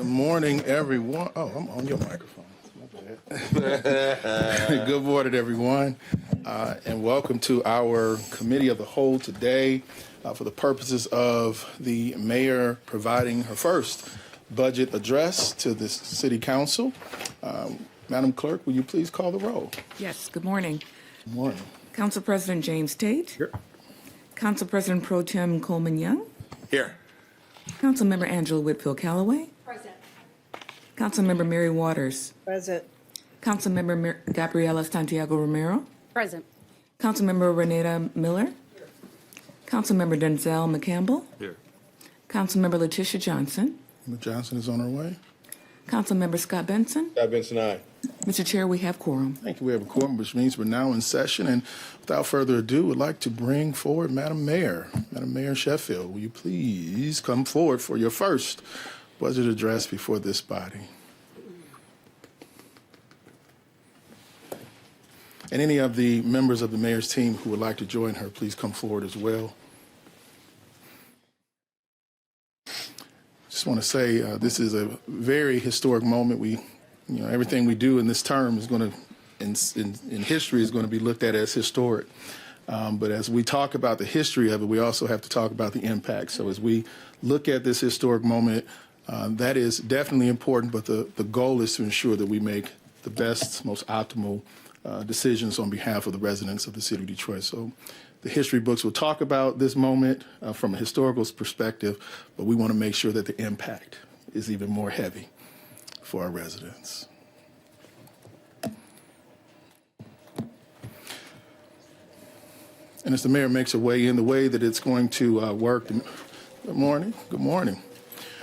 morning, everyone. Oh, I'm on your microphone. My bad. Good morning, everyone, and welcome to our Committee of the Whole today for the purposes of the mayor providing her first budget address to the City Council. Madam Clerk, will you please call the roll? Yes, good morning. Good morning. Council President James Tate. Here. Council President Pro Tem Coleman Young. Here. Councilmember Angela Whitfield Callaway. Present. Councilmember Mary Waters. Present. Councilmember Gabriela Santiago Romero. Present. Councilmember Renata Miller. Councilmember Denzel McCampbell. Here. Councilmember Letitia Johnson. Ms. Johnson is on her way. Councilmember Scott Benson. Scott Benson, aye. Mr. Chair, we have quorum. Thank you. We have a quorum, which means we're now in session. And without further ado, would like to bring forward Madam Mayor. Madam Mayor Sheffield, will you please come forward for your first budget address before this body? And any of the members of the mayor's team who would like to join her, please come forward as well. Just want to say this is a very historic moment. Everything we do in this term is going to, in history, is going to be looked at as historic. But as we talk about the history of it, we also have to talk about the impact. So as we look at this historic moment, that is definitely important. But the goal is to ensure that we make the best, most optimal decisions on behalf of the residents of the city of Detroit. So the history books will talk about this moment from a historical perspective, but we want to make sure that the impact is even more heavy for our residents. And as the mayor makes her way in, the way that it's going to work, good morning, good morning.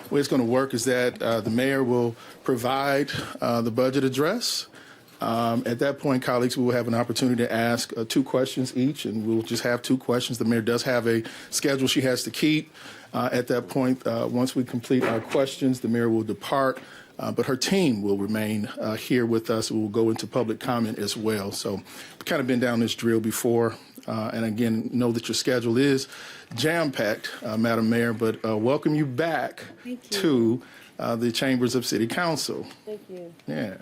The way it's going to work is that the mayor will provide the budget address. At that point, colleagues, we will have an opportunity to ask 2 questions each, and we'll just have 2 questions. The mayor does have a schedule she has to keep. At that point, once we complete our questions, the mayor will depart, but her team will remain here with us. We will go into public comment as well. So we've kind of been down this drill before, and again, know that your schedule is jam-packed, Madam Mayor, but welcome you back to the chambers of City Council. Thank you. Yeah.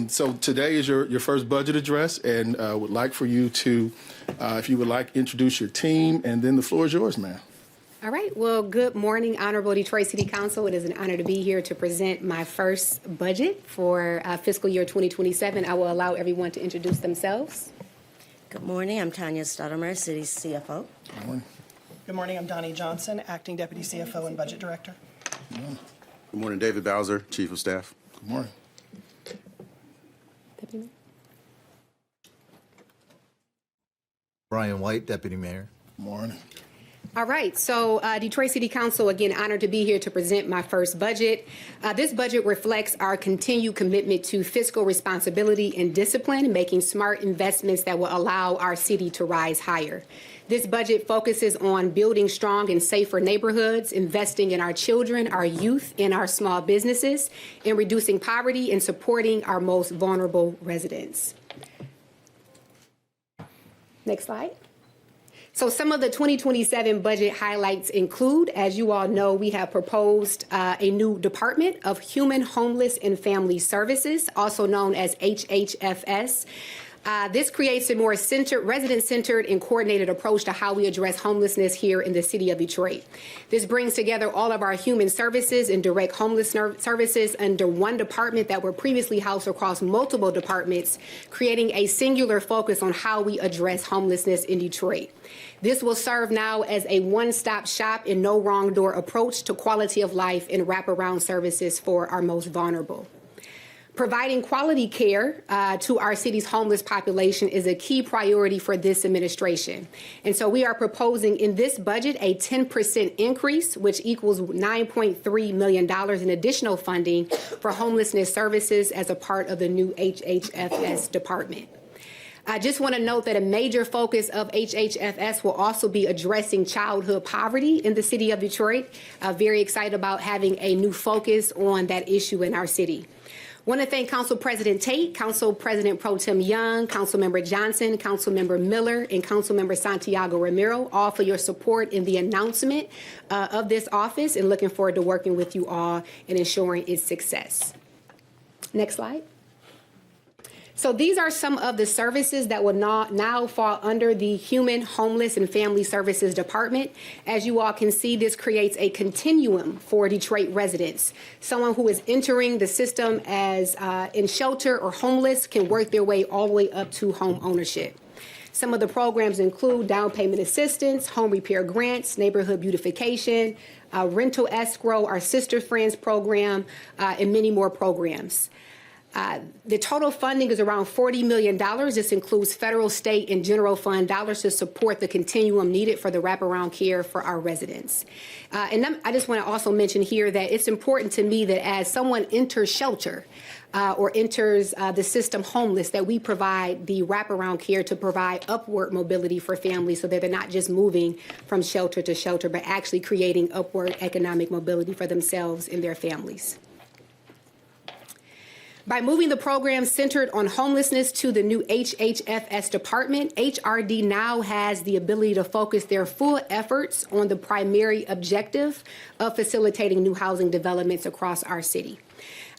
So today is your first budget address, and would like for you to, if you would like, introduce your team, and then the floor is yours, ma'am. All right. Well, good morning, Honorable Detroit City Council. It is an honor to be here to present my first budget for fiscal year 2027. I will allow everyone to introduce themselves. Good morning. I'm Tanya Stoudemire, City CFO. Good morning. Good morning. I'm Donnie Johnson, Acting Deputy CFO and Budget Director. Good morning. Good morning, David Bowser, Chief of Staff. Good morning. Deputy Brian White, Deputy Mayor. Good morning. All right, so Detroit City Council, again, honored to be here to present my first budget. This budget reflects our continued commitment to fiscal responsibility and discipline, making smart investments that will allow our city to rise higher. This budget focuses on building strong and safer neighborhoods, investing in our children, our youth, and our small businesses, and reducing poverty and supporting our most vulnerable residents. Next slide. So some of the 2027 budget highlights include, as you all know, we have proposed a new Department of Human, Homeless, and Family Services, also known as HHFS. This creates a more resident-centered and coordinated approach to how we address homelessness here in the city of Detroit. This brings together all of our human services and direct homeless services under one department that were previously housed across multiple departments, creating a singular focus on how we address homelessness in Detroit. This will serve now as a one-stop shop and no wrong door approach to quality of life and wraparound services for our most vulnerable. Providing quality care to our city's homeless population is a key priority for this administration. And so we are proposing in this budget a 10% increase, which equals $9.3 million in additional funding for homelessness services as a part of the new HHFS department. I just want to note that a major focus of HHFS will also be addressing childhood poverty in the city of Detroit. Very excited about having a new focus on that issue in our city. Want to thank Council President Tate, Council President Pro Tem Young, Councilmember Johnson, Councilmember Miller, and Councilmember Santiago Ramiro, all for your support in the announcement of this office, and looking forward to working with you all and ensuring its success. Next slide. So these are some of the services that will now fall under the Human, Homeless, and Family Services Department. As you all can see, this creates a continuum for Detroit residents. Someone who is entering the system as in shelter or homeless can work their way all the way up to home ownership. Some of the programs include down payment assistance, home repair grants, neighborhood beautification, rental escrow, our Sister Friends program, and many more programs. The total funding is around $40 million. This includes federal, state, and general fund dollars to support the continuum needed for the wraparound care for our residents. And I just want to also mention here that it's important to me that as someone enters shelter or enters the system homeless, that we provide the wraparound care to provide upward mobility for families so that they're not just moving from shelter to shelter, but actually creating upward economic mobility for themselves and their families. By moving the program centered on homelessness to the new HHFS department, HRD now has the ability to focus their full efforts on the primary objective of facilitating new housing developments across our city.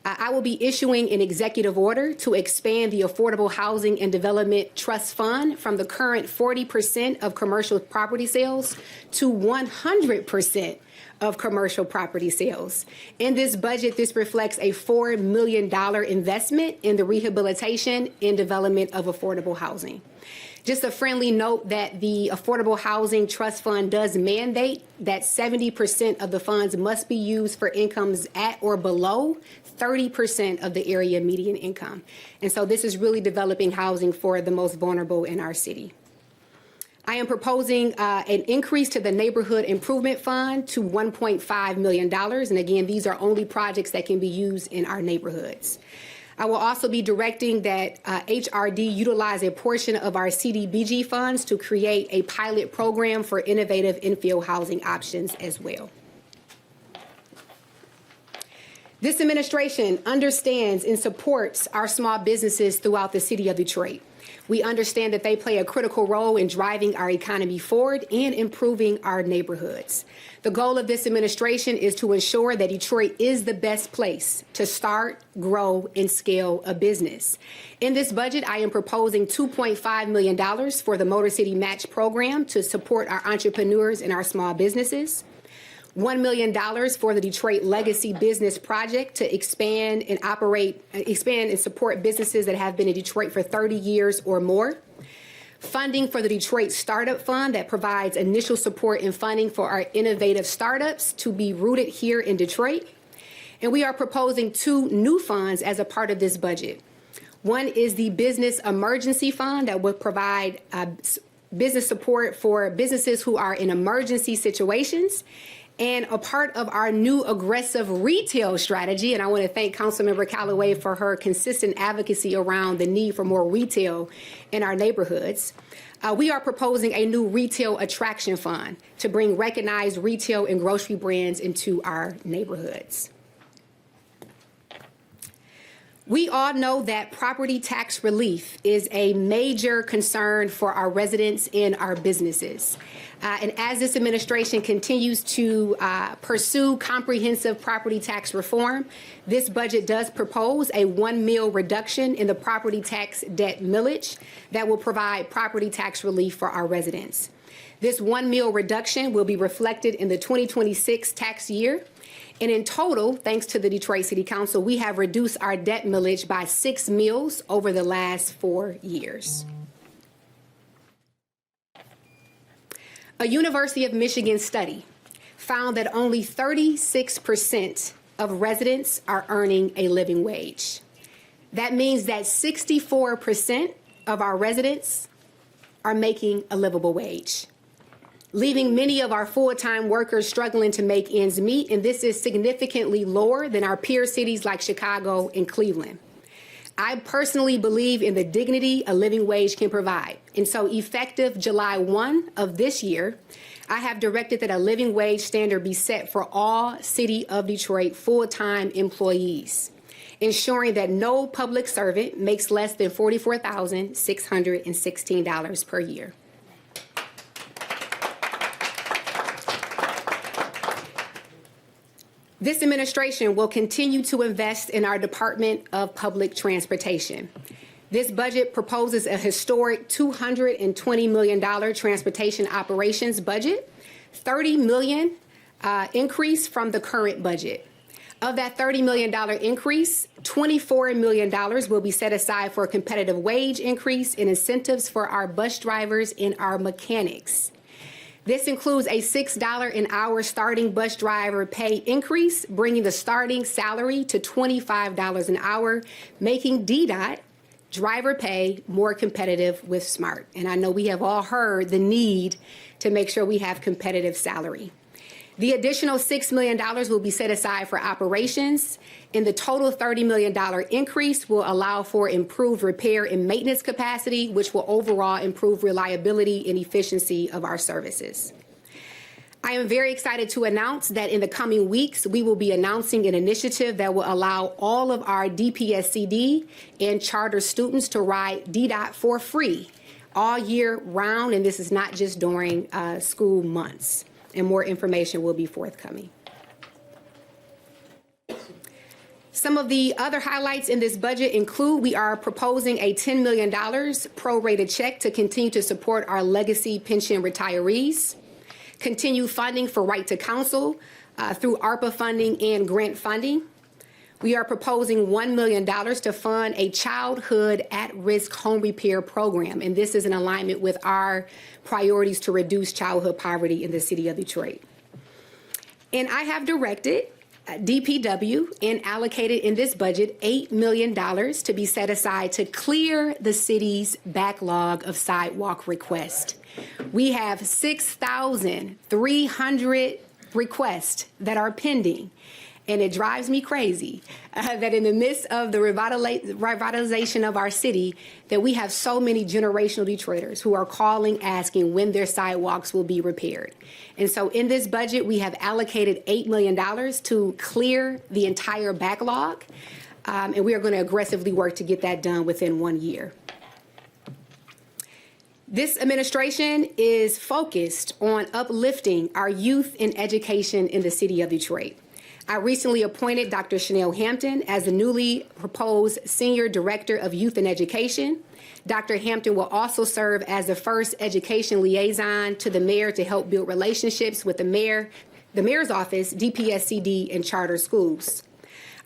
I will be issuing an executive order to expand the Affordable Housing and Development Trust Fund from the current 40% of commercial property sales to 100% of commercial property sales. In this budget, this reflects a $4 million investment in the rehabilitation and development of affordable housing. Just a friendly note that the Affordable Housing Trust Fund does mandate that 70% of the funds must be used for incomes at or below 30% of the area median income. And so this is really developing housing for the most vulnerable in our city. I am proposing an increase to the Neighborhood Improvement Fund to $1.5 million. And again, these are only projects that can be used in our neighborhoods. I will also be directing that HRD utilize a portion of our CDBG funds to create a pilot program for innovative infill housing options as well. This administration understands and supports our small businesses throughout the city of Detroit. We understand that they play a critical role in driving our economy forward and improving our neighborhoods. The goal of this administration is to ensure that Detroit is the best place to start, grow, and scale a business. In this budget, I am proposing $2.5 million for the Motor City Match program to support our entrepreneurs and our small businesses. $1 million for the Detroit Legacy Business Project to expand and support businesses that have been in Detroit for 30 years or more. Funding for the Detroit Startup Fund that provides initial support and funding for our innovative startups to be rooted here in Detroit. And we are proposing 2 new funds as a part of this budget. One is the Business Emergency Fund that will provide business support for businesses who are in emergency situations. And a part of our new aggressive retail strategy, and I want to thank Councilmember Callaway for her consistent advocacy around the need for more retail in our neighborhoods. We are proposing a new retail attraction fund to bring recognized retail and grocery brands into our neighborhoods. We all know that property tax relief is a major concern for our residents and our businesses. And as this administration continues to pursue comprehensive property tax reform, this budget does propose a $1 million reduction in the property tax debt millage that will provide property tax relief for our residents. This $1 million reduction will be reflected in the 2026 tax year. And in total, thanks to the Detroit City Council, we have reduced our debt millage by $6 million over the last 4 years. A University of Michigan study found that only 36% of residents are earning a living wage. That means that 64% of our residents are making a livable wage, leaving many of our full-time workers struggling to make ends meet, and this is significantly lower than our peer cities like Chicago and Cleveland. I personally believe in the dignity a living wage can provide, and so effective July 1 of this year, I have directed that a living wage standard be set for all City of Detroit full-time employees. ensuring that no public servant makes less than $44,616 per year. This administration will continue to invest in our Department of Public Transportation. This budget proposes a historic $220 million transportation operations budget, $30 million increase from the current budget. Of that $30 million increase, $24 million will be set aside for a competitive wage increase and incentives for our bus drivers and our mechanics. This includes a $6 an hour starting bus driver pay increase, bringing the starting salary to $25 an hour, making DDOT driver pay more competitive with SMART. And I know we have all heard the need to make sure we have competitive salary. The additional $6 million will be set aside for operations, and the total $30 million increase will allow for improved repair and maintenance capacity, which will overall improve reliability and efficiency of our services. I am very excited to announce that in the coming weeks, we will be announcing an initiative that will allow all of our DPSCD and charter students to ride DDOT for free all year round, and this is not just during school months. And more information will be forthcoming. Some of the other highlights in this budget include we are proposing a $10 million prorated check to continue to support our legacy pension retirees, continue funding for right to counsel through ARPA funding and grant funding. We are proposing $1 million to fund a childhood at-risk home repair program, and this is in alignment with our priorities to reduce childhood poverty in the city of Detroit. And I have directed DPW and allocated in this budget $8 million to be set aside to clear the city's backlog of sidewalk requests. We have 6,300 requests that are pending. And it drives me crazy that in the midst of the revitalization of our city, that we have so many generational Detroiters who are calling, asking when their sidewalks will be repaired. And so in this budget, we have allocated $8 million to clear the entire backlog, and we are going to aggressively work to get that done within 1 year. This administration is focused on uplifting our youth and education in the city of Detroit. I recently appointed Dr. Chanel Hampton as the newly proposed Senior Director of Youth and Education. Dr. Hampton will also serve as the first education liaison to the mayor to help build relationships with the mayor's office, DPSCD, and charter schools.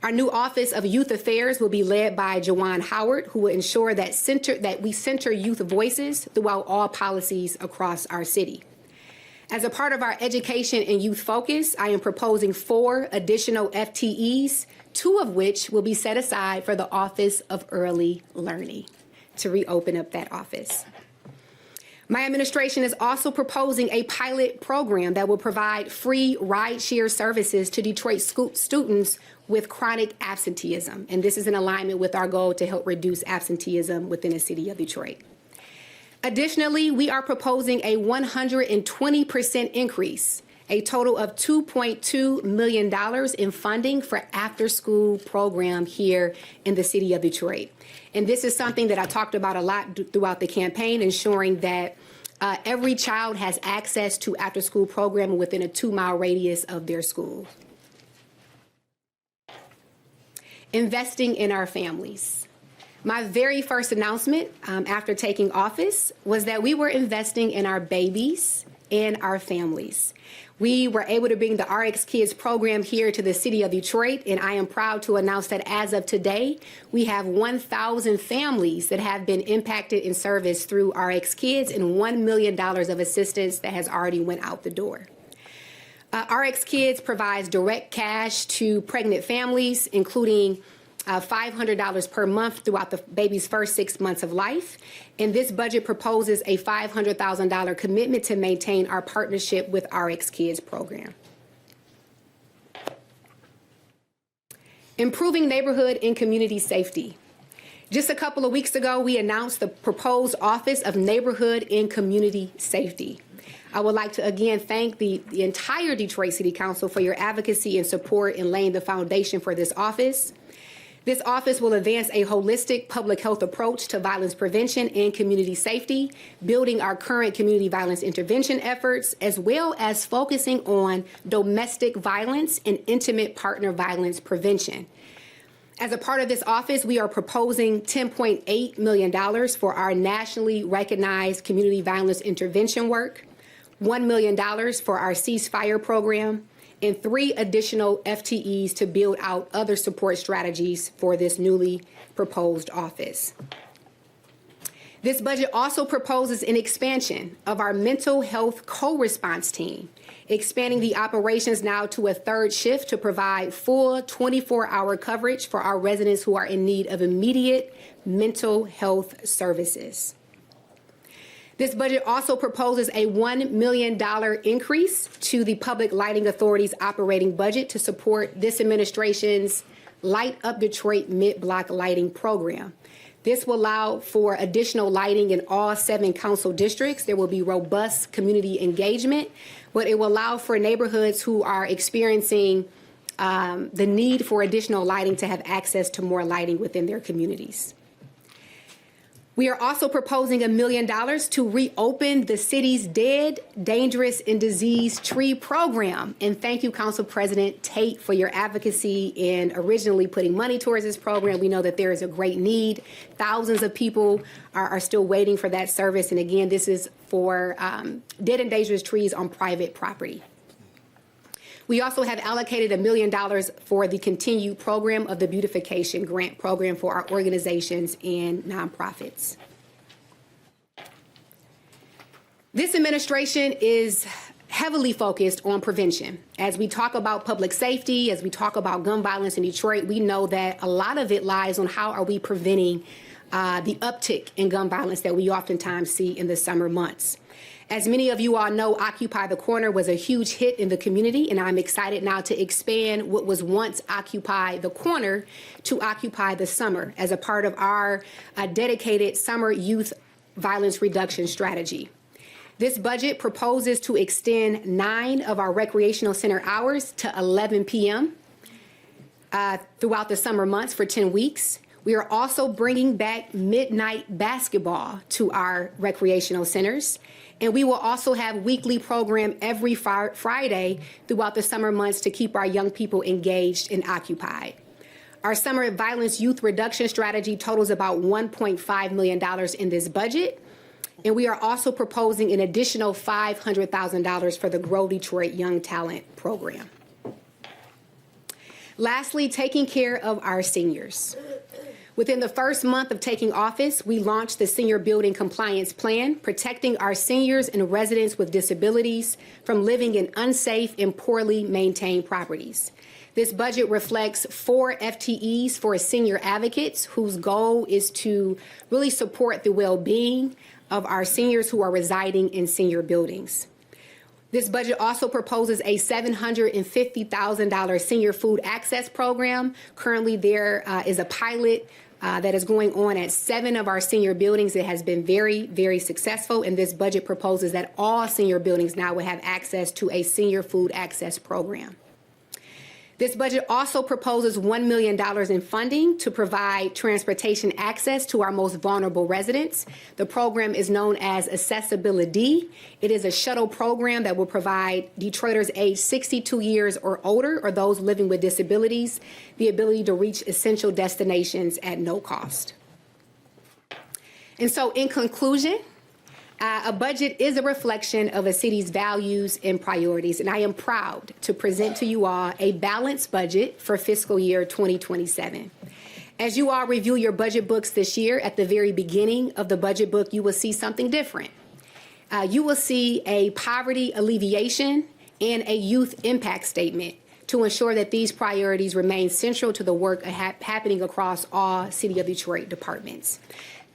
Our new Office of Youth Affairs will be led by Jawan Howard, who will ensure that we center youth voices throughout all policies across our city. As a part of our education and youth focus, I am proposing 4 additional FTEs, 2 of which will be set aside for the Office of Early Learning to reopen up that office. My administration is also proposing a pilot program that will provide free rideshare services to Detroit students with chronic absenteeism, and this is in alignment with our goal to help reduce absenteeism within the city of Detroit. Additionally, we are proposing a 120% increase, a total of $2.2 million in funding for after-school program here in the city of Detroit. And this is something that I talked about a lot throughout the campaign, ensuring that every child has access to after-school programming within a 2-mile radius of their school. Investing in our families. My very first announcement after taking office was that we were investing in our babies and our families. We were able to bring the RX Kids program here to the city of Detroit, and I am proud to announce that as of today, we have 1,000 families that have been impacted in service through RX Kids and $1 million of assistance that has already went out the door. RX Kids provides direct cash to pregnant families, including $500 per month throughout the baby's first 6 months of life. And this budget proposes a $500,000 commitment to maintain our partnership with RX Kids program. Improving neighborhood and community safety. Just a couple of weeks ago, we announced the proposed Office of Neighborhood and Community Safety. I would like to again thank the entire Detroit City Council for your advocacy and support in laying the foundation for this office. This office will advance a holistic public health approach to violence prevention and community safety, building our current community violence intervention efforts, as well as focusing on domestic violence and intimate partner violence prevention. As a part of this office, we are proposing $10.8 million for our nationally recognized community violence intervention work, $1 million for our ceasefire program, and 3 additional FTEs to build out other support strategies for this newly proposed office. This budget also proposes an expansion of our mental health co-response team, expanding the operations now to a 3rd shift to provide full 24-hour coverage for our residents who are in need of immediate mental health services. This budget also proposes a $1 million increase to the Public Lighting Authority's operating budget to support this administration's Light Up Detroit mid-block lighting program. This will allow for additional lighting in all 7 council districts. There will be robust community engagement, but it will allow for neighborhoods who are experiencing the need for additional lighting to have access to more lighting within their communities. We are also proposing $1 million to reopen the city's Dead, Dangerous, and Diseased Tree program. And thank you, Council President Tate, for your advocacy in originally putting money towards this program. We know that there is a great need. Thousands of people are still waiting for that service. And again, this is for dead and dangerous trees on private property. We also have allocated $1 million for the continued program of the beautification grant program for our organizations and nonprofits. This administration is heavily focused on prevention. As we talk about public safety, as we talk about gun violence in Detroit, we know that a lot of it lies on how are we preventing the uptick in gun violence that we oftentimes see in the summer months. As many of you all know, Occupy the Corner was a huge hit in the community, and I'm excited now to expand what was once Occupy the Corner to Occupy the Summer as a part of our dedicated summer youth violence reduction strategy. This budget proposes to extend 9 of our recreational center hours to 11 p.m. Throughout the summer months for 10 weeks. We are also bringing back midnight basketball to our recreational centers. And we will also have weekly program every Friday throughout the summer months to keep our young people engaged and occupied. Our summer violence youth reduction strategy totals about $1.5 million in this budget. And we are also proposing an additional $500,000 for the Grow Detroit Young Talent Program. Lastly, taking care of our seniors. Within the first month of taking office, we launched the Senior Building Compliance Plan, protecting our seniors and residents with disabilities from living in unsafe and poorly maintained properties. This budget reflects 4 FTEs for senior advocates whose goal is to really support the well-being of our seniors who are residing in senior buildings. This budget also proposes a $750,000 senior food access program. Currently, there is a pilot that is going on at 7 of our senior buildings. It has been very, very successful, and this budget proposes that all senior buildings now will have access to a senior food access program. This budget also proposes $1 million in funding to provide transportation access to our most vulnerable residents. The program is known as Accessibility. It is a shuttle program that will provide Detroiters aged 62 years or older, or those living with disabilities, the ability to reach essential destinations at no cost. And so, in conclusion, a budget is a reflection of a city's values and priorities, and I am proud to present to you all a balanced budget for fiscal year 2027. As you all review your budget books this year, at the very beginning of the budget book, you will see something different. You will see a poverty alleviation and a youth impact statement to ensure that these priorities remain central to the work happening across all City of Detroit departments.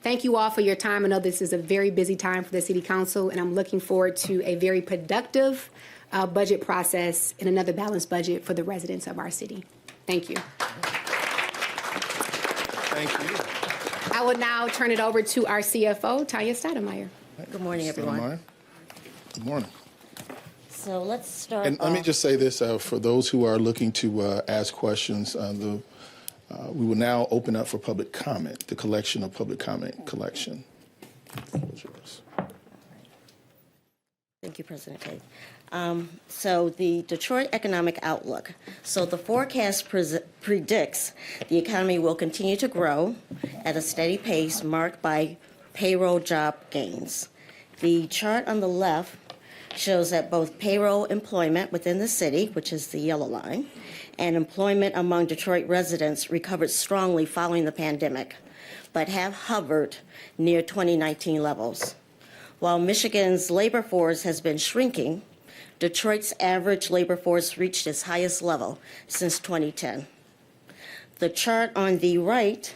Thank you all for your time. I know this is a very busy time for the City Council, and I'm looking forward to a very productive budget process and another balanced budget for the residents of our city. Thank you. Thank you. I will now turn it over to our CFO, Tanya Stoudemire. Good morning, everyone. Stoudemire. Good morning. So let's start And let me just say this, for those who are looking to ask questions, the We will now open up for public comment, the collection of public comment collection. Thank you, President Tate. So the Detroit Economic Outlook. So the forecast predicts the economy will continue to grow at a steady pace marked by payroll job gains. The chart on the left shows that both payroll employment within the city, which is the yellow line, and employment among Detroit residents recovered strongly following the pandemic, but have hovered near 2019 levels. While Michigan's labor force has been shrinking, Detroit's average labor force reached its highest level since 2010. The chart on the right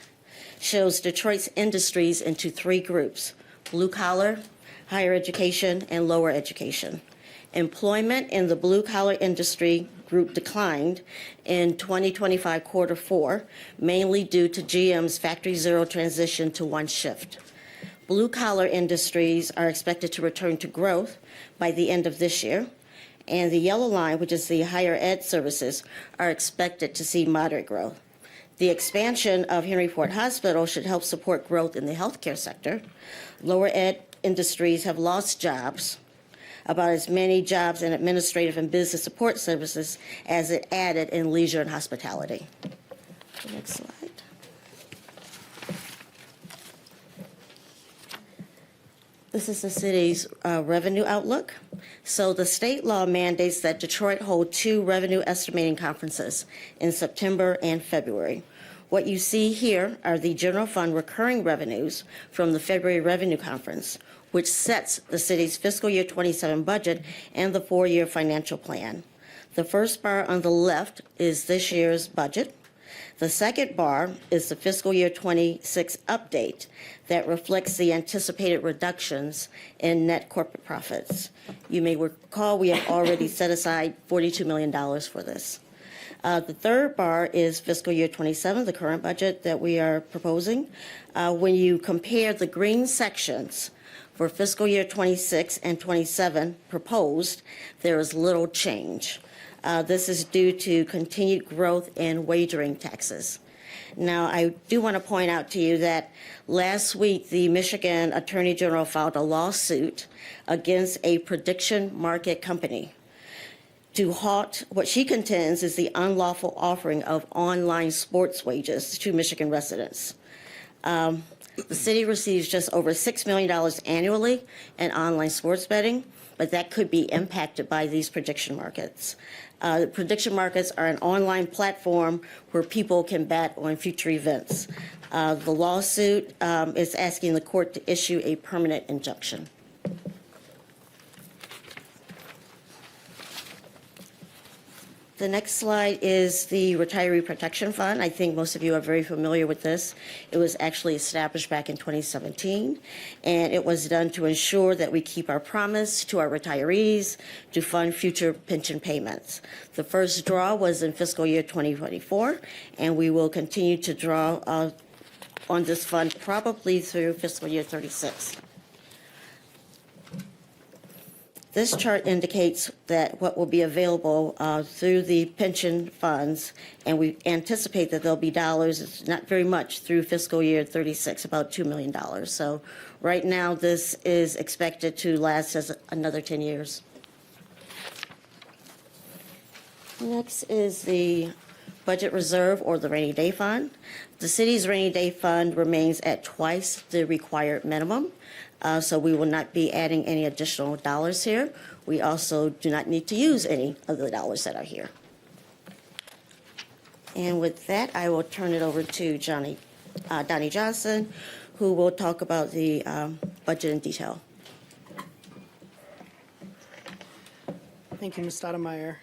shows Detroit's industries into three groups: blue collar, higher education, and lower education. Employment in the blue collar industry group declined in 2025 quarter four, mainly due to GM's Factory Zero transition to one shift. Blue collar industries are expected to return to growth by the end of this year, and the yellow line, which is the higher ed services, are expected to see moderate growth. The expansion of Henry Ford Hospital should help support growth in the healthcare sector. Lower ed industries have lost jobs, about as many jobs in administrative and business support services as it added in leisure and hospitality. Next slide. This is the city's revenue outlook. So the state law mandates that Detroit hold 2 revenue estimating conferences in September and February. What you see here are the general fund recurring revenues from the February Revenue Conference, which sets the city's fiscal year 27 budget and the 4-year financial plan. The first bar on the left is this year's budget. The second bar is the fiscal year 26 update that reflects the anticipated reductions in net corporate profits. You may recall we have already set aside $42 million for this. The third bar is fiscal year 27, the current budget that we are proposing. When you compare the green sections for fiscal year 26 and 27 proposed, there is little change. This is due to continued growth in wagering taxes. Now, I do want to point out to you that last week, the Michigan Attorney General filed a lawsuit against a prediction market company to halt what she contends is the unlawful offering of online sports wagers to Michigan residents. The city receives just over $6 million annually in online sports betting, but that could be impacted by these prediction markets. Prediction markets are an online platform where people can bet on future events. The lawsuit is asking the court to issue a permanent injunction. The next slide is the Retiree Protection Fund. I think most of you are very familiar with this. It was actually established back in 2017, and it was done to ensure that we keep our promise to our retirees to fund future pension payments. The first draw was in fiscal year 2024, and we will continue to draw on this fund probably through fiscal year 36. This chart indicates that what will be available through the pension funds, and we anticipate that there'll be dollars, it's not very much, through fiscal year 36, about $2 million. So right now, this is expected to last as another 10 years. Next is the budget reserve, or the rainy day fund. The city's rainy day fund remains at twice the required minimum. So we will not be adding any additional dollars here. We also do not need to use any of the dollars that are here. And with that, I will turn it over to Donnie Johnson, who will talk about the budget in detail. Thank you, Ms. Stoudemire.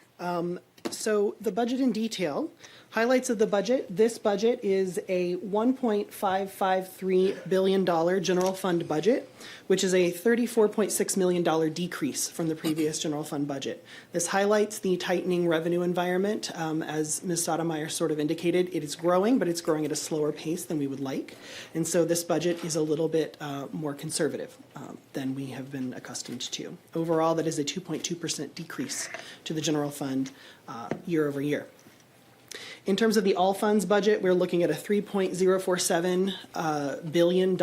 So the budget in detail, highlights of the budget. This budget is a $1.553 billion general fund budget, which is a $34.6 million decrease from the previous general fund budget. This highlights the tightening revenue environment. As Ms. Stoudemire sort of indicated, it is growing, but it's growing at a slower pace than we would like. And so this budget is a little bit more conservative than we have been accustomed to. Overall, that is a 2.2% decrease to the general fund year over year. In terms of the all funds budget, we're looking at a $3.047 billion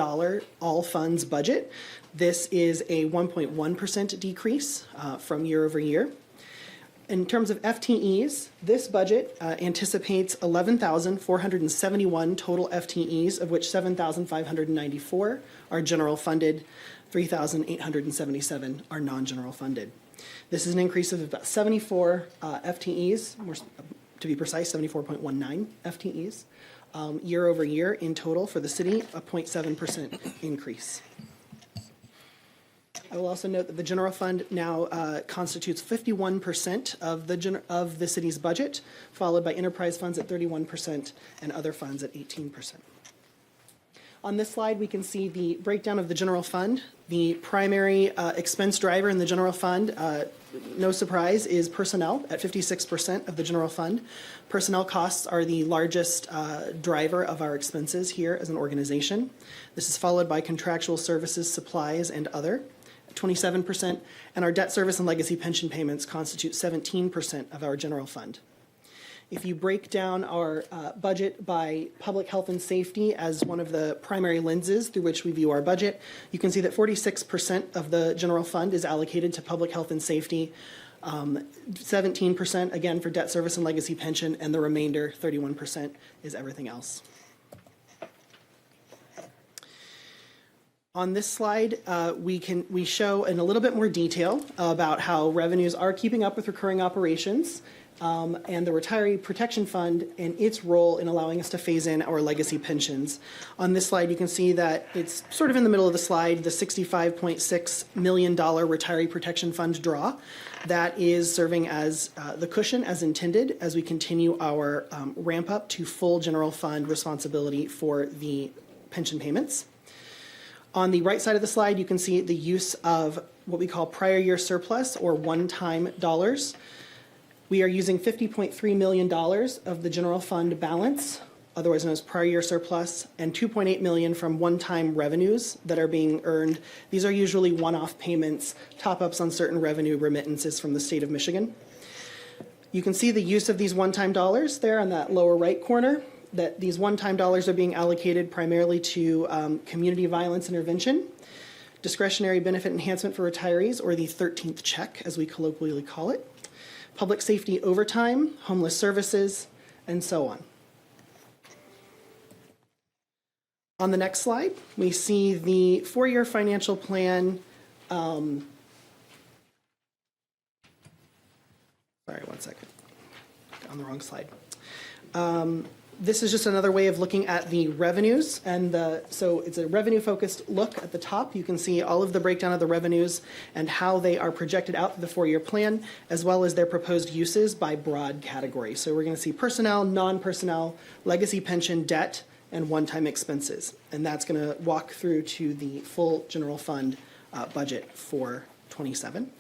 all funds budget. This is a 1.1% decrease from year over year. In terms of FTEs, this budget anticipates 11,471 total FTEs, of which 7,594 are general funded, 3,877 are non-general funded. This is an increase of about 74 FTEs, more to be precise, 74.19 FTEs year over year in total for the city, a 0.7% increase. I will also note that the general fund now constitutes 51% of the city's budget, followed by enterprise funds at 31% and other funds at 18%. On this slide, we can see the breakdown of the general fund. The primary expense driver in the general fund, no surprise, is personnel at 56% of the general fund. Personnel costs are the largest driver of our expenses here as an organization. This is followed by contractual services, supplies, and other, 27%, and our debt service and legacy pension payments constitute 17% of our general fund. If you break down our budget by public health and safety as one of the primary lenses through which we view our budget, you can see that 46% of the general fund is allocated to public health and safety, 17% again for debt service and legacy pension, and the remainder, 31%, is everything else. On this slide, we show in a little bit more detail about how revenues are keeping up with recurring operations, and the Retiree Protection Fund and its role in allowing us to phase in our legacy pensions. On this slide, you can see that it's sort of in the middle of the slide, the $65.6 million Retiree Protection Fund draw. That is serving as the cushion as intended as we continue our ramp up to full general fund responsibility for the pension payments. On the right side of the slide, you can see the use of what we call prior year surplus or one-time dollars. We are using $50.3 million of the general fund balance, otherwise known as prior year surplus, and $2.8 million from one-time revenues that are being earned. These are usually one-off payments, top-ups on certain revenue remittances from the state of Michigan. You can see the use of these one-time dollars there on that lower right corner, that these one-time dollars are being allocated primarily to community violence intervention, discretionary benefit enhancement for retirees, or the 13th check, as we colloquially call it, public safety overtime, homeless services, and so on. On the next slide, we see the four-year financial plan. Sorry, one second. On the wrong slide. This is just another way of looking at the revenues, and so it's a revenue-focused look at the top. You can see all of the breakdown of the revenues and how they are projected out for the four-year plan, as well as their proposed uses by broad category. So we're going to see personnel, non-personnel, legacy pension, debt, and one-time expenses. And that's going to walk through to the full general fund budget for 27.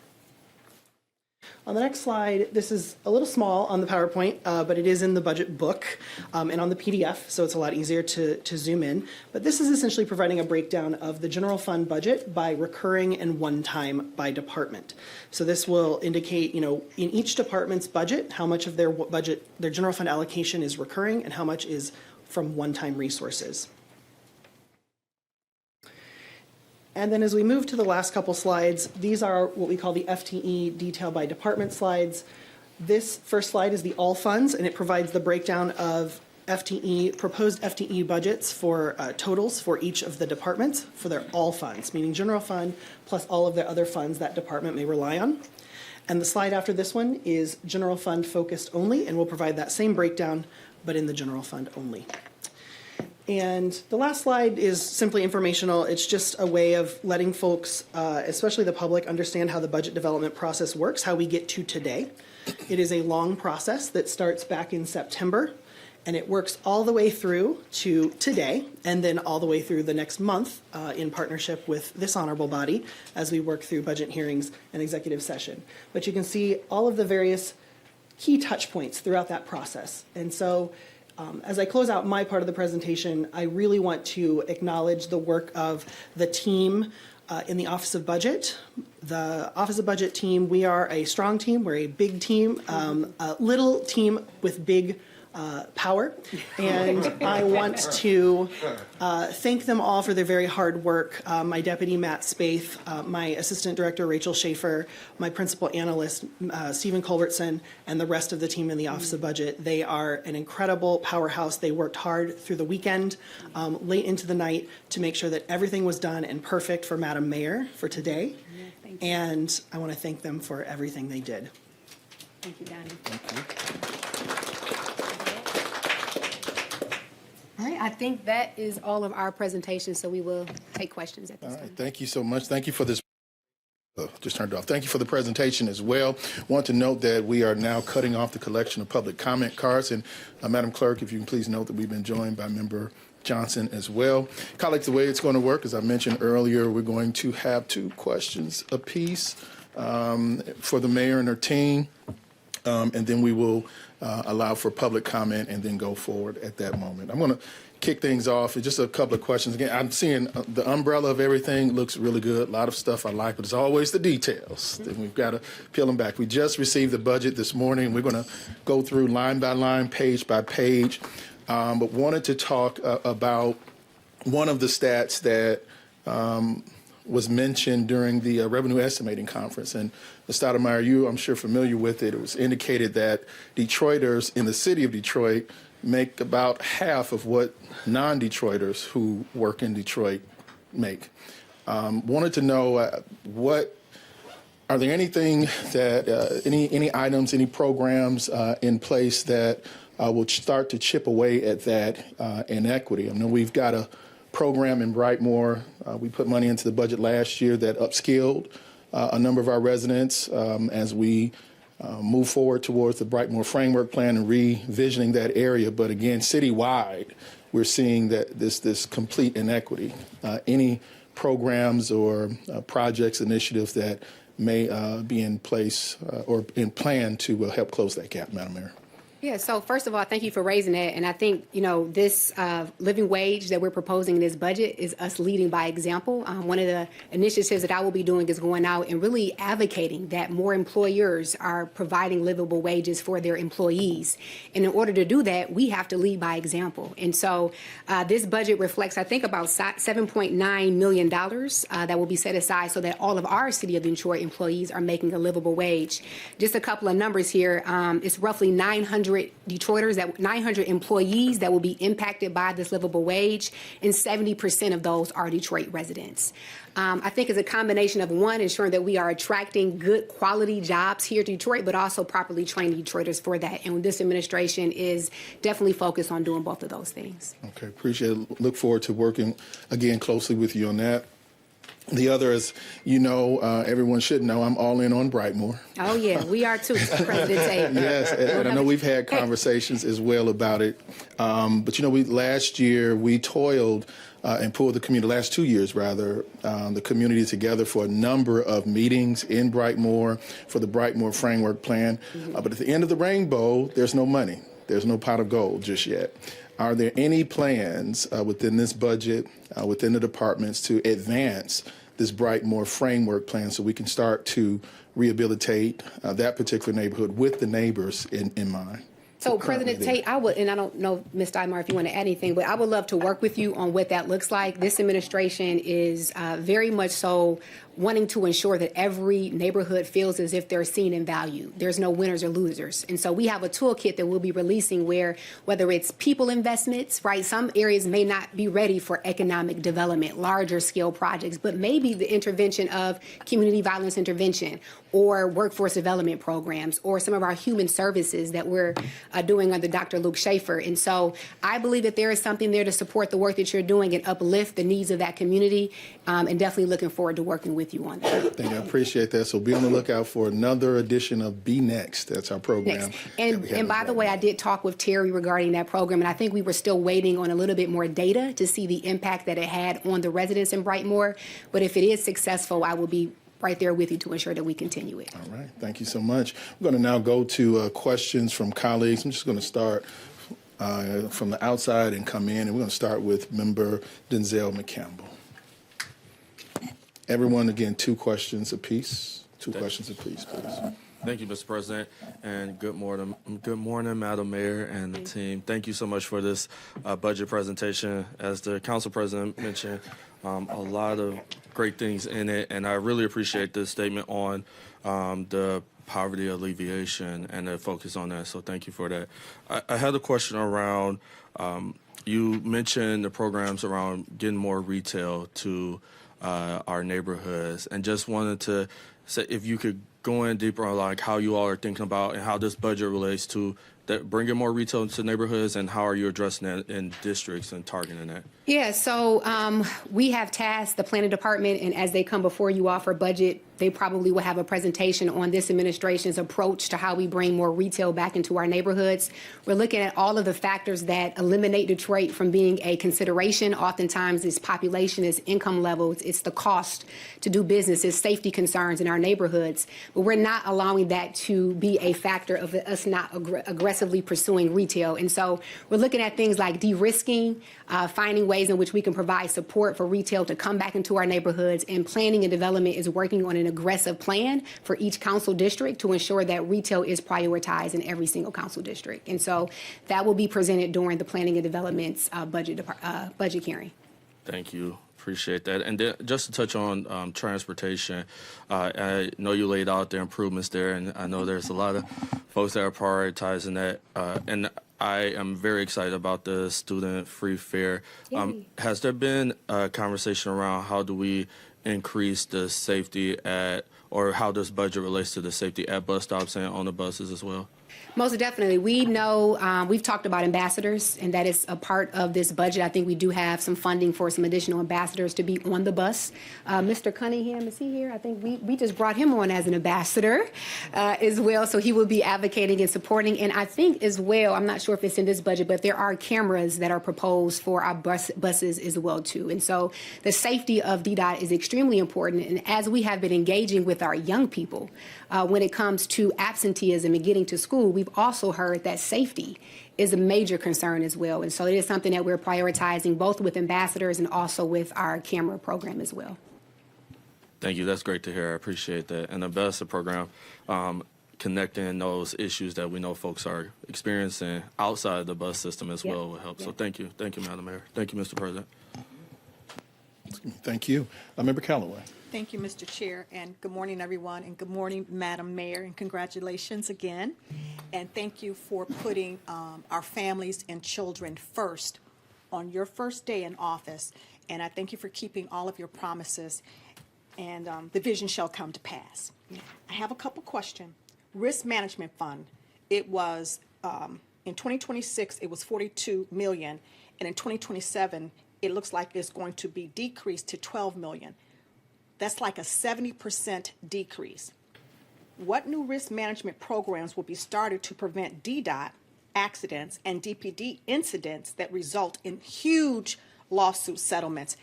On the next slide, this is a little small on the PowerPoint, but it is in the budget book and on the PDF, so it's a lot easier to zoom in. But this is essentially providing a breakdown of the general fund budget by recurring and one-time by department. So this will indicate, in each department's budget, how much of their budget, their general fund allocation is recurring and how much is from one-time resources. And then as we move to the last couple slides, these are what we call the FTE detail by department slides. This first slide is the all funds, and it provides the breakdown of proposed FTE budgets for totals for each of the departments for their all funds, meaning general fund plus all of their other funds that department may rely on. And the slide after this one is general fund focused only, and we'll provide that same breakdown, but in the general fund only. And the last slide is simply informational. It's just a way of letting folks, especially the public, understand how the budget development process works, how we get to today. It is a long process that starts back in September, and it works all the way through to today, and then all the way through the next month in partnership with this honorable body as we work through budget hearings and executive session. But you can see all of the various key touch points throughout that process. And so as I close out my part of the presentation, I really want to acknowledge the work of the team in the Office of Budget. The Office of Budget team, we are a strong team, we're a big team, a little team with big power. And I want to thank them all for their very hard work. My deputy, Matt Spaeth, my assistant director, Rachel Schaefer, my principal analyst, Stephen Culbertson, and the rest of the team in the Office of Budget. They are an incredible powerhouse. They worked hard through the weekend, late into the night, to make sure that everything was done and perfect for Madam Mayor for today. And I want to thank them for everything they did. Thank you, Donnie. All right, I think that is all of our presentations, so we will take questions at this All time. right, thank you so much. Thank you for this. Just turned it off. Thank you for the presentation as well. Want to note that we are now cutting off the collection of public comment cards. And Madam Clerk, if you can please note that we've been joined by Member Johnson as well. Colleagues, the way it's going to work, as I mentioned earlier, we're going to have 2 questions apiece for the mayor and her team. And then we will allow for public comment and then go forward at that moment. I'm going to kick things off with just a couple of questions. Again, I'm seeing the umbrella of everything looks really good. A lot of stuff I like, but it's always the details. Then we've got to peel them back. We just received the budget this morning. We're going to go through line by line, page by page, but wanted to talk about one of the stats that was mentioned during the revenue estimating conference. And Ms. Stoudemire, you, I'm sure, familiar with it. It was indicated that Detroiters in the city of Detroit make about half of what non-Detroiters who work in Detroit make. Wanted to know are there anything that, any items, any programs in place that will start to chip away at that inequity? I know we've got a program in Brightmoor. We put money into the budget last year that upskilled a number of our residents as we move forward towards the Brightmoor Framework Plan and revisioning that area. But again, citywide, we're seeing that this complete inequity. Any programs or projects, initiatives that may be in place or in plan to help close that gap, Madam Mayor? Yeah, so first of all, thank you for raising that. And I think, this living wage that we're proposing in this budget is us leading by example. One of the initiatives that I will be doing is going out and really advocating that more employers are providing livable wages for their employees. And in order to do that, we have to lead by example. And so this budget reflects, I think, about $7.9 million that will be set aside so that all of our City of Detroit employees are making a livable wage. Just a couple of numbers here. It's roughly 900 employees that will be impacted by this livable wage, and 70% of those are Detroit residents. I think it's a combination of, one, ensuring that we are attracting good quality jobs here in Detroit, but also properly trained Detroiters for that. And this administration is definitely focused on doing both of those things. Okay, appreciate it. Look forward to working again closely with you on that. The other is, everyone should know I'm all in on Brightmoor. Oh, yeah, we are too, President Tate. Yes, and I know we've had conversations as well about it. But, last year we toiled and pulled the community, last 2 years rather, the community together for a number of meetings in Brightmoor for the Brightmoor Framework Plan. But at the end of the rainbow, there's no money. There's no pot of gold just yet. Are there any plans within this budget, within the departments, to advance this Brightmoor Framework Plan so we can start to rehabilitate that particular neighborhood with the neighbors in mind? So, President Tate, I would, and I don't know, Ms. Stoudemire, if you want to add anything, but I would love to work with you on what that looks like. This administration is very much so wanting to ensure that every neighborhood feels as if they're seen and valued. There's no winners or losers. And so we have a toolkit that we'll be releasing where, whether it's people investments, right? Some areas may not be ready for economic development, larger scale projects, but maybe the intervention of community violence intervention or workforce development programs or some of our human services that we're doing under Dr. Luke Schaefer. And so I believe that there is something there to support the work that you're doing and uplift the needs of that community, and definitely looking forward to working with you on that. Thank you. I appreciate that. So be on the lookout for another edition of Be Next. That's our program. Next. And by the way, I did talk with Terry regarding that program, and I think we were still waiting on a little bit more data to see the impact that it had on the residents in Brightmoor. But if it is successful, I will be right there with you to ensure that we continue it. All right. Thank you so much. We're going to now go to questions from colleagues. I'm just going to start from the outside and come in, and we're going to start with Member Denzel McCampbell. Everyone, again, 2 questions apiece. 2 questions apiece, please. Thank you, Mr. President, and good morning, Madam Mayor and the team. Thank you so much for this budget presentation. As the Council President mentioned, a lot of great things in it, and I really appreciate this statement on the poverty alleviation and the focus on that. So thank you for that. I had a question around. You mentioned the programs around getting more retail to our neighborhoods, and just wanted to say if you could go in deeper on like how you all are thinking about and how this budget relates to that bringing more retail into neighborhoods, and how are you addressing that in districts and targeting that? Yeah, so we have tasked the planning department, and as they come before you all for budget, they probably will have a presentation on this administration's approach to how we bring more retail back into our neighborhoods. We're looking at all of the factors that eliminate Detroit from being a consideration. Oftentimes it's population, it's income levels, it's the cost to do business, it's safety concerns in our neighborhoods. But we're not allowing that to be a factor of us not aggressively pursuing retail. And so we're looking at things like de-risking, finding ways in which we can provide support for retail to come back into our neighborhoods, and planning and development is working on an aggressive plan for each council district to ensure that retail is prioritized in every single council district. And so that will be presented during the planning and development's budget hearing. Thank you. Appreciate that. And then just to touch on transportation, I know you laid out the improvements there, and I know there's a lot of folks that are prioritizing that. And I am very excited about the student free fare. Has there been a conversation around how do we increase the safety at, or how this budget relates to the safety at bus stops and on the buses as well? Most definitely. We know we've talked about ambassadors, and that is a part of this budget. I think we do have some funding for some additional ambassadors to be on the bus. Mr. Cunningham, is he here? I think we just brought him on as an ambassador as well, so he will be advocating and supporting. And I think as well, I'm not sure if it's in this budget, but there are cameras that are proposed for our buses as well too. And so the safety of DDOT is extremely important. And as we have been engaging with our young people when it comes to absenteeism and getting to school, we've also heard that safety is a major concern as well. And so it is something that we're prioritizing both with ambassadors and also with our camera program as well. Thank you. That's great to hear. I appreciate that. And the ambassador program, connecting those issues that we know folks are experiencing outside the bus system as well will help. So thank you. Thank you, Madam Mayor. Thank you, Mr. President. Thank you. Member Callaway. Thank you, Mr. Chair, and good morning, everyone, and good morning, Madam Mayor, and congratulations again. And thank you for putting our families and children first on your first day in office. And I thank you for keeping all of your promises, and the vision shall come to pass. I have a couple questions. Risk Management Fund, it was, in 2026, it was $42 million, and in 2027, it looks like it's going to be decreased to $12 million. That's like a 70% decrease. What new risk management programs will be started to prevent DDOT accidents and DPD incidents that result in huge lawsuit settlements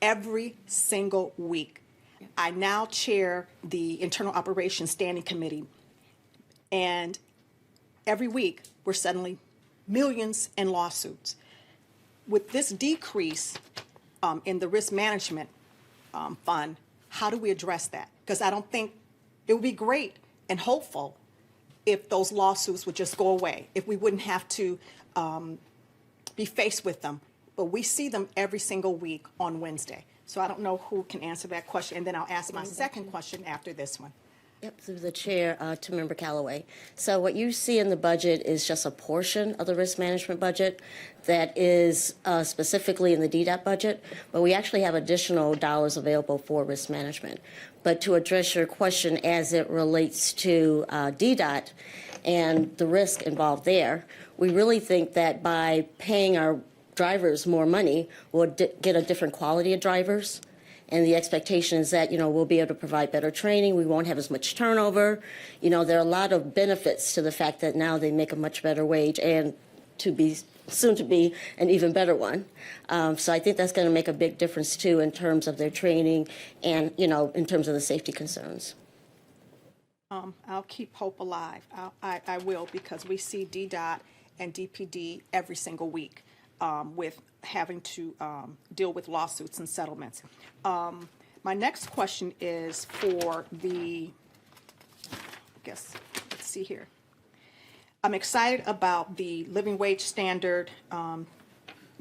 every single week? I now chair the Internal Operations Standing Committee, and every week we're settling millions in lawsuits. With this decrease in the risk management fund, how do we address that? Because I don't think it would be great and hopeful if those lawsuits would just go away, if we wouldn't have to be faced with them. But we see them every single week on Wednesday. So I don't know who can answer that question, and then I'll ask my second question after this one. Yep, through the chair to Member Callaway. So what you see in the budget is just a portion of the risk management budget that is specifically in the DDOT budget, but we actually have additional dollars available for risk management. But to address your question as it relates to DDOT and the risk involved there, we really think that by paying our drivers more money, we'll get a different quality of drivers. And the expectation is that, we'll be able to provide better training. We won't have as much turnover. There are a lot of benefits to the fact that now they make a much better wage and soon to be an even better one. So I think that's going to make a big difference, too, in terms of their training and, in terms of the safety concerns. I'll keep hope alive. I will, because we see DDOT and DPD every single week with having to deal with lawsuits and settlements. My next question is for the, guess, let's see here. I'm excited about the living wage standard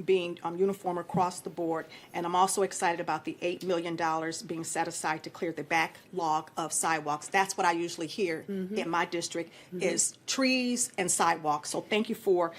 being uniform across the board, and I'm also excited about the $8 million being set aside to clear the backlog of sidewalks. That's what I usually hear in my district is trees and sidewalks. So thank you for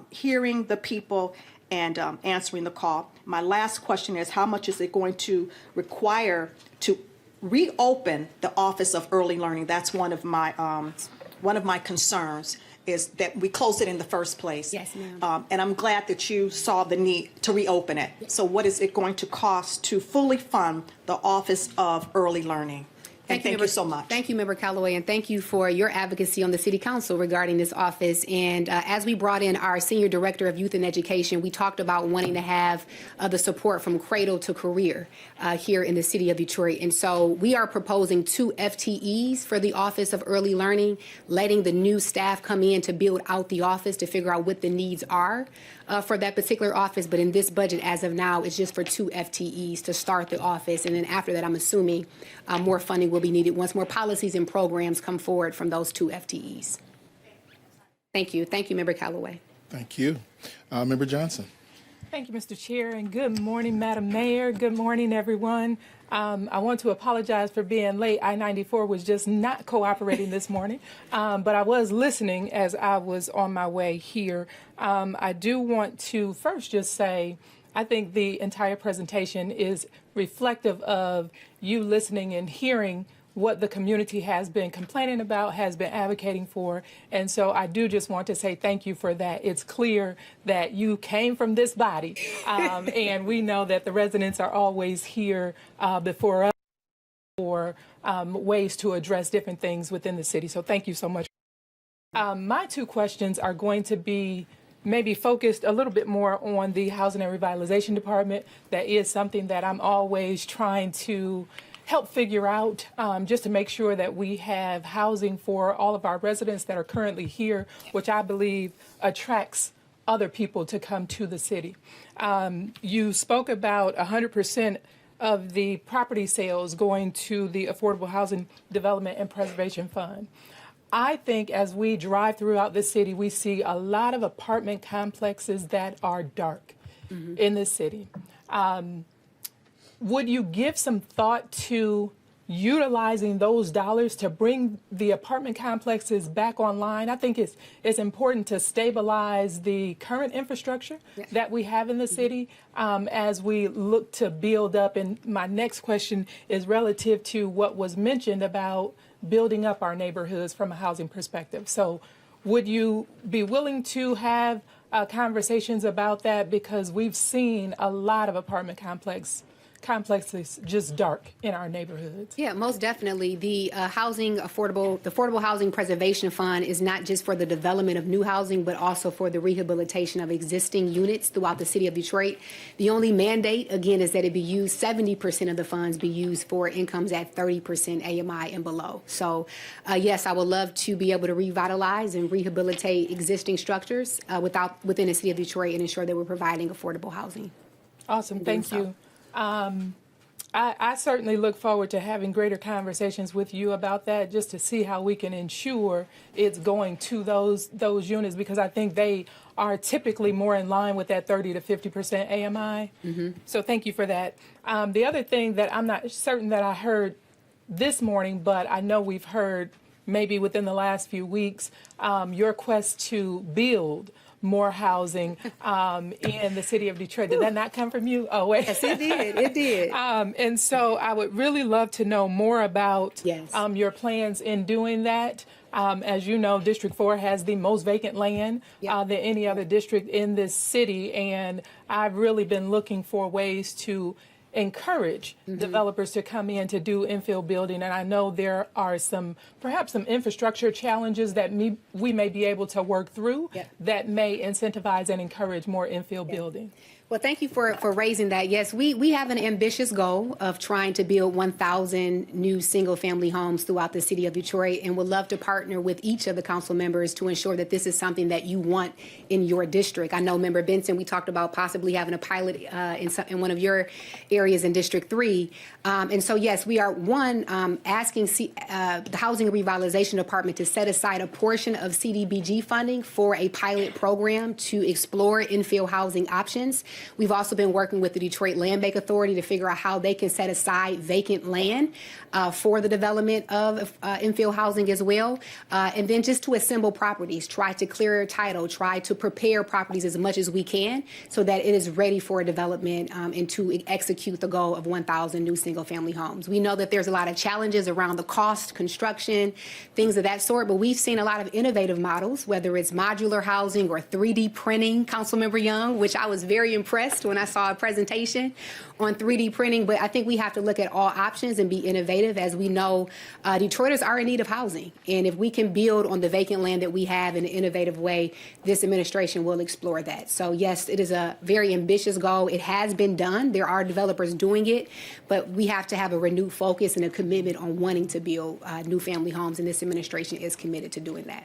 hearing the people and answering the call. My last question is, how much is it going to require to reopen the Office of Early Learning? That's one of my concerns, is that we closed it in the first place. Yes, ma'am. And I'm glad that you saw the need to reopen it. So what is it going to cost to fully fund the Office of Early Learning? And thank you so much. Thank you, Member Calloway, and thank you for your advocacy on the City Council regarding this office. And as we brought in our Senior Director of Youth and Education, we talked about wanting to have the support from cradle to career here in the City of Detroit. And so we are proposing 2 FTEs for the Office of Early Learning, letting the new staff come in to build out the office to figure out what the needs are for that particular office. But in this budget, as of now, it's just for 2 FTEs to start the office. And then after that, I'm assuming more funding will be needed once more policies and programs come forward from those 2 FTEs. Thank you. Thank you, Member Calloway. Thank you. Member Johnson. Thank you, Mr. Chair, and good morning, Madam Mayor. Good morning, everyone. I want to apologize for being late. I-94 was just not cooperating this morning, but I was listening as I was on my way here. I do want to first just say, I think the entire presentation is reflective of you listening and hearing what the community has been complaining about, has been advocating for. And so I do just want to say thank you for that. It's clear that you came from this body, and we know that the residents are always here before us for ways to address different things within the city. So thank you so much. My 2 questions are going to be maybe focused a little bit more on the Housing and Revitalization Department. That is something that I'm always trying to help figure out, just to make sure that we have housing for all of our residents that are currently here, which I believe attracts other people to come to the city. You spoke about 100% of the property sales going to the Affordable Housing Development and Preservation Fund. I think as we drive throughout the city, we see a lot of apartment complexes that are dark in the city. Would you give some thought to utilizing those dollars to bring the apartment complexes back online? I think it's important to stabilize the current infrastructure that we have in the city as we look to build up. And my next question is relative to what was mentioned about building up our neighborhoods from a housing perspective. So would you be willing to have conversations about that? Because we've seen a lot of apartment complexes just dark in our neighborhoods. Yeah, most definitely. The Affordable Housing Preservation Fund is not just for the development of new housing, but also for the rehabilitation of existing units throughout the city of Detroit. The only mandate, again, is that it be used, 70% of the funds be used for incomes at 30% AMI and below. So, yes, I would love to be able to revitalize and rehabilitate existing structures within the city of Detroit and ensure that we're providing affordable housing. Awesome, thank you. I certainly look forward to having greater conversations with you about that, just to see how we can ensure it's going to those units, because I think they are typically more in line with that 30 to 50% AMI. So thank you for that. The other thing that I'm not certain that I heard this morning, but I know we've heard maybe within the last few weeks, your quest to build more housing in the city of Detroit. Did that not come from you? Oh, wait. Yes, it did. It did. And so I would really love to know more about your plans in doing that. As you know, District 4 has the most vacant land than any other district in this city. And I've really been looking for ways to encourage developers to come in to do infill building. And I know there are perhaps some infrastructure challenges that we may be able to work through that may incentivize and encourage more infill building. Well, thank you for raising that. Yes, we have an ambitious goal of trying to build 1,000 new single-family homes throughout the city of Detroit, and would love to partner with each of the council members to ensure that this is something that you want in your district. I know, Member Benson, we talked about possibly having a pilot in one of your areas areas in District 3. And so, yes, we are, asking the Housing and Revitalization Department to set aside a portion of CDBG funding for a pilot program to explore infill housing options. We've also been working with the Detroit Land Bank Authority to figure out how they can set aside vacant land for the development of infill housing as well. And then just to assemble properties, try to clear title, try to prepare properties as much as we can so that it is ready for development and to execute the goal of 1,000 new single-family homes. We know that there's a lot of challenges around the cost, construction, things of that sort, but we've seen a lot of innovative models, whether it's modular housing or 3D printing, Councilmember Young, which I was very impressed when I saw a presentation on 3D printing. But I think we have to look at all options and be innovative. As we know, Detroiters are in need of housing. And if we can build on the vacant land that we have in an innovative way, this administration will explore that. So yes, it is a very ambitious goal. It has been done. There are developers doing it, but we have to have a renewed focus and a commitment on wanting to build new family homes. And this administration is committed to doing that.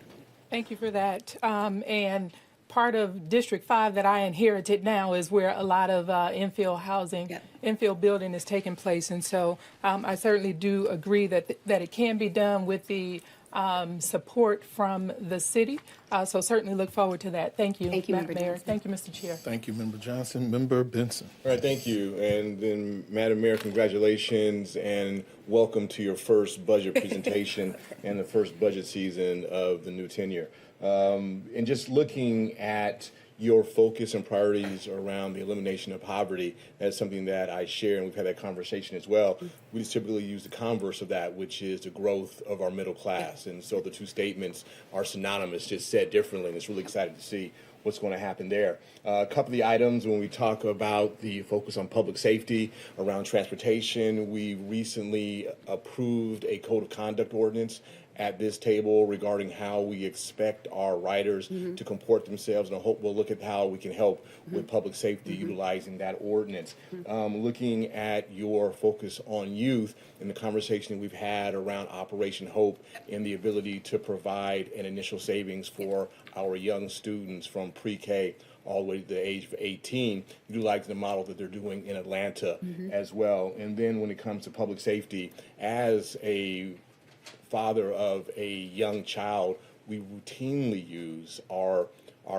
Thank you for that. And part of District 5 that I inherited now is where a lot of infill housing, infill building is taking place. And so I certainly do agree that it can be done with the support from the city. So certainly look forward to that. Thank you, Madam Mayor. Thank you, Mr. Chair. Thank you, Member Johnson. Member Benson. All right, thank you. And then, Madam Mayor, congratulations and welcome to your first budget presentation and the first budget season of the new tenure. And just looking at your focus and priorities around the elimination of poverty, that's something that I share, and we've had that conversation as well. We typically use the converse of that, which is the growth of our middle class. And so the two statements are synonymous, just said differently, and it's really exciting to see what's going to happen there. A couple of the items when we talk about the focus on public safety around transportation, we recently approved a code of conduct ordinance at this table regarding how we expect our riders to comport themselves, and I hope we'll look at how we can help with public safety utilizing that ordinance. Looking at your focus on youth and the conversation that we've had around Operation Hope and the ability to provide an initial savings for our young students from pre-K all the way to the age of 18, utilizing the model that they're doing in Atlanta as well. And then when it comes to public safety, as a father of a young child, we routinely use our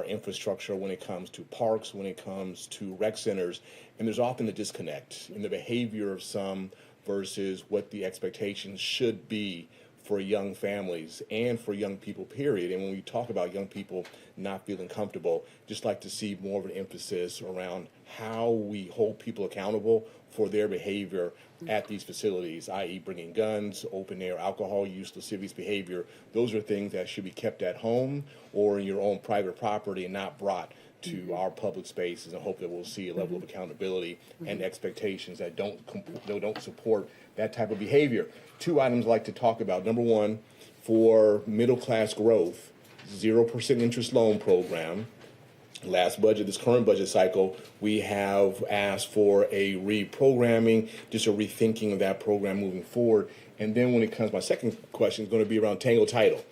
infrastructure when it comes to parks, when it comes to rec centers, and there's often a disconnect in the behavior of some versus what the expectations should be for young families and for young people, period. And when we talk about young people not feeling comfortable, just like to see more of an emphasis around how we hold people accountable for their behavior at these facilities, i.e. bringing guns, open air alcohol use, lascivious behavior. Those are things that should be kept at home or in your own private property and not brought to our public spaces, and hope that we'll see a level of accountability and expectations that don't support that type of behavior. Two items I'd like to talk about. Number one, for middle class growth, 0% interest loan program. Last budget, this current budget cycle, we have asked for a reprogramming, just a rethinking of that program moving forward. And then when it comes, my second question is going to be around Tango Title.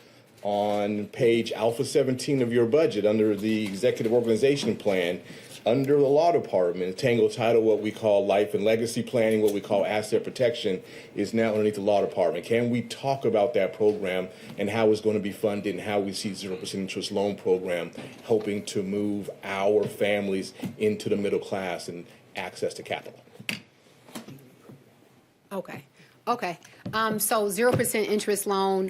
On page Alpha 17 of your budget, under the executive organization plan, under the law department, Tango Title, what we call life and legacy planning, what we call asset protection, is now underneath the law department. Can we talk about that program and how it's going to be funded and how we see 0% interest loan program helping to move our families into the middle class and access to capital? Okay. So 0% interest loan,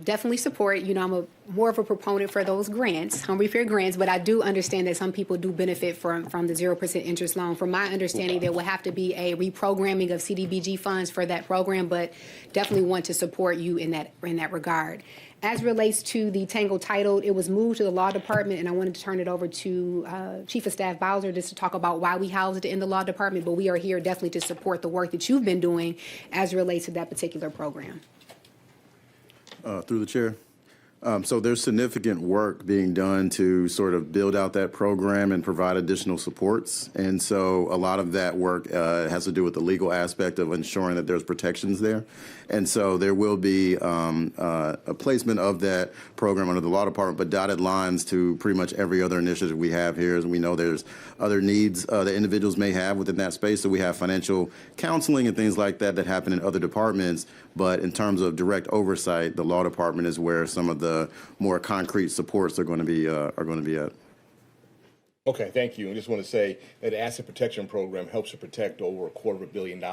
definitely support. You know, I'm more of a proponent for those grants, hungry for grants, but I do understand that some people do benefit from the 0% interest loan. From my understanding, there will have to be a reprogramming of CDBG funds for that program, but definitely want to support you in that regard. As relates to the Tango Title, it was moved to the law department, and I wanted to turn it over to Chief of Staff Bowser just to talk about why we housed it in the law department, but we are here definitely to support the work that you've been doing as it relates to that particular program. Through the chair, So there's significant work being done to sort of build out that program and provide additional supports. And so a lot of that work has to do with the legal aspect of ensuring that there's protections there. And so there will be a placement of that program under the law department, but dotted lines to pretty much every other initiative we have here. And we know there's other needs that individuals may have within that space. So we have financial counseling and things like that that happen in other departments. But in terms of direct oversight, the law department is where some of the more concrete supports are going to be at. Okay, thank you. I just want to say that the asset protection program helps to protect over $250 million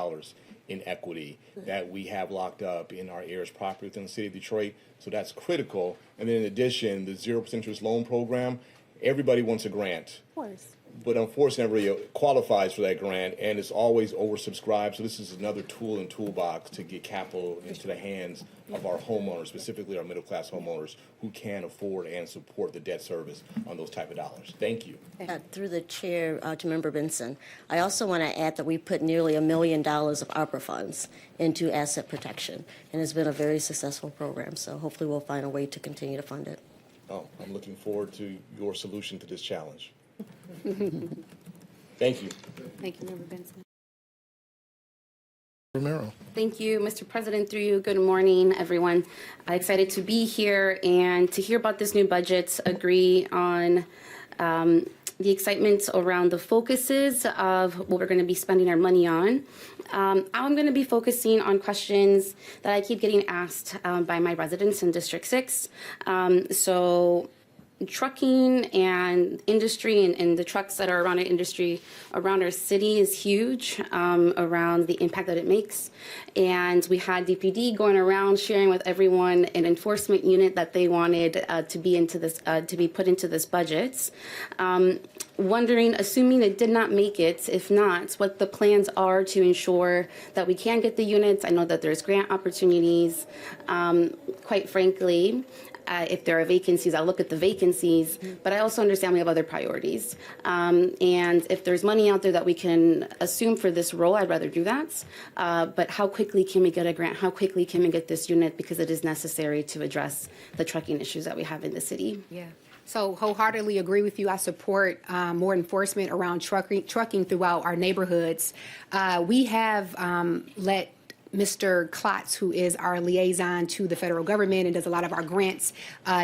in equity that we have locked up in our heirs property within the city of Detroit. So that's critical. And then in addition, the 0% interest loan program, everybody wants a grant. Of course. But unfortunately, everybody qualifies for that grant, and it's always oversubscribed. So this is another tool in the toolbox to get capital into the hands of our homeowners, specifically our middle-class homeowners who can afford and support the debt service on those type of dollars. Thank you. Through the chair to Member Benson, I also want to add that we put nearly $1 million of ARPA funds into asset protection, and it's been a very successful program. So hopefully we'll find a way to continue to fund it. Oh, I'm looking forward to your solution to this challenge. Thank you. Thank you, Member Benson. Romero. Thank you, Mr. President. Through you, good morning, everyone. Excited to be here and to hear about this new budget, agree on the excitement around the focuses of what we're going to be spending our money on. I'm going to be focusing on questions that I keep getting asked by my residents in District 6. So trucking and industry and the trucks that are around our industry around our city is huge, around the impact that it makes. And we had DPD going around sharing with everyone an enforcement unit that they wanted to be put into this budget. Wondering, assuming it did not make it, if not, what the plans are to ensure that we can get the units. I know that there's grant opportunities. Quite frankly, if there are vacancies, I'll look at the vacancies, but I also understand we have other priorities. And if there's money out there that we can assume for this role, I'd rather do that. But how quickly can we get a grant? How quickly can we get this unit? Because it is necessary to address the trucking issues that we have in the city. Yeah. So wholeheartedly agree with you. I support more enforcement around trucking throughout our neighborhoods. We have let Mr. Klotz, who is our liaison to the federal government and does a lot of our grants,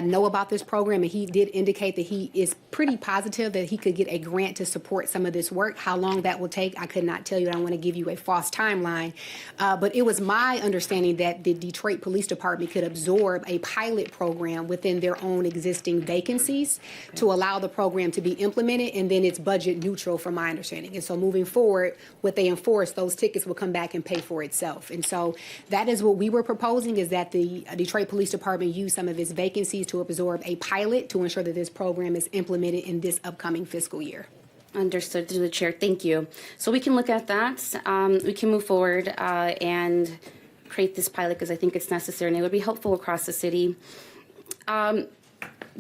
know about this program, and he did indicate that he is pretty positive that he could get a grant to support some of this work. How long that will take, I could not tell you. I don't want to give you a false timeline. But it was my understanding that the Detroit Police Department could absorb a pilot program within their own existing vacancies to allow the program to be implemented, and then it's budget neutral from my understanding. And so moving forward, what they enforce, those tickets will come back and pay for itself. And so that is what we were proposing, is that the Detroit Police Department use some of its vacancies to absorb a pilot to ensure that this program is implemented in this upcoming fiscal year. Understood, through the chair. Thank you. So we can look at that. We can move forward and create this pilot because I think it's necessary and it would be helpful across the city.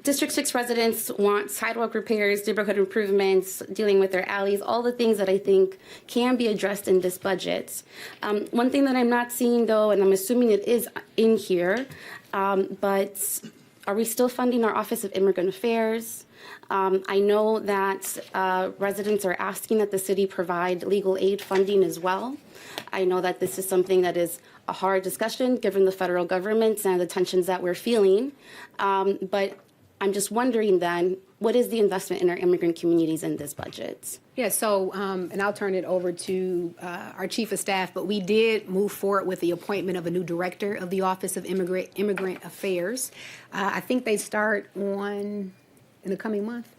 District 6 residents want sidewalk repairs, neighborhood improvements, dealing with their alleys, all the things that I think can be addressed in this budget. One thing that I'm not seeing, though, and I'm assuming it is in here, but are we still funding our Office of Immigrant Affairs? I know that residents are asking that the city provide legal aid funding as well. I know that this is something that is a hard discussion given the federal government and the tensions that we're feeling, but I'm just wondering then, what is the investment in our immigrant communities in this budget? Yeah, so, and I'll turn it over to our Chief of Staff, but we did move forward with the appointment of a new director of the Office of Immigrant Affairs. I think they start in the coming month,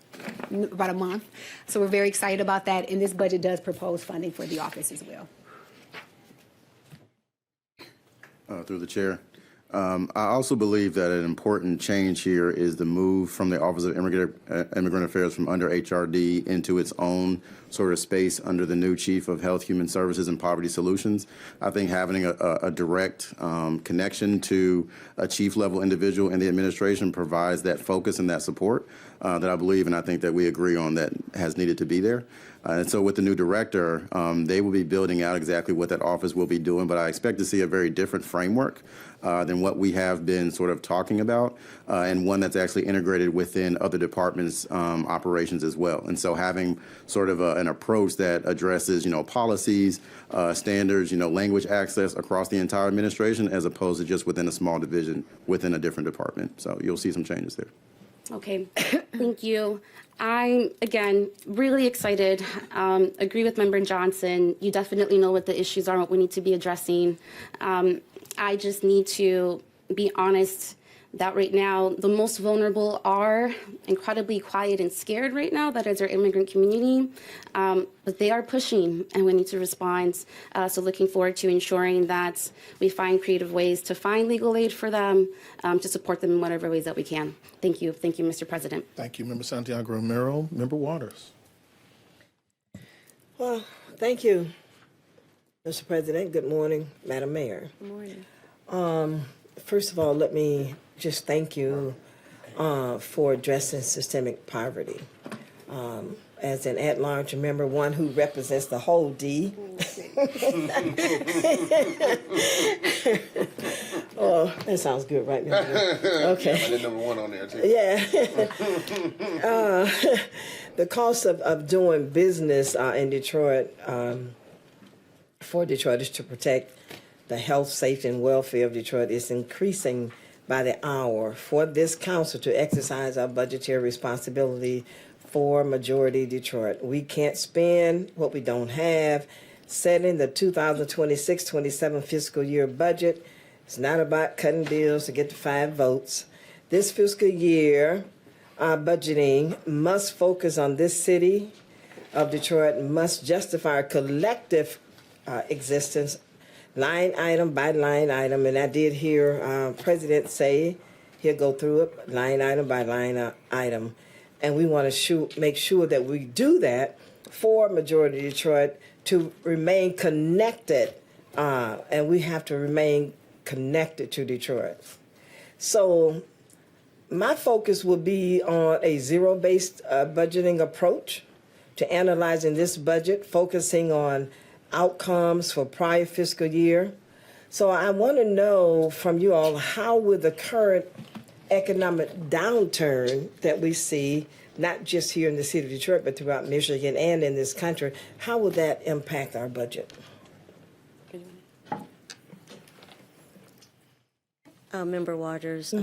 about a month. So we're very excited about that, and this budget does propose funding for the office as well. Through the chair. I also believe that an important change here is the move from the Office of Immigrant Affairs from under HRD into its own sort of space under the new Chief of Health, Human Services, and Poverty Solutions. I think having a direct connection to a chief-level individual in the administration provides that focus and that support that I believe and I think that we agree on that has needed to be there. And so with the new director, they will be building out exactly what that office will be doing, but I expect to see a very different framework than what we have been sort of talking about, and one that's actually integrated within other departments' operations as well. And so having sort of an approach that addresses, policies, standards, language access across the entire administration as opposed to just within a small division within a different department. So you'll see some changes there. Okay, thank you. I'm, again, really excited. Agree with Member Johnson. You definitely know what the issues are, what we need to be addressing. I just need to be honest that right now the most vulnerable are incredibly quiet and scared right now. That is our immigrant community. But they are pushing and we need to respond. So looking forward to ensuring that we find creative ways to find legal aid for them, to support them in whatever ways that we can. Thank you. Thank you, Mr. President. Thank you, Member Santiago Romero. Member Waters. Well, thank you, Mr. President. Good morning, Madam Mayor. Good morning. First of all, let me just thank you for addressing systemic poverty. As an at-large member, one who represents the whole D. Oh, that sounds good, right now. Okay. I did number 1 on there, too. Yeah. The cost of doing business in Detroit for Detroiters to protect the health, safety, and welfare of Detroit is increasing by the hour. For this council to exercise our budgetary responsibility for majority Detroit, we can't spend what we don't have. Setting the 2026-27 fiscal year budget, it's not about cutting deals to get the 5 votes. This fiscal year, our budgeting must focus on this city of Detroit, must justify our collective existence, line item by line item. And I did hear President say he'll go through it line item by line item. And we want to make sure that we do that for majority Detroit to remain connected. And we have to remain connected to Detroit. So my focus will be on a zero-based budgeting approach to analyzing this budget, focusing on outcomes for prior fiscal year. So I want to know from you all, how will the current economic downturn that we see, not just here in the city of Detroit, but throughout Michigan and in this country, how will that impact our budget? Member Waters,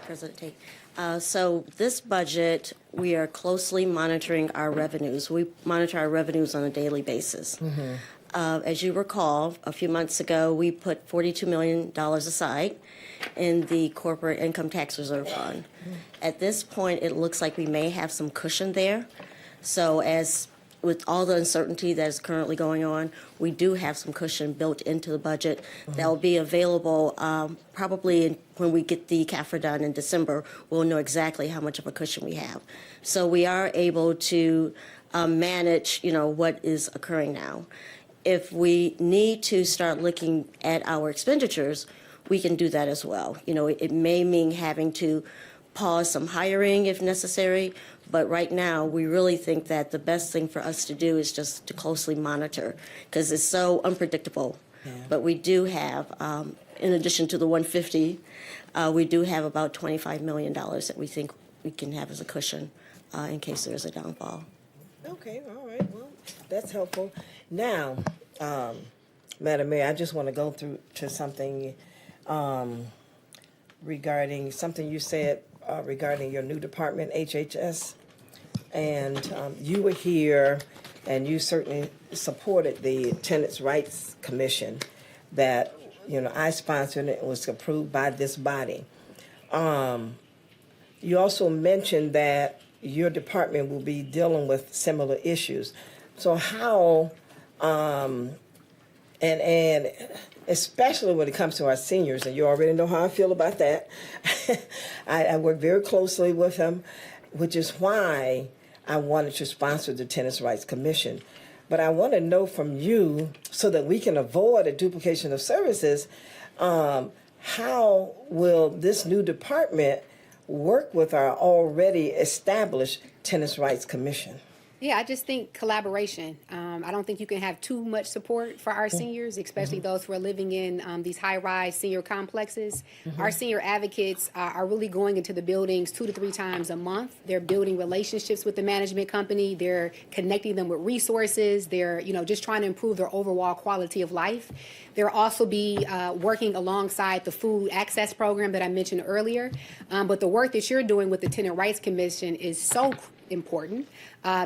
President Tate. So this budget, we are closely monitoring our revenues. We monitor our revenues on a daily basis. As you recall, a few months ago, we put $42 million aside in the corporate income tax reserve fund. At this point, it looks like we may have some cushion there. So as with all the uncertainty that is currently going on, we do have some cushion built into the budget that will be available probably when we get the CAFRA done in December. We'll know exactly how much of a cushion we have. So we are able to manage, what is occurring now. If we need to start looking at our expenditures, we can do that as well. It may mean having to pause some hiring if necessary, but right now we really think that the best thing for us to do is just to closely monitor, because it's so unpredictable. Yeah. But we do have, in addition to the 150, we do have about $25 million that we think we can have as a cushion in case there is a downfall. Okay, all right, well, that's helpful. Now, Madam Mayor, I just want to go through to something regarding something you said regarding your new department, HHS. And you were here, and you certainly supported the Tenants' Rights Commission that, I sponsored and it was approved by this body. You also mentioned that your department will be dealing with similar issues. So how, and especially when it comes to our seniors, and you already know how I feel about that. I work very closely with them, which is why I wanted to sponsor the Tenants' Rights Commission. But I want to know from you, so that we can avoid a duplication of services, how will this new department work with our already established Tenants' Rights Commission? Yeah, I just think collaboration. I don't think you can have too much support for our seniors, especially those who are living in these high-rise senior complexes. Our senior advocates are really going into the buildings 2 to 3 times a month. They're building relationships with the management company. They're connecting them with resources. They're, just trying to improve their overall quality of life. They'll also be working alongside the food access program that I mentioned earlier. But the work that you're doing with the Tenant Rights Commission is so important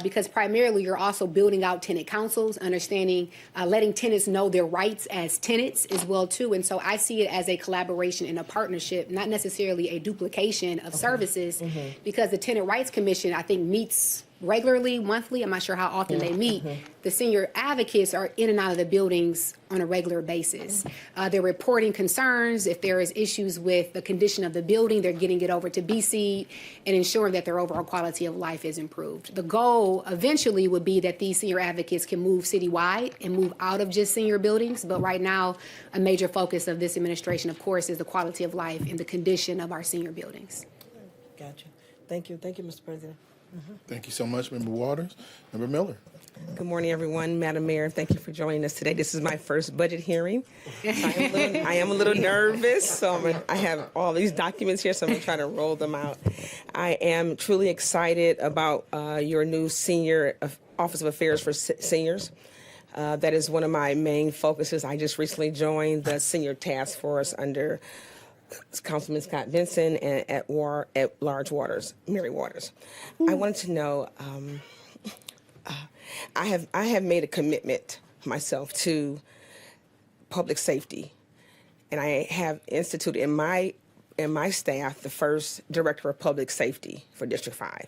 because primarily you're also building out tenant councils, understanding, letting tenants know their rights as tenants as well too. And so I see it as a collaboration and a partnership, not necessarily a duplication of services, because the Tenant Rights Commission, I think, meets regularly, monthly. I'm not sure how often they meet. The senior advocates are in and out of the buildings on a regular basis. They're reporting concerns. If there is issues with the condition of the building, they're getting it over to BC and ensuring that their overall quality of life is improved. The goal eventually would be that these senior advocates can move citywide and move out of just senior buildings. But right now, a major focus of this administration, of course, is the quality of life and the condition of our senior buildings. Gotcha. Thank you. Thank you, Mr. President. Thank you so much, Member Waters. Member Miller. Good morning, everyone. Madam Mayor, thank you for joining us today. This is my first budget hearing. So I am a little nervous, so I have all these documents here, so I'm going to try to roll them out. I am truly excited about your new Senior Office of Affairs for Seniors. That is one of my main focuses. I just recently joined the Senior Task Force under Councilman Scott Benson and at Large Waters, Mary Waters. I wanted to know, I have made a commitment myself to public safety, and I have instituted in my staff the first director of public safety for District 5.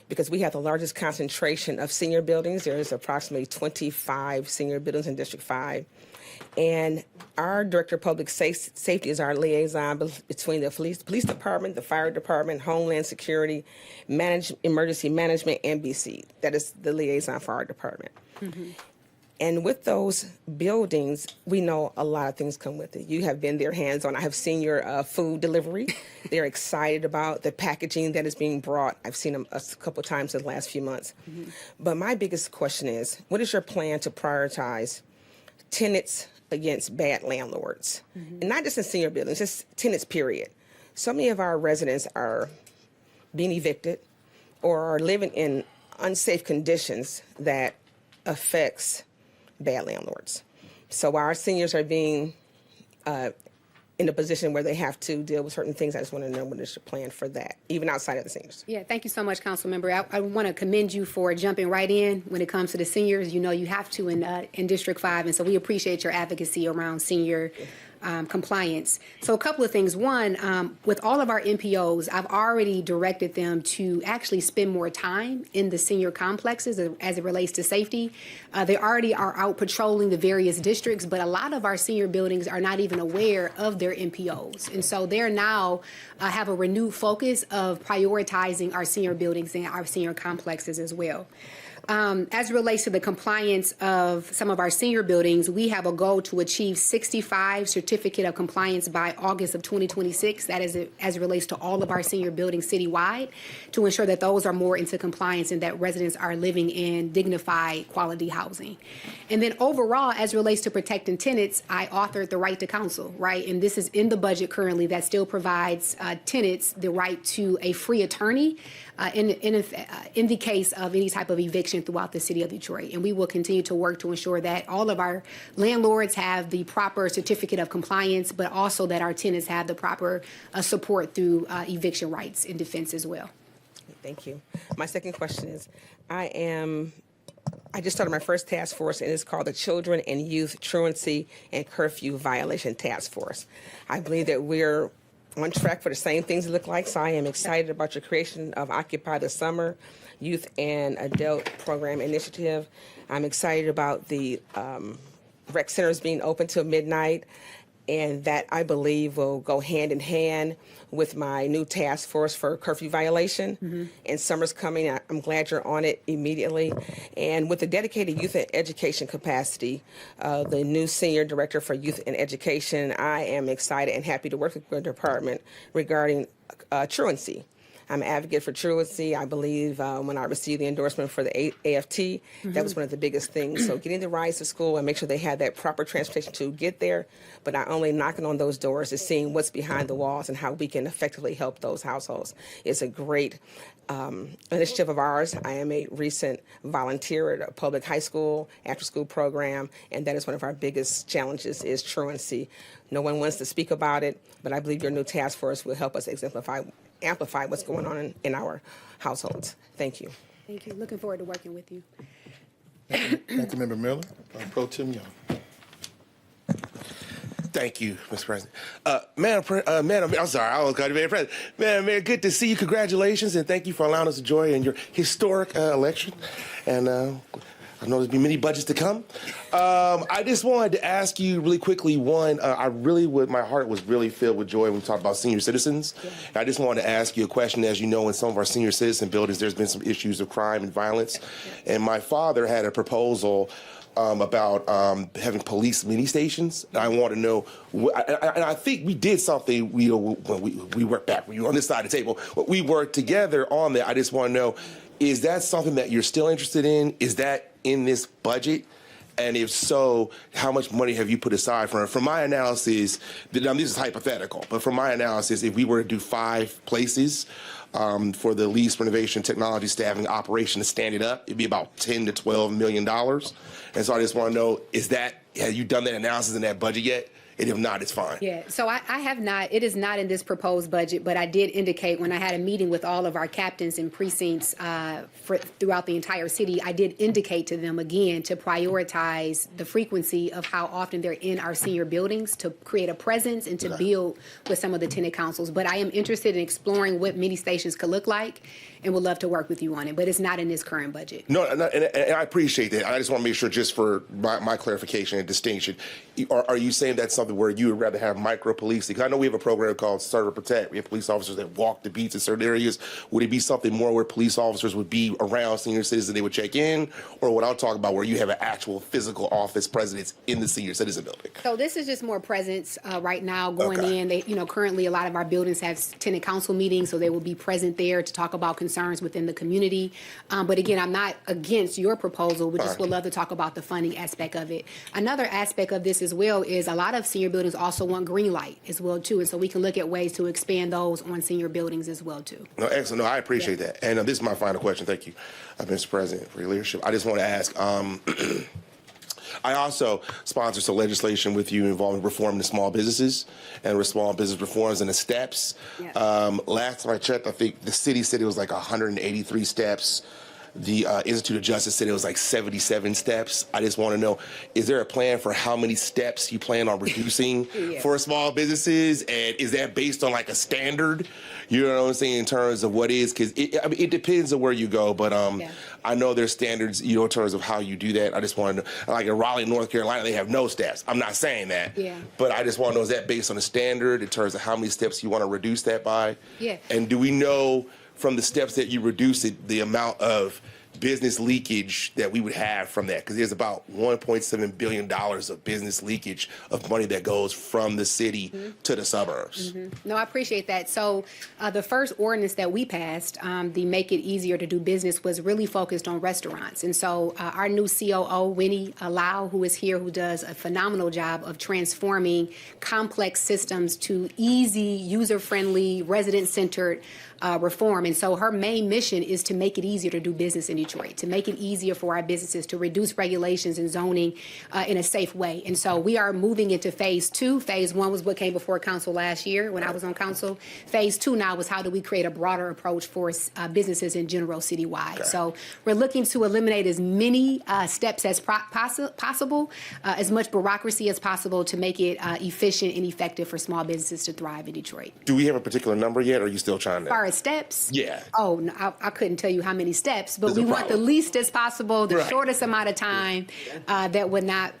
Because we have the largest concentration of senior buildings. There is approximately 25 senior buildings in District 5. And our Director of Public Safety is our liaison between the police department, the fire department, Homeland Security, emergency management, and BC. That is the liaison for our department. And with those buildings, we know a lot of things come with it. You have been there hands-on. I have seen your food delivery. They're excited about the packaging that is being brought. I've seen them a couple of times in the last few months. But my biggest question is, what is your plan to prioritize tenants against bad landlords? And not just in senior buildings, just tenants, period. So many of our residents are being evicted or are living in unsafe conditions that affects bad landlords. So our seniors are being in a position where they have to deal with certain things. I just want to know what is your plan for that, even outside of the seniors. Yeah, thank you so much, Councilmember. I want to commend you for jumping right in when it comes to the seniors. You know you have to in District 5, and so we appreciate your advocacy around senior compliance. So a couple of things. One, with all of our NPOs, I've already directed them to actually spend more time in the senior complexes as it relates to safety. They already are out patrolling the various districts, but a lot of our senior buildings are not even aware of their NPOs. And so they're now have a renewed focus of prioritizing our senior buildings and our senior complexes as well. As it relates to the compliance of some of our senior buildings, we have a goal to achieve 65 certificate of compliance by August of 2026. That is as it relates to all of our senior buildings citywide, to ensure that those are more into compliance and that residents are living in dignified quality housing. And then overall, as it relates to protecting tenants, I authored the right to counsel, right? And this is in the budget currently that still provides tenants the right to a free attorney in the case of any type of eviction throughout the city of Detroit. And we will continue to work to ensure that all of our landlords have the proper certificate of compliance, but also that our tenants have the proper support through eviction rights and defense as well. Thank you. My second question is, I just started my first task force, and it's called the Children and Youth Truancy and Curfew Violation Task Force. I believe that we're on track for the same things it look like, so I am excited about your creation of Occupy the Summer Youth and Adult Program Initiative. I'm excited about the rec centers being open till midnight. and that I believe will go hand in hand with my new task force for curfew violation. And summer's coming. I'm glad you're on it immediately. And with the dedicated youth and education capacity, the new senior director for youth and education, I am excited and happy to work with your department regarding truancy. I'm an advocate for truancy. I believe when I received the endorsement for the AFT, that was one of the biggest things. So getting the rides to school and make sure they had that proper transportation to get there, but not only knocking on those doors, is seeing what's behind the walls and how we can effectively help those households. It's a great initiative of ours. I am a recent volunteer at a public high school after-school program, and that is one of our biggest challenges is truancy. No one wants to speak about it, but I believe your new task force will help us amplify what's going on in our households. Thank you. Thank you. Looking forward to working with you. Thank you, Member Miller. Pro Tem Young. Thank you, Mr. President. Madam, I'm sorry, I always called you Madam President. Madam Mayor, good to see you. Congratulations, and thank you for allowing us to join in your historic election. And I know there's been many budgets to come. I just wanted to ask you really quickly, one, my heart was really filled with joy when we talked about senior citizens. Yeah. I just wanted to ask you a question. As you know, in some of our senior citizen buildings, there's been some issues of crime and violence. Yeah. And my father had a proposal about having police mini stations. I want to know, and I think we did something, we worked back, we were on this side of the table, but we worked together on that. I just want to know, is that something that you're still interested in? Is that in this budget? And if so, how much money have you put aside for it? From my analysis, this is hypothetical, but from my analysis, if we were to do 5 places for the lease, renovation, technology, staffing, operation to stand it up, it'd be about $10 to $12 million. And so I just want to know, have you done that analysis in that budget yet? And if not, it's fine. Yeah, so I have not. It is not in this proposed budget, but I did indicate when I had a meeting with all of our captains and precincts throughout the entire city, I did indicate to them again to prioritize the frequency of how often they're in our senior buildings to create a presence and to build with some of the tenant councils. But I am interested in exploring what mini stations could look like and would love to work with you on it, but it's not in this current budget. No, and I appreciate that. I just want to make sure, just for my clarification and distinction, are you saying that's something where you would rather have micro policing? Because I know we have a program called Serve and Protect. We have police officers that walk the beats in certain areas. Would it be something more where police officers would be around senior citizens and they would check in? Or what I'm talking about where you have an actual physical office presence in the senior citizen building? So this is just more presence right now going in. They, currently a lot of our buildings have tenant council meetings, so they will be present there to talk about concerns within the community. But again, I'm not against your proposal. We just would love to talk about the funding aspect of it. Another aspect of this as well is a lot of senior buildings also want green light as well too, and so we can look at ways to expand those on senior buildings as well too. No, excellent. No, I appreciate that. And this is my final question. Thank you, Mr. President, for your leadership. I just want to ask. I also sponsored some legislation with you involving reforming the small businesses and small business reforms and the steps. Yeah. Last time I checked, I think the city said it was like 183 steps. The Institute of Justice said it was like 77 steps. I just want to know, is there a plan for how many steps you plan on reducing for small businesses? And is that based on like a standard? You know what I'm saying, in terms of what is? Because it depends on where you go, but I know there's standards, in terms of how you do that. I just want to know, like in Raleigh, North Carolina, they have no steps. I'm not saying that, but I just want to know, is that based on a standard in terms of how many steps you want to reduce that by? Yeah. And do we know from the steps that you reduce it, the amount of business leakage that we would have from that? Because there's about $1.7 billion of business leakage of money that goes from the city to the suburbs. No, I appreciate that. So the first ordinance that we passed, the Make It Easier to Do Business, was really focused on restaurants. And so our new COO, Winnie Lau, who is here, who does a phenomenal job of transforming complex systems to easy, user-friendly, resident-centered reform. And so her main mission is to make it easier to do business in Detroit, to make it easier for our businesses, to reduce regulations and zoning in a safe way. And so we are moving into phase 2. Phase 1 was what came before council last year when I was on council. Phase 2 now is how do we create a broader approach for businesses in general citywide. Okay. So we're looking to eliminate as many steps as possible, as much bureaucracy as possible to make it efficient and effective for small businesses to thrive in Detroit. Do we have a particular number yet, or are you still trying to? As far as steps? Yeah. Oh, no, I couldn't tell you how many steps, but we want the least as possible, the Right. shortest amount of time that would not,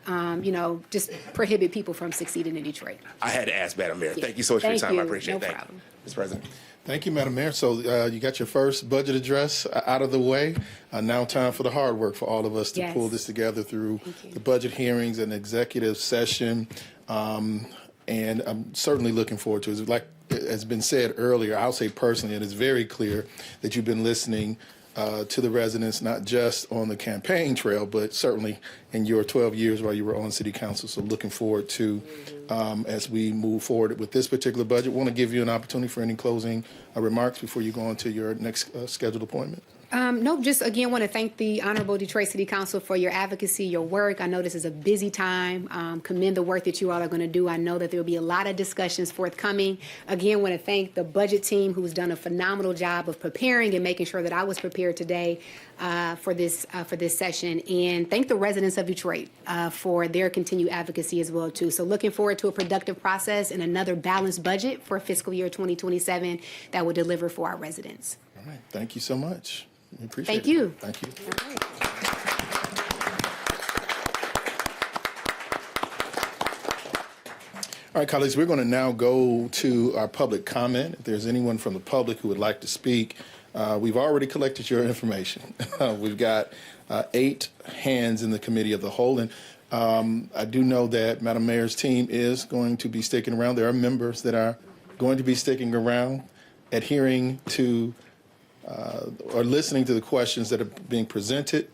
just prohibit people from succeeding in Detroit. I had to ask, Madam Mayor. Thank you so much for your Thank time. I you. appreciate it. No Thank problem. you, Mr. President. Thank you, Madam Mayor. So you got your first budget address out of the way. Now time for the hard work for all of us to Yes. pull this together through the budget hearings and executive session. And I'm certainly looking forward to it. Like has been said earlier, I'll say personally, it is very clear that you've been listening to the residents, not just on the campaign trail, but certainly in your 12 years while you were on city council. So looking forward to, as we move forward with this particular budget, want to give you an opportunity for any closing remarks before you go on to your next scheduled appointment. No, just again want to thank the Honorable Detroit City Council for your advocacy, your work. I know this is a busy time. Commend the work that you all are going to do. I know that there will be a lot of discussions forthcoming. Again, want to thank the budget team who's done a phenomenal job of preparing and making sure that I was prepared today for this session. And thank the residents of Detroit for their continued advocacy as well too. So looking forward to a productive process and another balanced budget for fiscal year 2027 that will deliver for our residents. All right. Thank you so much. We appreciate Thank it. you. Thank you. All right, colleagues, we're going to now go to our public comment. If there's anyone from the public who would like to speak, we've already collected your information. We've got 8 hands in the committee of the whole. And I do know that Madam Mayor's team is going to be sticking around. There are members that are going to be sticking around, adhering to or listening to the questions that are being presented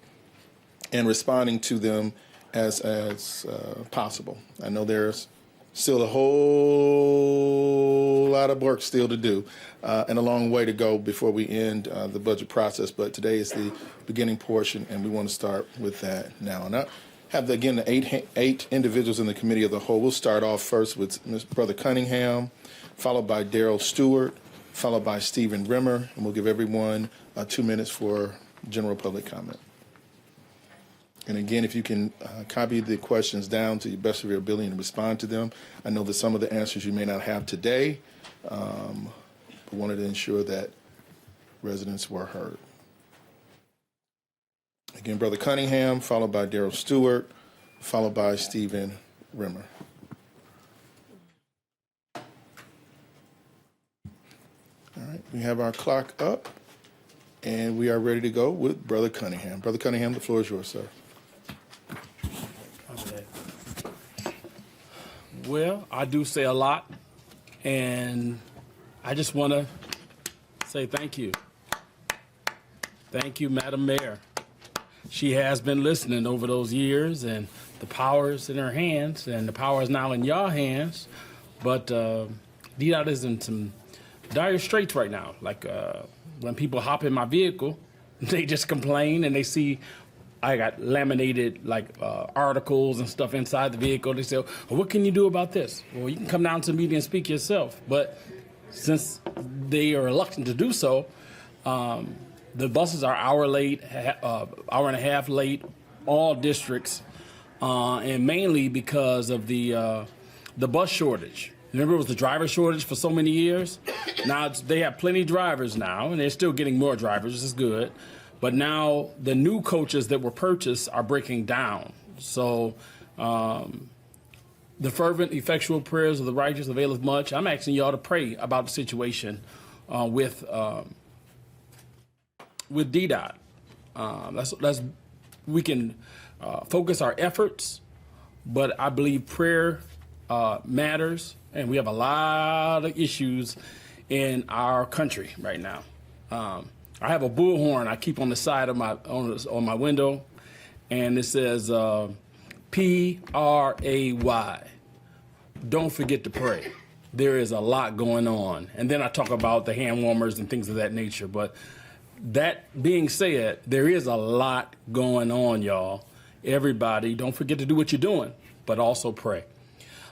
and responding to them as possible. I know there's still a whole lot of work still to do and a long way to go before we end the budget process, but today is the beginning portion and we want to start with that now. And I have, again, the eight individuals in the committee of the whole. We'll start off first with Brother Cunningham, followed by Daryl Stewart, followed by Stephen Rimmer, and we'll give everyone 2 minutes for general public comment. And again, if you can copy the questions down to the best of your ability and respond to them. I know that some of the answers you may not have today, but wanted to ensure that residents were heard. Again, Brother Cunningham, followed by Daryl Stewart, followed by Stephen Rimmer. All right, we have our clock up, and we are ready to go with Brother Cunningham. Brother Cunningham, the floor is yours, sir. Okay. Well, I do say a lot, and I just want to say thank you. Thank you, Madam Mayor. She has been listening over those years, and the power is in her hands, and the power is now in your hands. But DDOT is in some dire straits right now. Like when people hop in my vehicle, they just complain, and they see I got laminated articles and stuff inside the vehicle. They say, well, what can you do about this? Well, you can come down to the meeting and speak yourself. But since they are reluctant to do so, the buses are hour and a half late, all districts, and mainly because of the bus shortage. Remember, it was the driver shortage for so many years. Now they have plenty of drivers now, and they're still getting more drivers. This is good. But now the new coaches that were purchased are breaking down. So the fervent, effectual prayers of the righteous availeth much. I'm asking y'all to pray about the situation with DDOT. We can focus our efforts, but I believe prayer matters, and we have a lot of issues in our country right now. I have a bullhorn I keep on the side of on my window, and it says P-R-A-Y. Don't forget to pray. There is a lot going on, and then I talk about the hand warmers and things of that nature. But that being said, there is a lot going on, y'all. Everybody, don't forget to do what you're doing, but also pray.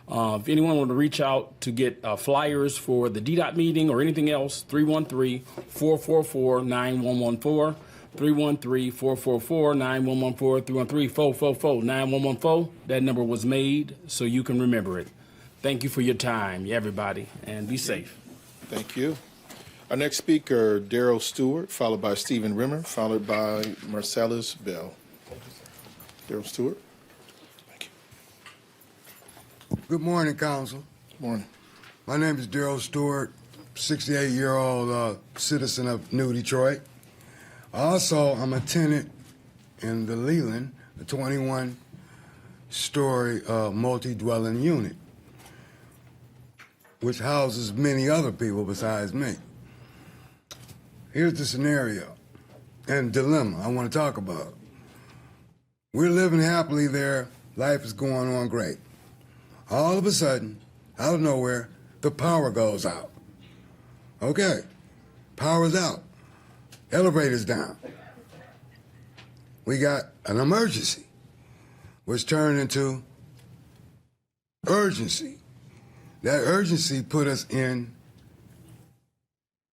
If anyone want to reach out to get flyers for the DDOT meeting or anything else, 313-444-9114, 313-444-9114, 313-444-9114. That number was made so you can remember it. Thank you for your time, everybody, and be safe. Thank you. Our next speaker, Daryl Stewart, followed by Stephen Rimmer, followed by Marcellus Bell. Daryl Stewart. Thank you. Good morning, Council. Good morning. My name is Daryl Stewart, 68-year-old citizen of New Detroit. Also, I'm a tenant in the Leland, a 21-story multi-dwelling unit, which houses many other people besides me. Here's the scenario and dilemma I want to talk about. We're living happily there. Life is going on great. All of a sudden, out of nowhere, the power goes out. Okay, power's out. Elevator's down. We got an emergency, which turned into urgency. That urgency put us in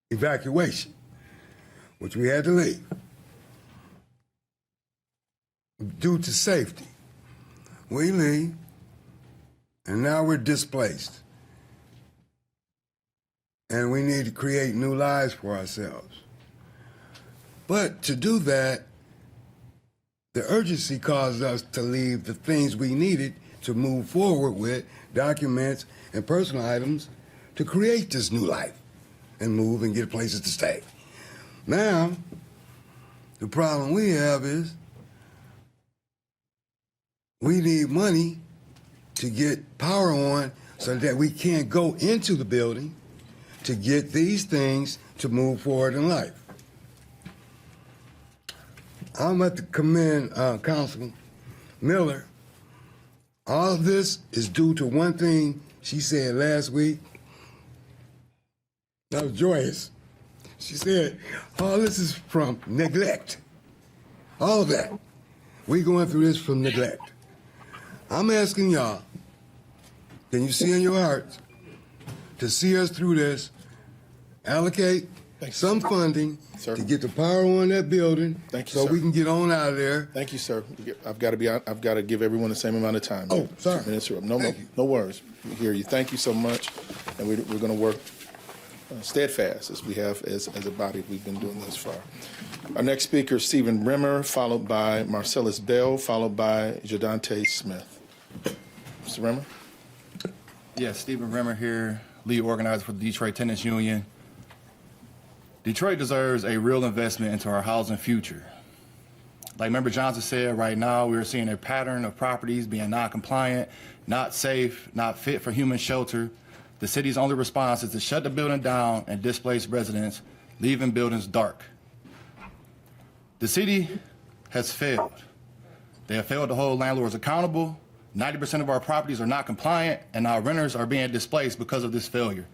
evacuation, which we had to leave due to safety. We leave, and now we're displaced. And we need to create new lives for ourselves. But to do that, the urgency caused us to leave the things we needed to move forward with, documents and personal items, to create this new life and move and get places to stay. Now, the problem we have is we need money to get power on so that we can't go into the building to get these things to move forward in life. I'm about to commend Councilman Miller. All of this is due to one thing she said last week. That was joyous. She said, all this is from neglect. All of that. We going through this from neglect. I'm asking y'all, can you see in your hearts to see us through this, allocate some funding to get the power on that building so we can get on out of there. Thank you, sir. I've got to give everyone the same amount of time. Oh, sorry. No worries. We hear you. Thank you so much. And we're going to work steadfast as we have as a body. We've been doing this far. Our next speaker is Stephen Rimmer, followed by Marcellus Bell, followed by Jadante Smith. Mr. Rimmer? Yes, Stephen Rimmer here, lead organizer for the Detroit Tenants Union. Detroit deserves a real investment into our housing future. Like Member Johnson said, right now we're seeing a pattern of properties being non-compliant, not safe, not fit for human shelter. The city's only response is to shut the building down and displace residents, leaving buildings dark. The city has failed. They have failed to hold landlords accountable. 90% of our properties are not compliant, and our renters are being displaced because of this failure.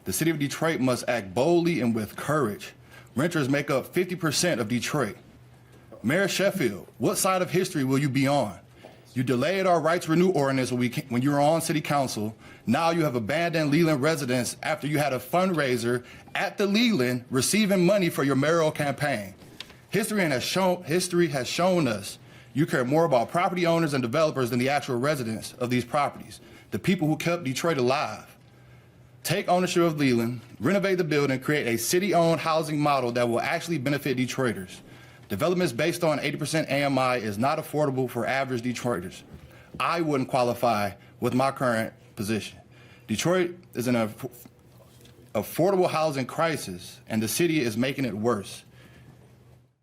The city of Detroit must act boldly and with courage. Renters make up 50% of Detroit. Mayor Sheffield, what side of history will you be on? You delayed our right to renew ordinance when you were on city council. Now you have abandoned Leland residents after you had a fundraiser at the Leland receiving money for your mayoral campaign. History has shown us you care more about property owners and developers than the actual residents of these properties, the people who kept Detroit alive. Take ownership of Leland, renovate the building, create a city-owned housing model that will actually benefit Detroiters. Developments based on 80% AMI is not affordable for average Detroiters. I wouldn't qualify with my current position. Detroit is in an affordable housing crisis, and the city is making it worse.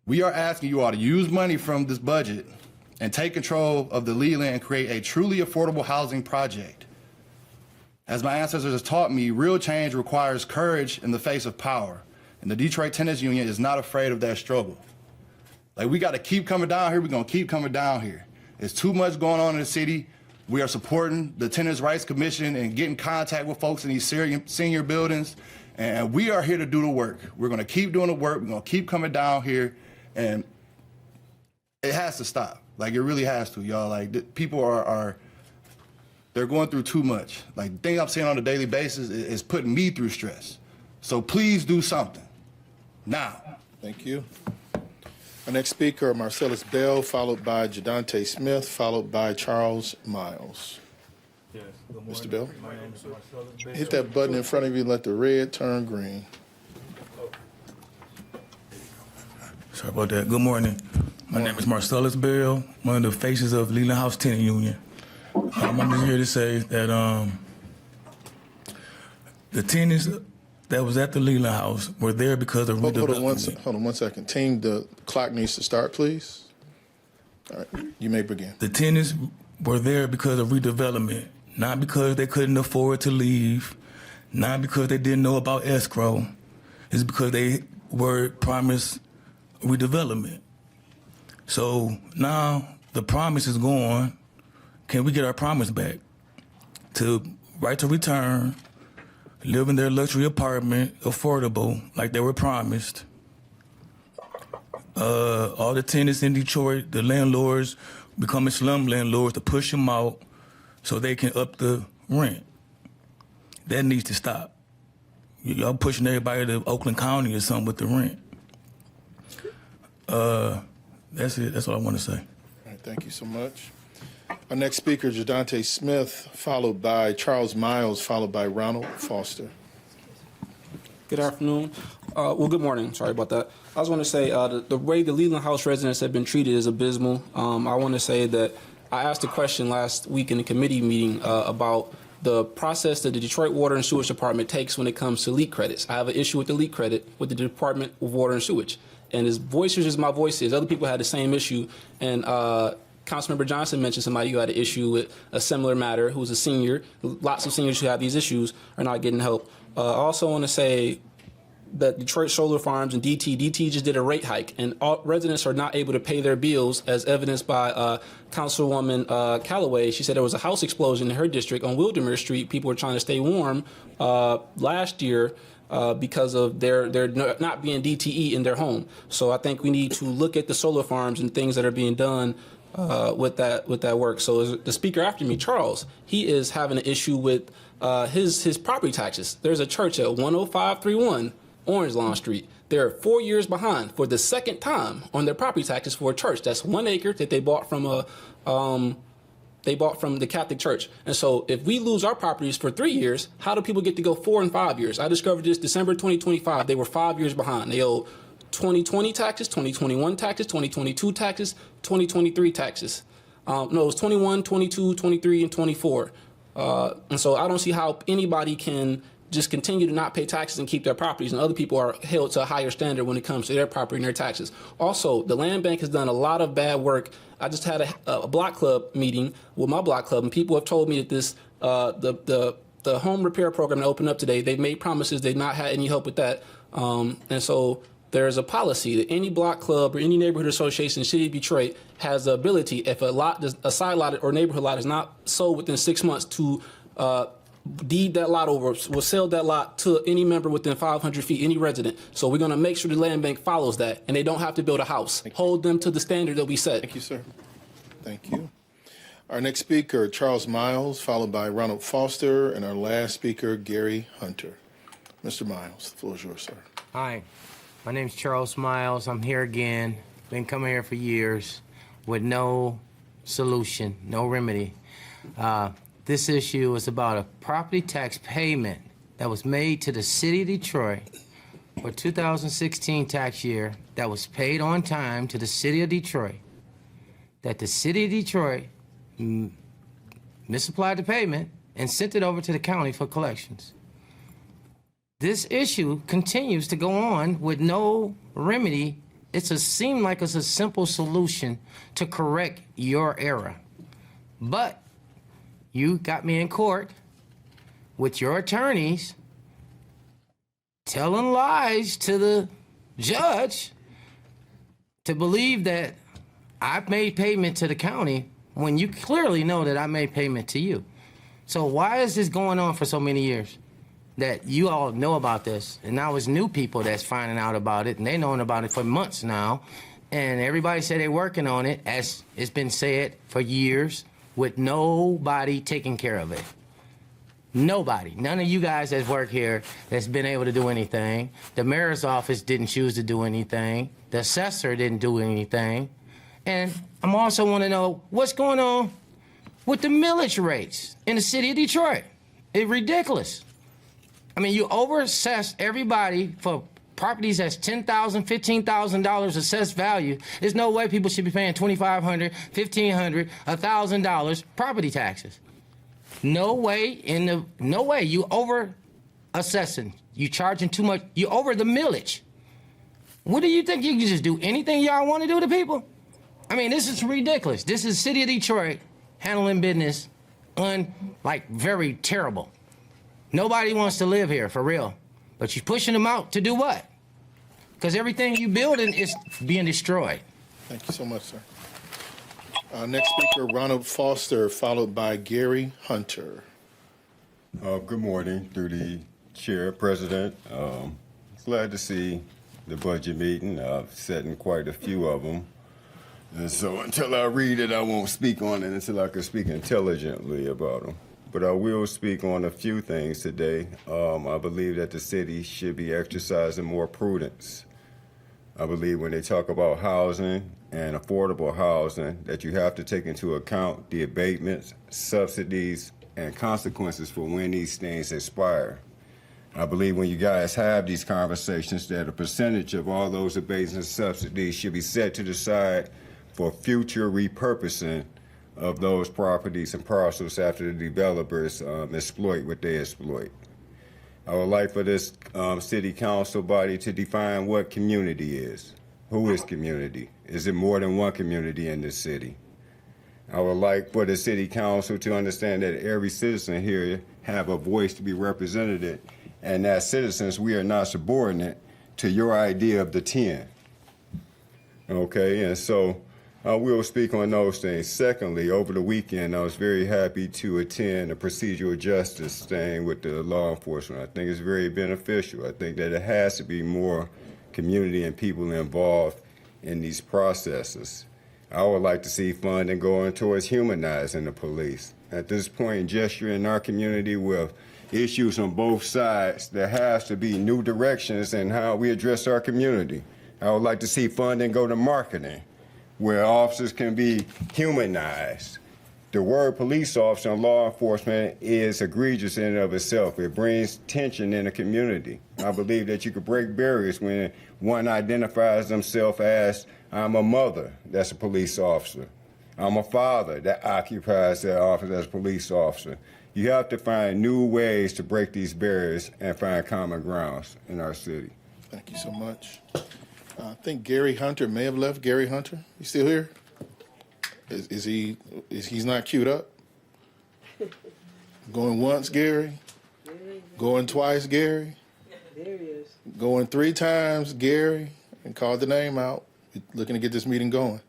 We are asking you all to use money from this budget and take control of the Leland and create a truly affordable housing project. As my ancestors have taught me, real change requires courage in the face of power, and the Detroit Tenants Union is not afraid of that struggle. Like, we got to keep coming down here. We're going to keep coming down here. There's too much going on in the city. We are supporting the Tenants' Rights Commission and getting in contact with folks in these senior buildings, and we are here to do the work. We're going to keep doing the work. We're going to keep coming down here, and it has to stop. Like, it really has to, y'all. Like, people they're going through too much. Like, the thing I'm seeing on a daily basis is putting me through stress. So please do something now. Thank you. Our next speaker, Marcellus Bell, followed by Jadante Smith, followed by Charles Miles. Yes, good morning. Mr. Bell? My name is Marcellus Bell. Hit that button in front of you and let the red turn green. Okay. Sorry about that. Good morning. My name is Marcellus Bell, one of the faces of Leland House Tenant Union. I'm just here to say that the tenants that was at the Leland House were there because of Hold on one second. Team, the clock needs to start, please. All right, you may begin. The tenants were there because of redevelopment, not because they couldn't afford to leave, not because they didn't know about escrow. It's because they were promised redevelopment. So now the promise is gone. Can we get our promise back to right to return, live in their luxury apartment, affordable, like they were promised? All the tenants in Detroit, the landlords becoming slum landlords to push them out so they can up the rent. That needs to stop. Y'all pushing everybody to Oakland County or something with the rent. That's it. That's all I want to say. All right, thank you so much. Our next speaker, Jadante Smith, followed by Charles Miles, followed by Ronald Foster. Good afternoon. Well, good morning. Sorry about that. I was going to say the way the Leland House residents have been treated is abysmal. I want to say that I asked a question last week in the committee meeting about the process that the Detroit Water and Sewage Department takes when it comes to leak credits. I have an issue with the leak credit with the Department of Water and Sewage. And as voices as my voice is, other people had the same issue. And Councilmember Johnson mentioned somebody who had an issue with a similar matter, who's a senior. Lots of seniors who have these issues are not getting help. I also want to say that Detroit Solar Farms and DT just did a rate hike, and all residents are not able to pay their bills, as evidenced by Councilwoman Callaway. She said there was a house explosion in her district on Wildermere Street. People were trying to stay warm last year because of their not being DTE in their home. So I think we need to look at the solar farms and things that are being done with that work. So the speaker after me, Charles, he is having an issue with his property taxes. There's a church at 10531 Orange Lawn Street. They're 4 years behind for the second time on their property taxes for a church. That's 1 acre that they bought from the Catholic Church. And so if we lose our properties for 3 years, how do people get to go 4 and 5 years? I discovered this December 2025. They were 5 years behind. They owed 2020 taxes, 2021 taxes, 2022 taxes, 2023 taxes. No, it was 21, 22, 23, and 24. And so I don't see how anybody can just continue to not pay taxes and keep their properties, and other people are held to a higher standard when it comes to their property and their taxes. Also, the land bank has done a lot of bad work. I just had a block club meeting with my block club, and people have told me that this the home repair program that opened up today, they've made promises they've not had any help with that. And so there's a policy that any block club or any neighborhood association in the city of Detroit has the ability, if a side lot or neighborhood lot is not sold within 6 months, to deed that lot over, will sell that lot to any member within 500 feet, any resident. So we're going to make sure the land bank follows that, and they don't have to build a house. Hold them to the standard that we set. Thank you, sir. Thank you. Our next speaker, Charles Miles, followed by Ronald Foster, and our last speaker, Gary Hunter. Mr. Miles, the floor is yours, sir. Hi, my name's Charles Miles. I'm here again. Been coming here for years with no solution, no remedy. This issue is about a property tax payment that was made to the city of Detroit for 2016 tax year that was paid on time to the city of Detroit, that the city of Detroit misapplied the payment and sent it over to the county for collections. This issue continues to go on with no remedy. Seems like it's a simple solution to correct your error. But you got me in court with your attorneys telling lies to the judge to believe that I've made payment to the county when you clearly know that I made payment to you. So why is this going on for so many years? That you all know about this, and now it's new people that's finding out about it, and they known about it for months now, and everybody said they're working on it, as it's been said for years, with nobody taking care of it. Nobody. None of you guys that work here that's been able to do anything. The mayor's office didn't choose to do anything. The assessor didn't do anything. And I'm also want to know what's going on with the millage rates in the city of Detroit. It's ridiculous. I mean, you over-assess everybody for properties that's $10,000, $15,000 assessed value, there's no way people should be paying $2,500, $1,500, $1,000 property taxes. No way no way. You over assessing. You charging too much. You over the millage. What do you think? You can just do anything y'all want to do to people? I mean, this is ridiculous. This is City of Detroit handling business very terrible. Nobody wants to live here, for real. But you're pushing them out to do what? Because everything you building is being destroyed. Thank you so much, sir. Next speaker, Ronald Foster, followed by Gary Hunter. Good morning, through the chair, president. Glad to see the budget meeting. I've sat in quite a few of them. And so until I read it, I won't speak on it until I can speak intelligently about them. But I will speak on a few things today. I believe that the city should be exercising more prudence. I believe when they talk about housing and affordable housing, that you have to take into account the abatements, subsidies, and consequences for when these things expire. I believe when you guys have these conversations that a percentage of all those abatements and subsidies should be set to the side for future repurposing of those properties and parcels after the developers exploit what they exploit. I would like for this city council body to define what community is. Who is community? Is it more than one community in this city? I would like for the city council to understand that every citizen here have a voice to be represented, and as citizens, we are not subordinate to your idea of the 10. Okay, and so we'll speak on those things. Secondly, over the weekend, I was very happy to attend a procedural justice thing with the law enforcement. I think it's very beneficial. I think that it has to be more community and people involved in these processes. I would like to see funding going towards humanizing the police. At this point, gesturing in our community with issues on both sides, there has to be new directions in how we address our community. I would like to see funding go to marketing, where officers can be humanized. The word police officer and law enforcement is egregious in and of itself. It brings tension in a community. I believe that you could break barriers when one identifies themselves as, I'm a mother, that's a police officer. I'm a father that occupies that office as a police officer. You have to find new ways to break these barriers and find common grounds in our city. Thank you so much. I think Gary Hunter may have left. Gary Hunter, you still here? He's not queued up? Going once, Gary? Going twice, Gary? There he is. Going 3 times, Gary, and called the name out. We're looking to get this meeting going.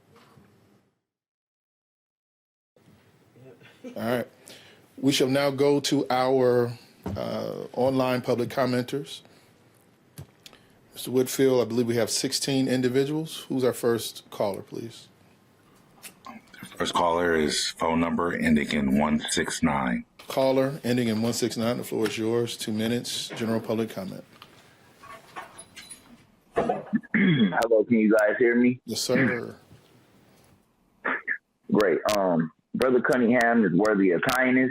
All right. We shall now go to our online public commenters. Mr. Whitfield, I believe we have 16 individuals. Who's our first caller, please? First caller is phone number ending in 169. Caller ending in 169. The floor is yours. 2 minutes. General public comment. Hello, can you guys hear me? Yes, sir. Great. Brother Cunningham is worthy of kindness.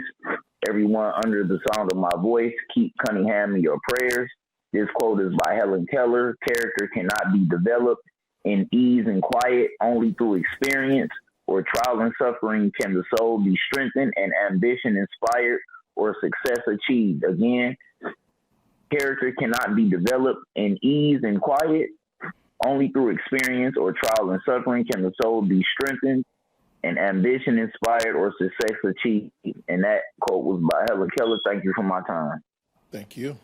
Everyone under the sound of my voice, keep Cunningham in your prayers. This quote is by Helen Keller. Character cannot be developed in ease and quiet. Only through experience or trial and suffering can the soul be strengthened and ambition inspired or success achieved. Again, character cannot be developed in ease and quiet. Only through experience or trial and suffering can the soul be strengthened and ambition inspired or success achieved. And that quote was by Helen Keller. Thank you for my time. Thank you.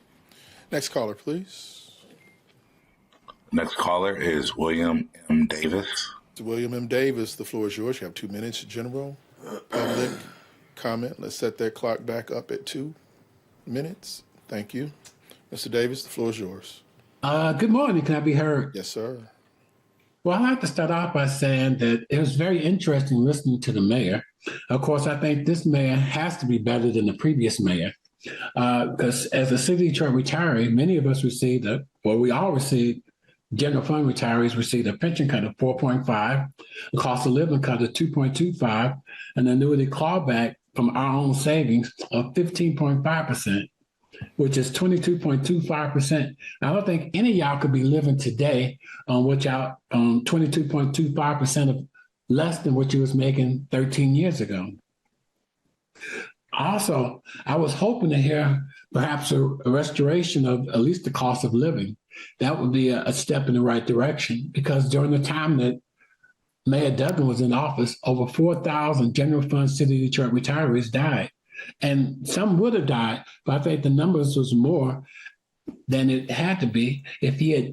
Next caller, please. Next caller is William M. Davis. William M. Davis, the floor is yours. You have 2 minutes. General public comment. Let's set that clock back up at 2 minutes. Thank you. Mr. Davis, the floor is yours. Good morning. Can I be heard? Yes, sir. Well, I'd like to start off by saying that it was very interesting listening to the mayor. Of course, I think this mayor has to be better than the previous mayor. Because as a city of Detroit retiree, many of us received, we all received, general fund retirees received a pension cut of 4.5, a cost of living cut of 2.25, and an annuity clawback from our own savings of 15.5%. which is 22.25%. I don't think any of y'all could be living today on what y'all 22.25% of less than what you was making 13 years ago. Also, I was hoping to hear perhaps a restoration of at least the cost of living. That would be a step in the right direction, because during the time that Mayor Duggan was in office, over 4,000 general fund City of Detroit retirees died. And some would have died, but I think the numbers was more than it had to be if he had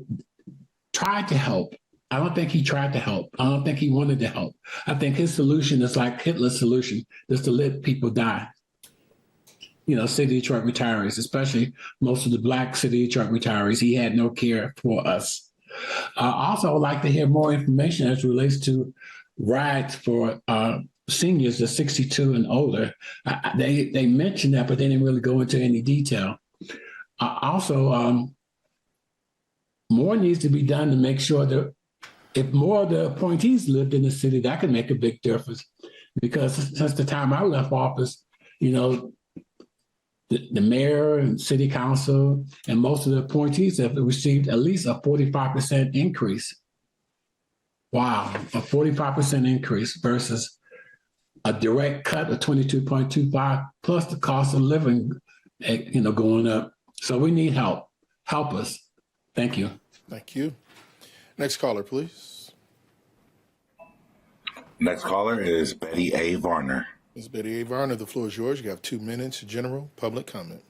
tried to help. I don't think he tried to help. I don't think he wanted to help. I think his solution is like Hitler's solution, just to let people die. You know, City of Detroit retirees, especially most of the Black City of Detroit retirees. He had no care for us. Also, I'd like to hear more information as it relates to rides for seniors, the 62 and older. They mentioned that, but they didn't really go into any detail. Also, more needs to be done to make sure that if more of the appointees lived in the city, that could make a big difference. Because since the time I left office, you know, the mayor and city council and most of the appointees have received at least a 45% increase. Wow, a 45% increase versus a direct cut of 22.25 plus the cost of living, you know, going up. So we need help. Help us. Thank you. Thank you. Next caller, please. Next caller is Betty A. Varner. Ms. Betty A. Varner, the floor is yours. You have 2 minutes, general public comment.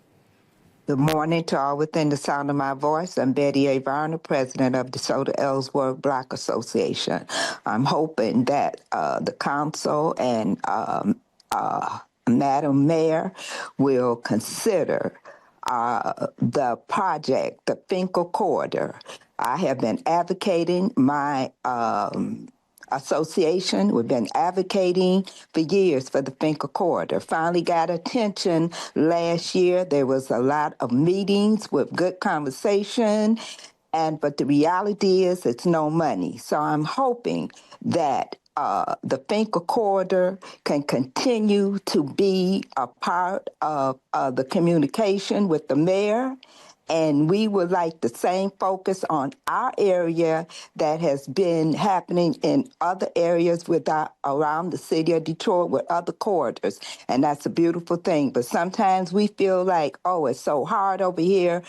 Good morning to all within the sound of my voice. I'm Betty A. Varner, president of the DeSoto Ellsworth Black Association. I'm hoping that the council and Madam Mayor will consider the project, the Finkel Corridor. I have been advocating my association. We've been advocating for years for the Finkel Corridor. Finally got attention last year. There was a lot of meetings with good conversation, but the reality is it's no money. So I'm hoping that the Finkel Corridor can continue to be a part of the communication with the mayor. And we would like the same focus on our area that has been happening in other areas around the city of Detroit with other corridors. And that's a beautiful thing. But sometimes we feel like, oh, it's so hard over here.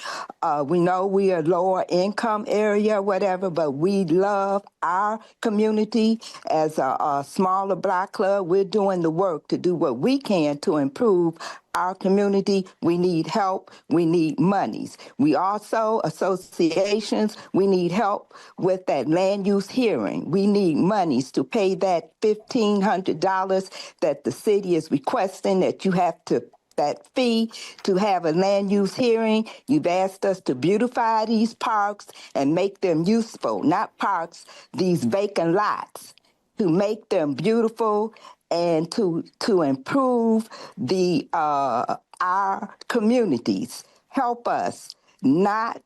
We know we are a lower income area, whatever, but we love our community. As a smaller Black club, we're doing the work to do what we can to improve our community. We need help. We need monies. We also, associations, we need help with that land use hearing. We need monies to pay that $1,500 that the city is requesting that you have to, that fee to have a land use hearing. You've asked us to beautify these parks and make them useful, not parks, these vacant lots, to make them beautiful and to improve the our communities. Help us, not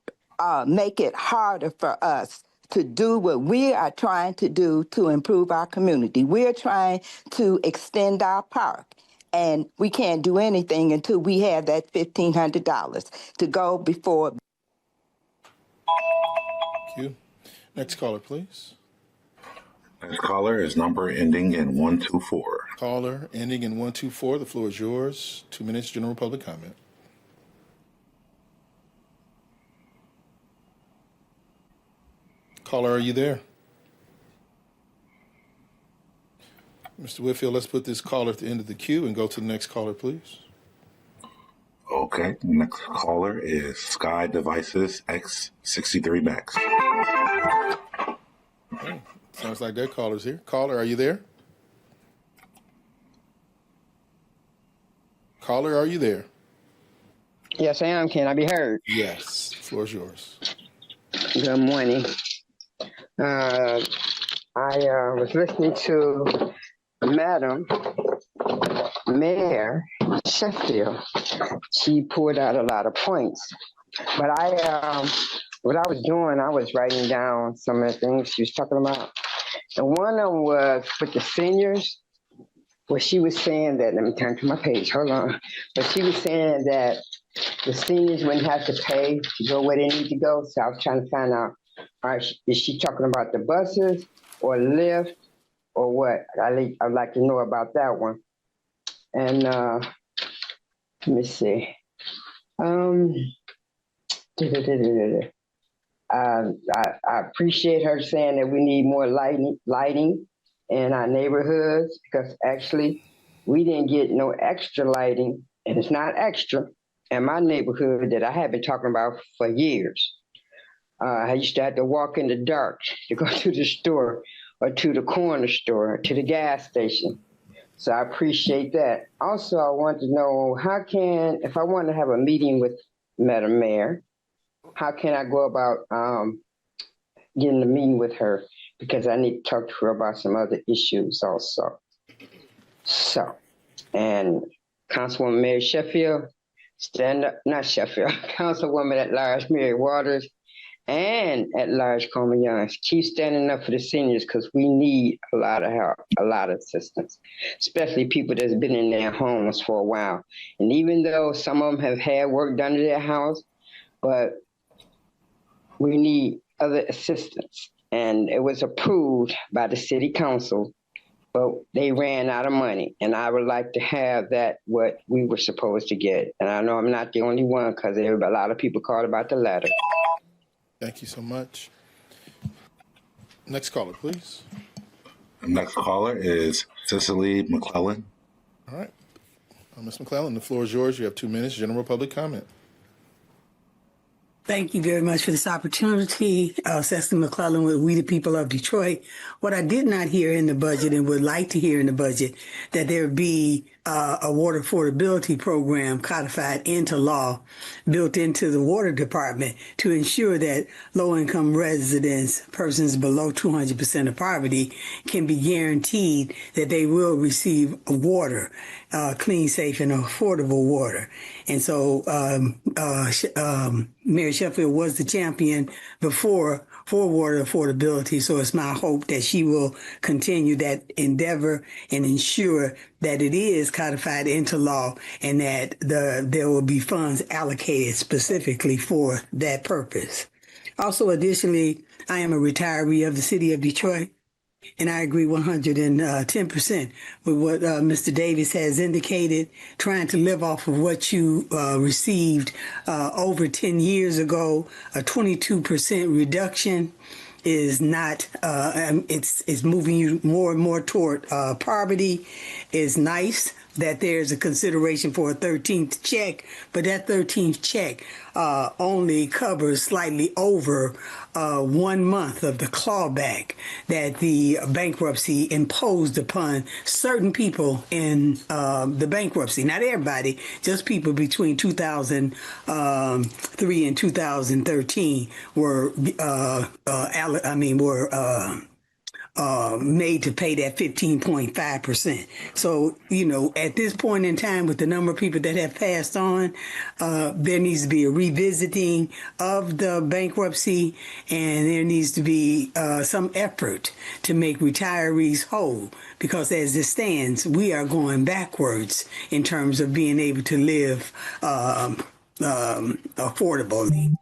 make it harder for us to do what we are trying to do to improve our community. We're trying to extend our park, and we can't do anything until we have that $1,500 to go before. Thank you. Next caller, please. Next caller is number ending in 124. Caller ending in 124. The floor is yours. 2 minutes, general public comment. Caller, are you there? Mr. Whitfield, let's put this caller at the end of the queue and go to the next caller, please. Okay, next caller is Sky Devices X63 Max. Okay. Sounds like that caller's here. Caller, are you there? Caller, are you there? Yes, I am. Can I be heard? Yes. The floor is yours. Good morning. I was listening to Madam Mayor Sheffield. She poured out a lot of points. But what I was doing, I was writing down some of the things she was talking about. And one of them was with the seniors, where she was saying that, let me turn to my page, hold on. But she was saying that the seniors wouldn't have to pay to go where they need to go. So I was trying to find out, is she talking about the buses or Lyft or what? I'd like to know about that one. And let me see. I appreciate her saying that we need more lighting in our neighborhoods, because actually we didn't get no extra lighting, and it's not extra in my neighborhood that I have been talking about for years. I used to have to walk in the dark to go to the store or to the corner store, to the gas station. So I appreciate that. Also, I want to know if I want to have a meeting with Madam Mayor, how can I go about getting a meeting with her? Because I need to talk to her about some other issues also. So, and Councilwoman Mary Sheffield, Councilwoman at large Mary Waters, and at large Coleman Youngs, keep standing up for the seniors, because we need a lot of help, a lot of assistance, especially people that's been in their homes for a while. And even though some of them have had work done to their house, but we need other assistance. And it was approved by the city council, but they ran out of money. And I would like to have that, what we were supposed to get. And I know I'm not the only one, because a lot of people called about the letter. Thank you so much. Next caller, please. The next caller is Cicely McClellan. All right. Ms. McClellan, the floor is yours. You have 2 minutes, general public comment. Thank you very much for this opportunity. Cecily McClellan with We the People of Detroit. What I did not hear in the budget and would like to hear in the budget, that there be a water affordability program codified into law, built into the water department to ensure that low-income residents, persons below 200% of poverty, can be guaranteed that they will receive water, clean, safe, and affordable water. And so Mayor Sheffield was the champion before for water affordability. So it's my hope that she will continue that endeavor and ensure that it is codified into law, and that there will be funds allocated specifically for that purpose. Also, additionally, I am a retiree of the city of Detroit, and I agree 110% with what Mr. Davis has indicated. Trying to live off of what you received over 10 years ago, a 22% reduction is not, it's moving you more and more toward poverty. Is nice that there's a consideration for a 13th check, but that 13th check only covers slightly over 1 month of the clawback that the bankruptcy imposed upon certain people in the bankruptcy. Not everybody, just people between 2003 and 2013 were made to pay that 15.5%. So, at this point in time, with the number of people that have passed on, there needs to be a revisiting of the bankruptcy, and there needs to be some effort to make retirees whole, because as it stands, we are going backwards in terms of being able to live affordably.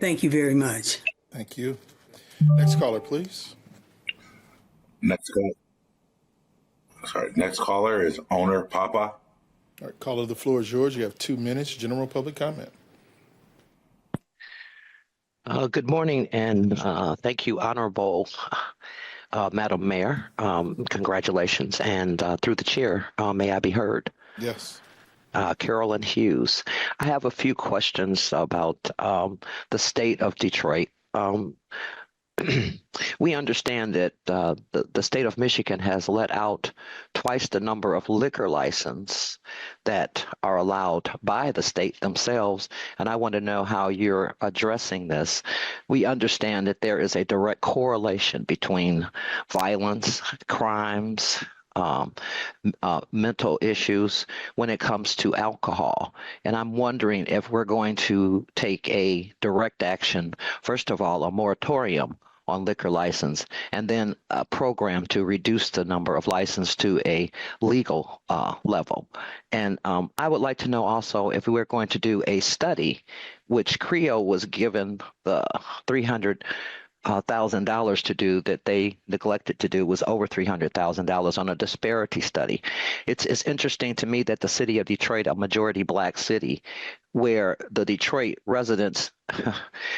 Thank you very much. Thank you. Next caller, please. Next caller is Owner Papa. All right, caller, the floor is yours. You have 2 minutes, general public comment. Good morning, and thank you, Honorable Madam Mayor. Congratulations, and through the chair, may I be heard? Yes. Carolyn Hughes. I have a few questions about the state of Detroit. We understand that the state of Michigan has let out twice the number of liquor licenses that are allowed by the state themselves, and I want to know how you're addressing this. We understand that there is a direct correlation between violence, crimes, mental issues when it comes to alcohol. And I'm wondering if we're going to take a direct action, first of all, a moratorium on liquor license, and then a program to reduce the number of license to a legal level. And I would like to know also if we're going to do a study, which CREO was given the $300,000 to do that they neglected to do, was over $300,000 on a disparity study. It's interesting to me that the city of Detroit, a majority black city, where the Detroit residents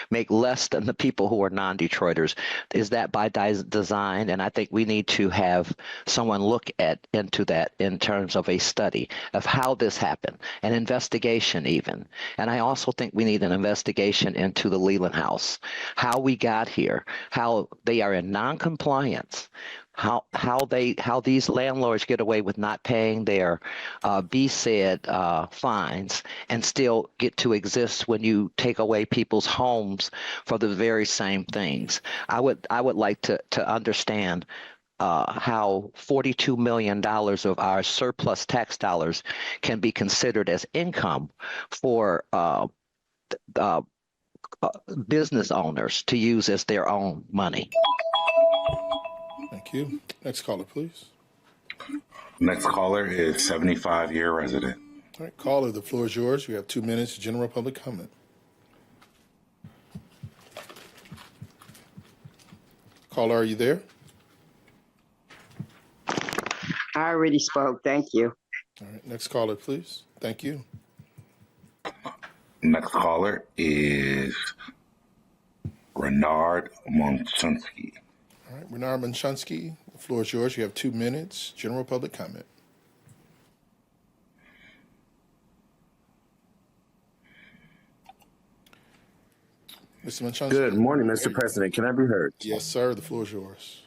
make less than the people who are non-Detroiters. Is that by design? And I think we need to have someone look into that in terms of a study of how this happened, an investigation even. And I also think we need an investigation into the Leland House, how we got here, how they are in non-compliance, how these landlords get away with not paying their fines and still get to exist when you take away people's homes for the very same things. I would like to understand how $42 million of our surplus tax dollars can be considered as income for business owners to use as their own money. Thank you. Next caller, please. Next caller is 75-year resident. All right, caller, the floor is yours. You have 2 minutes, general public comment. Caller, are you there? I already spoke. Thank you. All right, next caller, please. Thank you. Next caller is Renard Monchunsky. All right, Renard Monchunsky, the floor is yours. You have 2 minutes, general public comment. Mr. Monchunsky. Good morning, Mr. President. Can I be heard? Yes, sir. The floor is yours.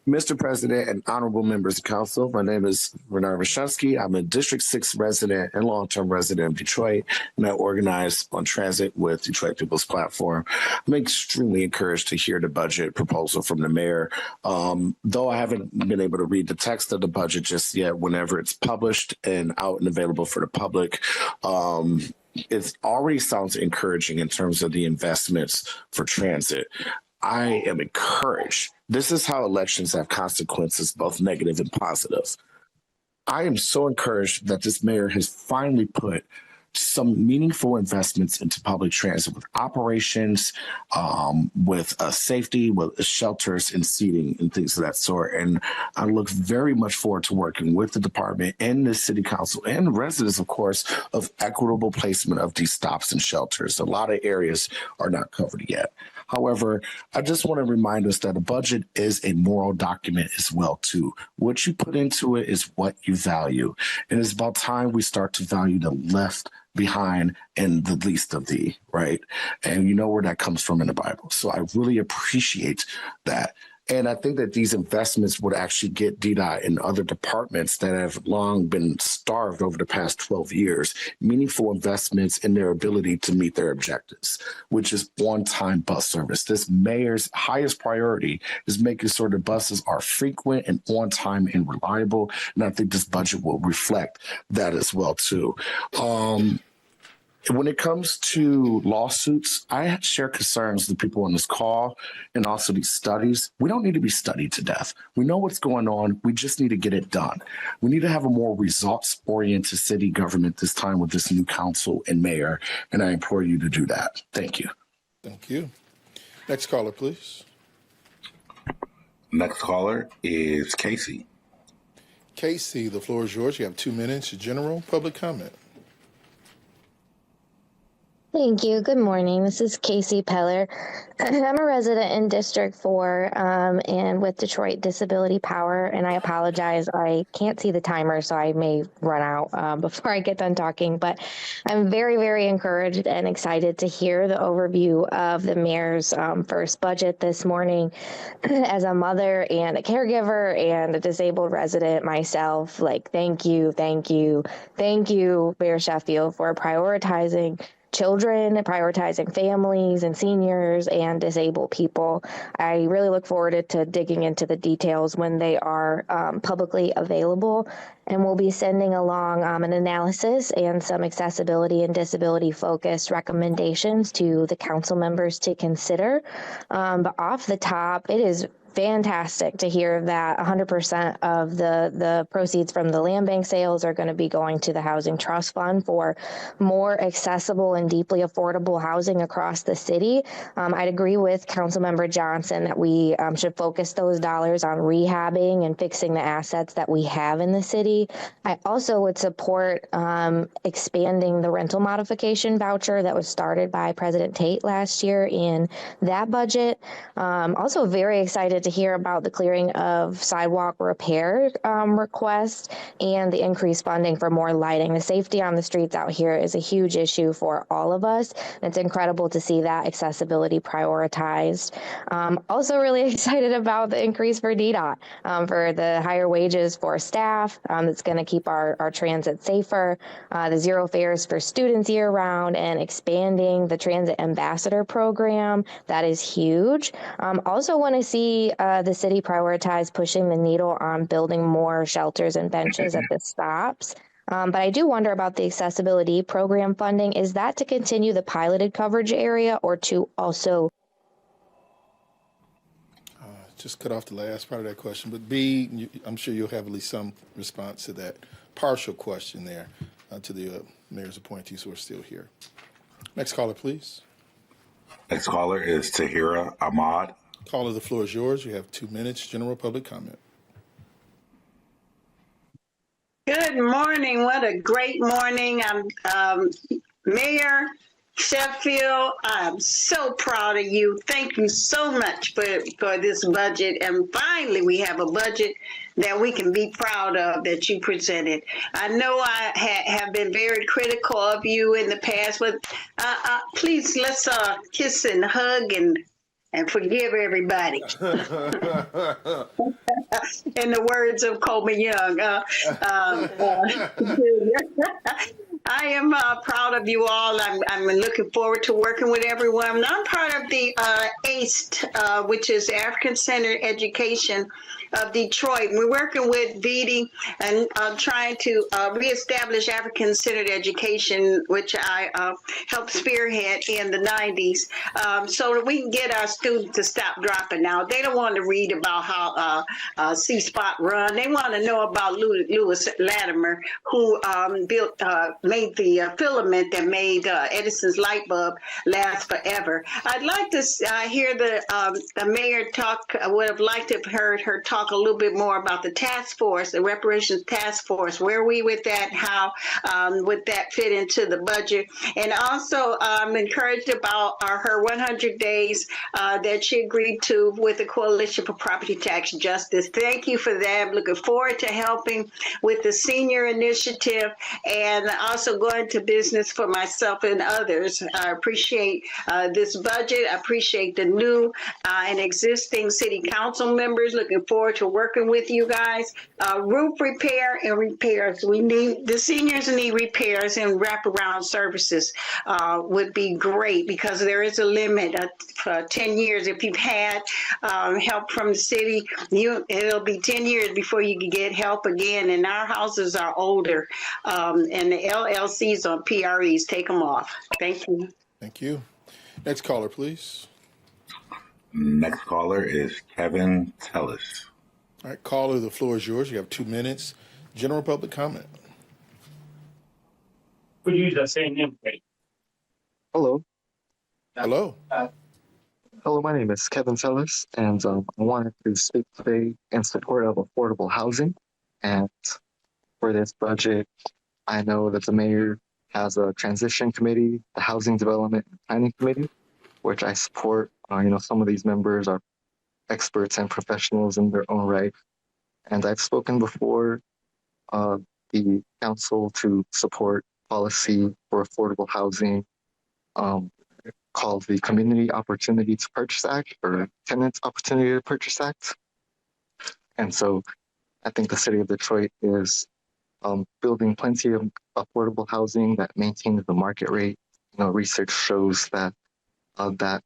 Mr. President and honorable members of council, my name is Renard Vashansky. I'm a District 6 resident and long-term resident of Detroit, and I organize on transit with Detroit People's Platform. I'm extremely encouraged to hear the budget proposal from the mayor. Though I haven't been able to read the text of the budget just yet, whenever it's published and out and available for the public, it already sounds encouraging in terms of the investments for transit. I am encouraged. This is how elections have consequences, both negative and positive. I am so encouraged that this mayor has finally put some meaningful investments into public transit with operations, with safety, with shelters and seating and things of that sort. And I look very much forward to working with the department and the city council and the residents, of course, of equitable placement of these stops and shelters. A lot of areas are not covered yet. However, I just want to remind us that a budget is a moral document as well, too. What you put into it is what you value. And it's about time we start to value the left behind and the least of thee, right? And you know where that comes from in the Bible. So I really appreciate that. And I think that these investments would actually get DDOT and other departments that have long been starved over the past 12 years, meaningful investments in their ability to meet their objectives, which is on-time bus service. This mayor's highest priority is making sure the buses are frequent and on time and reliable. And I think this budget will reflect that as well, too. When it comes to lawsuits, I share concerns with people on this call and also these studies. We don't need to be studied to death. We know what's going on. We just need to get it done. We need to have a more results-oriented city government this time with this new council and mayor, and I implore you to do that. Thank you. Thank you. Next caller, please. Next caller is Casey. Casey, the floor is yours. You have 2 minutes, general public comment. Thank you. Good morning. This is Casey Peller. I'm a resident in District 4 and with Detroit Disability Power, and I apologize. I can't see the timer, so I may run out before I get done talking, but I'm very, very encouraged and excited to hear the overview of the mayor's first budget this morning. As a mother and a caregiver and a disabled resident myself, thank you, Mayor Sheffield, for prioritizing children, prioritizing families and seniors and disabled people. I really look forward to digging into the details when they are publicly available. And we'll be sending along an analysis and some accessibility and disability focused recommendations to the council members to consider. But off the top, it is fantastic to hear that 100% of the proceeds from the land bank sales are going to be going to the Housing Trust Fund for more accessible and deeply affordable housing across the city. I'd agree with Councilmember Johnson that we should focus those dollars on rehabbing and fixing the assets that we have in the city. I also would support expanding the rental modification voucher that was started by President Tate last year in that budget. Also very excited to hear about the clearing of sidewalk repair requests and the increased funding for more lighting. The safety on the streets out here is a huge issue for all of us. And it's incredible to see that accessibility prioritized. Also really excited about the increase for DDOT, for the higher wages for staff. That's going to keep our transit safer, the zero fares for students year round, and expanding the transit ambassador program. That is huge. Also want to see the city prioritize pushing the needle on building more shelters and benches at the stops. But I do wonder about the accessibility program funding. Is that to continue the piloted coverage area or to also? Just cut off the last part of that question, but B, I'm sure you'll have at least some response to that partial question there to the mayor's appointees who are still here. Next caller, please. Next caller is Tahira Ahmad. Caller, the floor is yours. You have 2 minutes. General public comment. Good morning. What a great morning. I'm Mayor Sheffield. I'm so proud of you. Thank you so much for this budget. And finally, we have a budget that we can be proud of that you presented. I know I have been very critical of you in the past, but please let's kiss and hug and forgive everybody. In the words of Coleman Young. I am proud of you all. I'm looking forward to working with everyone. I'm part of the ACE, which is African Centered Education of Detroit. We're working with VD and trying to reestablish African Centered Education, which I helped spearhead in the 90s, so that we can get our students to stop dropping out. They don't want to read about how C-Spot run. They want to know about Lewis Latimer, who made the filament that made Edison's light bulb last forever. I'd like to hear the mayor talk. I would have liked to have heard her talk a little bit more about the task force, the reparations task force. Where are we with that? How would that fit into the budget? And also, I'm encouraged about her 100 days that she agreed to with the Coalition for Property Tax Justice. Thank you for that. I'm looking forward to helping with the senior initiative and also going to business for myself and others. I appreciate this budget. I appreciate the new and existing city council members. Looking forward to working with you guys. Roof repair and repairs. The seniors need repairs and wraparound services would be great because there is a limit for 10 years. If you've had help from the city, it'll be 10 years before you can get help again. And our houses are older, and the LLCs on PREs, take them off. Thank you. Thank you. Next caller, please. Next caller is Kevin Tellis. All right, caller, the floor is yours. You have 2 minutes. General public comment. Could you use the same name, please? Hello. Hello. Hello, my name is Kevin Tellis, and I wanted to speak today in support of affordable housing. And for this budget, I know that the mayor has a transition committee, the housing development and planning committee, which I support. Some of these members are experts and professionals in their own right. And I've spoken before the council to support policy for affordable housing called the Community Opportunity to Purchase Act, or Tenants Opportunity to Purchase Act. And so I think the city of Detroit is building plenty of affordable housing that maintains the market rate research shows that that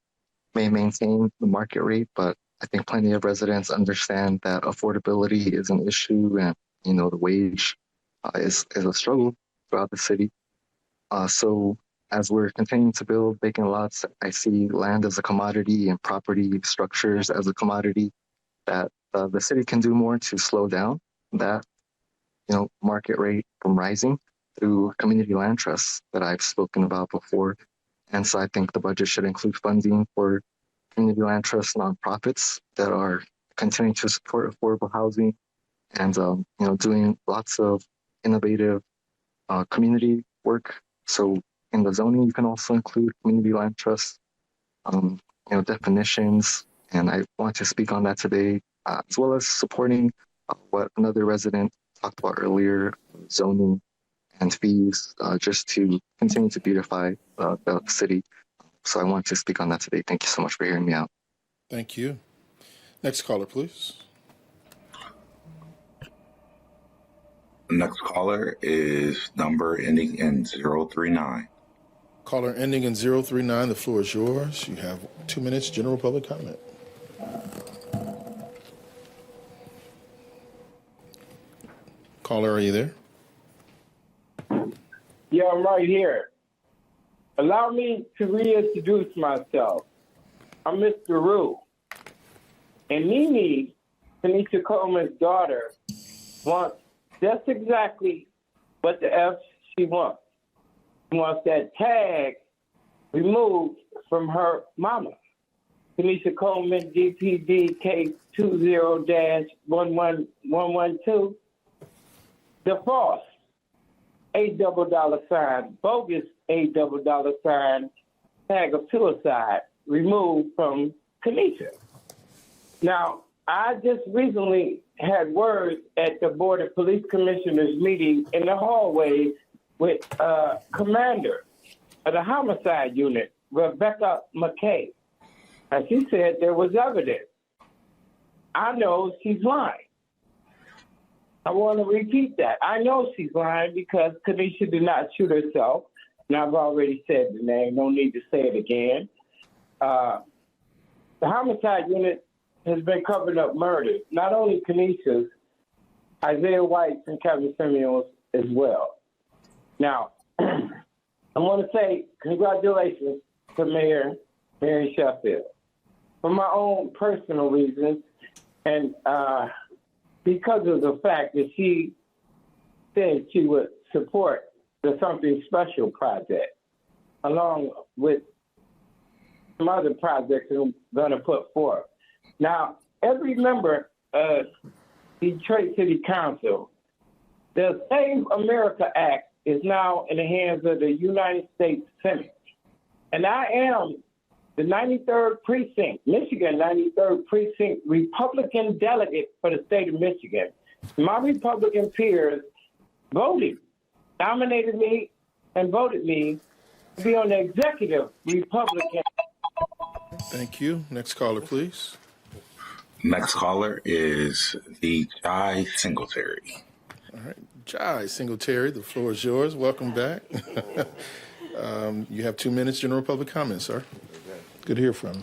may maintain the market rate, but I think plenty of residents understand that affordability is an issue, and the wage is a struggle throughout the city. So as we're continuing to build vacant lots, I see land as a commodity and property structures as a commodity that the city can do more to slow down that market rate from rising through community land trusts that I've spoken about before. And so I think the budget should include funding for community land trust nonprofits that are continuing to support affordable housing and doing lots of innovative community work. So in the zoning, you can also include community land trust, definitions, and I want to speak on that today, as well as supporting what another resident talked about earlier, zoning and fees, just to continue to beautify the city. So I want to speak on that today. Thank you so much for hearing me out. Thank you. Next caller, please. The next caller is number ending in 039. Caller ending in 039, the floor is yours. You have 2 minutes, general public comment. Caller, are you there? Yeah, I'm right here. Allow me to reintroduce myself. I'm Mr. Rue. And Mimi, Tanisha Coleman's daughter, wants just exactly what the F she wants. She wants that tag removed from her mama. Tanisha Coleman, DPD case 20-11112. The false $8 bogus $8 tag of suicide removed from Kanisha. Now, I just recently had words at the Board of Police Commissioners meeting in the hallway with Commander of the Homicide Unit, Rebecca McKay. And she said there was evidence. I know she's lying. I want to repeat that. I know she's lying because Kanisha did not shoot herself. And I've already said the name. No need to say it again. The Homicide Unit has been covering up murders, not only Kanisha's, Isaiah White's and Kevin Simeon's as well. Now, I want to say congratulations to Mayor Mary Sheffield. For my own personal reasons, and because of the fact that she said she would support the Something Special project, along with some other projects I'm going to put forth. Now, every member of Detroit City Council, the Save America Act is now in the hands of the United States Senate. And I am the 93rd Precinct, Michigan 93rd Precinct Republican delegate for the state of Michigan. My Republican peers nominated me and voted me to be on the executive Republican. Thank you. Next caller, please. Next caller is the Jai Singletary. All right. Jai Singletary, the floor is yours. Welcome back. You have 2 minutes, general public comment, sir. Good to hear from you.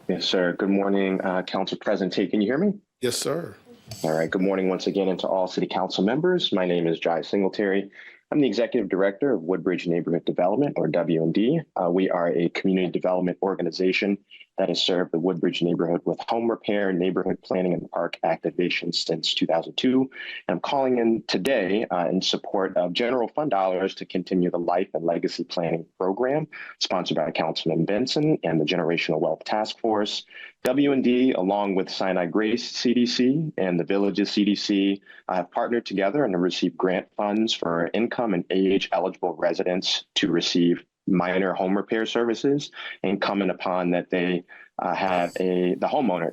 Yes, sir. Good morning, Council President. Can you hear me? Yes, sir. All right. Good morning once again, and to all City Council members. My name is Jai Singletary. I'm the Executive Director of Woodbridge Neighborhood Development, or WND. We are a community development organization that has served the Woodbridge neighborhood with home repair, neighborhood planning, and park activation since 2002. And I'm calling in today in support of general fund dollars to continue the Life and Legacy Planning Program, sponsored by Councilman Benson and the Generational Wealth Task Force. WND, along with Sinai Grace CDC and the Villages CDC, have partnered together and have received grant funds for income and age-eligible residents to receive minor home repair services, incumbent upon that they the homeowner,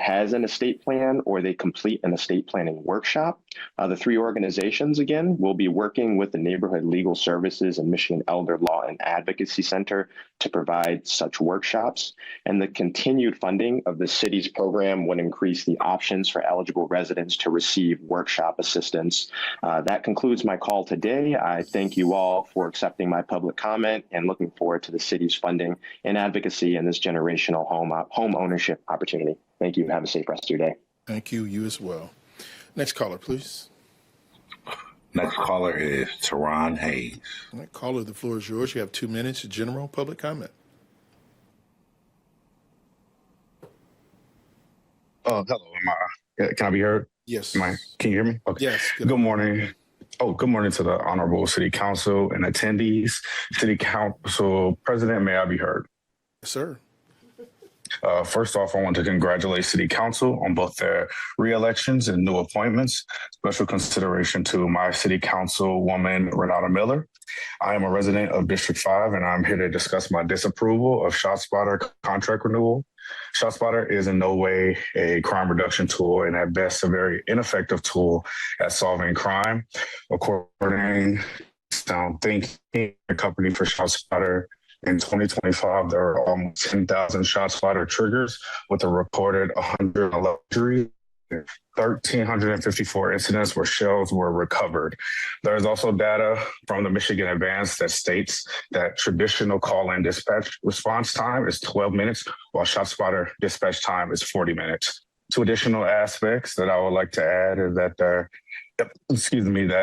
has an estate plan or they complete an estate planning workshop. The three organizations, again, will be working with the Neighborhood Legal Services and Michigan Elder Law and Advocacy Center to provide such workshops. And the continued funding of the city's program would increase the options for eligible residents to receive workshop assistance. That concludes my call today. I thank you all for accepting my public comment and looking forward to the city's funding and advocacy in this generational home ownership opportunity. Thank you. Have a safe rest of your day. Thank you. You as well. Next caller, please. Next caller is Teron Hayes. All right, caller, the floor is yours. You have 2 minutes. General public comment. Hello. Can I be heard? Yes. Can you hear me? Okay. Yes. Good morning. Good morning to the Honorable City Council and attendees. City Council President, may I be heard? Yes, sir. First off, I want to congratulate City Council on both their re-elections and new appointments. Special consideration to my City Councilwoman, Renata Miller. I am a resident of District 5, and I'm here to discuss my disapproval of ShotSpotter contract renewal. ShotSpotter is in no way a crime reduction tool, and at best, a very ineffective tool at solving crime. According to Sound Thinking, a company for ShotSpotter, in 2025, there were almost 10,000 ShotSpotter triggers with a reported 111 injuries. 1,354 incidents where shells were recovered. There is also data from the Michigan Advance that states that traditional call-in dispatch response time is 12 minutes, while ShotSpotter dispatch time is 40 minutes. Two additional aspects that I would like to add is that that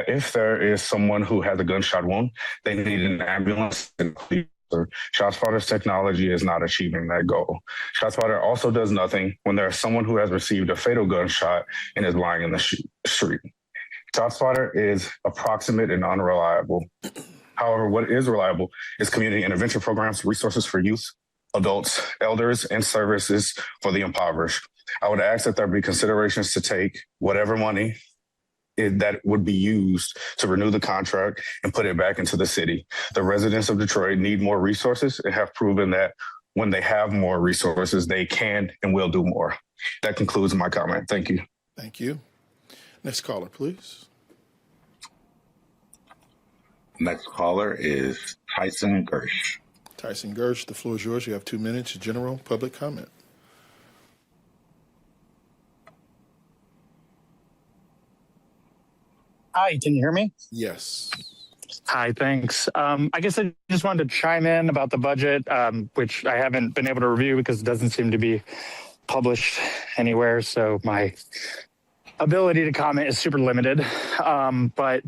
if there is someone who has a gunshot wound, they need an ambulance. ShotSpotter's technology is not achieving that goal. ShotSpotter also does nothing when there's someone who has received a fatal gunshot and is lying in the street. ShotSpotter is approximate and unreliable. However, what is reliable is community intervention programs, resources for youth, adults, elders, and services for the impoverished. I would ask that there be considerations to take whatever money that would be used to renew the contract and put it back into the city. The residents of Detroit need more resources and have proven that when they have more resources, they can and will do more. That concludes my comment. Thank you. Thank you. Next caller, please. Next caller is Tyson Gersh. Tyson Gersh, the floor is yours. You have 2 minutes. General public comment. Hi, can you hear me? Yes. Hi, thanks. I guess I just wanted to chime in about the budget, which I haven't been able to review because it doesn't seem to be published anywhere. So my ability to comment is super limited. But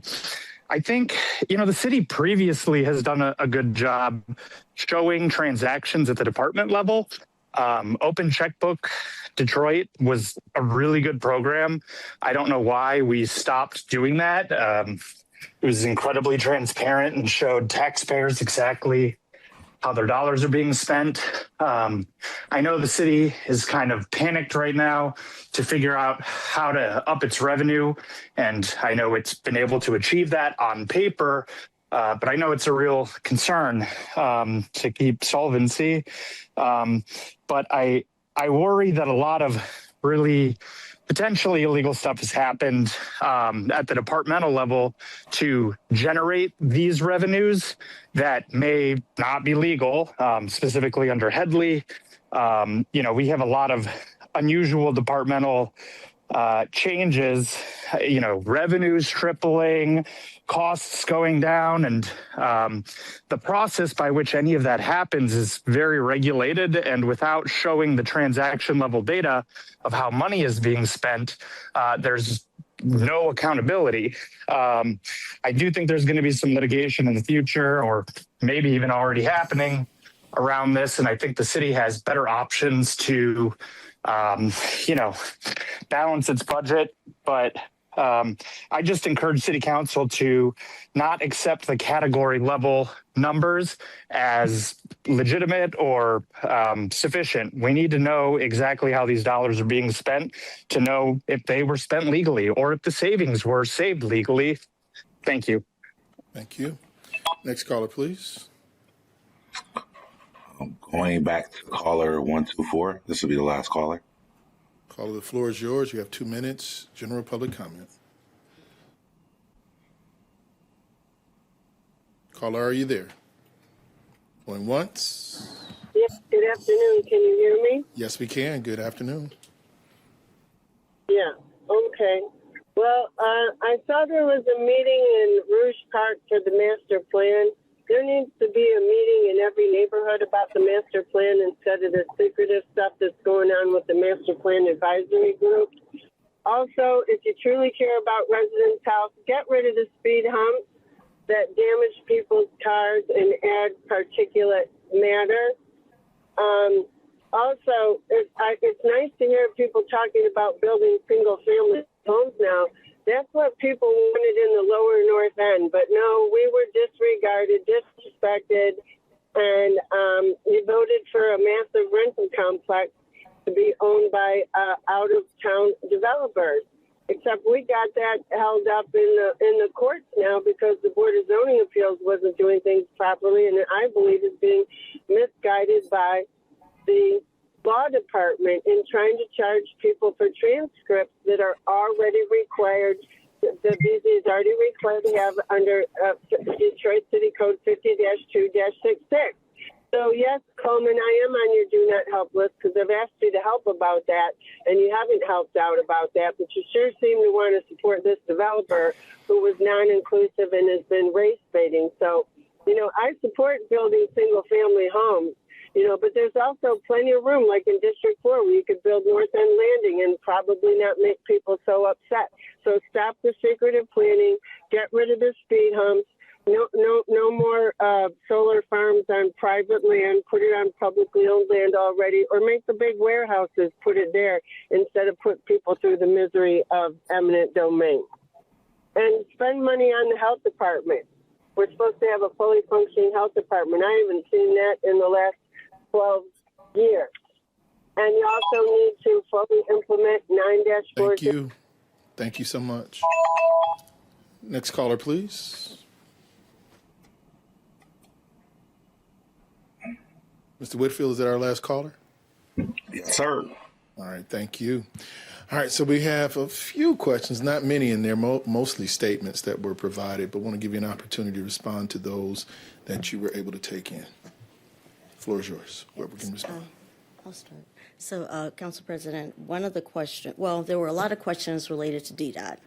I think, the city previously has done a good job showing transactions at the department level. Open Checkbook Detroit was a really good program. I don't know why we stopped doing that. It was incredibly transparent and showed taxpayers exactly how their dollars are being spent. I know the city is kind of panicked right now to figure out how to up its revenue. And I know it's been able to achieve that on paper, but I know it's a real concern to keep solvency. But I worry that a lot of really potentially illegal stuff has happened at the departmental level to generate these revenues that may not be legal, specifically under Headley. We have a lot of unusual departmental changes, revenues tripling, costs going down, and the process by which any of that happens is very regulated, and without showing the transaction level data of how money is being spent, there's no accountability. I do think there's going to be some litigation in the future, or maybe even already happening around this, and I think the city has better options to balance its budget. But I just encourage City Council to not accept the category level numbers as legitimate or sufficient. We need to know exactly how these dollars are being spent to know if they were spent legally or if the savings were saved legally. Thank you. Thank you. Next caller, please. Going back to caller 124, this will be the last caller. Caller, the floor is yours. You have 2 minutes. General public comment. Caller, are you there? Going once. Yes, good afternoon. Can you hear me? Yes, we can. Good afternoon. Yeah, okay. Well, I saw there was a meeting in Rouge Park for the master plan. There needs to be a meeting in every neighborhood about the master plan instead of the secretive stuff that's going on with the master plan advisory group. Also, if you truly care about residents' health, get rid of the speed humps that damage people's cars and add particulate matter. Also, it's nice to hear people talking about building single-family homes now. That's what people wanted in the lower north end, but no, we were disregarded, disrespected, and you voted for a massive rental complex to be owned by out-of-town developers. Except we got that held up in the courts now because the Board of Zoning Appeals wasn't doing things properly, and I believe is being misguided by the law department in trying to charge people for transcripts that are already required. The BZ is already required to have under Detroit City Code 50-2-66. So yes, Coleman, I am on your do not help list because I've asked you to help about that, and you haven't helped out about that. But you sure seem to want to support this developer who was non-inclusive and has been race baiting. So, I support building single-family homes. But there's also plenty of room, like in District 4, where you could build North End Landing and probably not make people so upset. So stop the secretive planning, get rid of the speed humps, no more solar farms on private land, put it on publicly owned land already, or make the big warehouses, put it there, instead of put people through the misery of eminent domain. And spend money on the health department. We're supposed to have a fully functioning health department. I haven't seen that in the last 12 years. And you also need to fully implement 9-4. Thank you. Thank you so much. Next caller, please. Mr. Whitfield, is that our last caller? Yes, sir. All right, thank you. All right, so we have a few questions, not many in there, mostly statements that were provided, but want to give you an opportunity to respond to those that you were able to take in. The floor is yours, whoever can respond. I'll start. So, Council President, one of the questions, well, there were a lot of questions related to DDOT.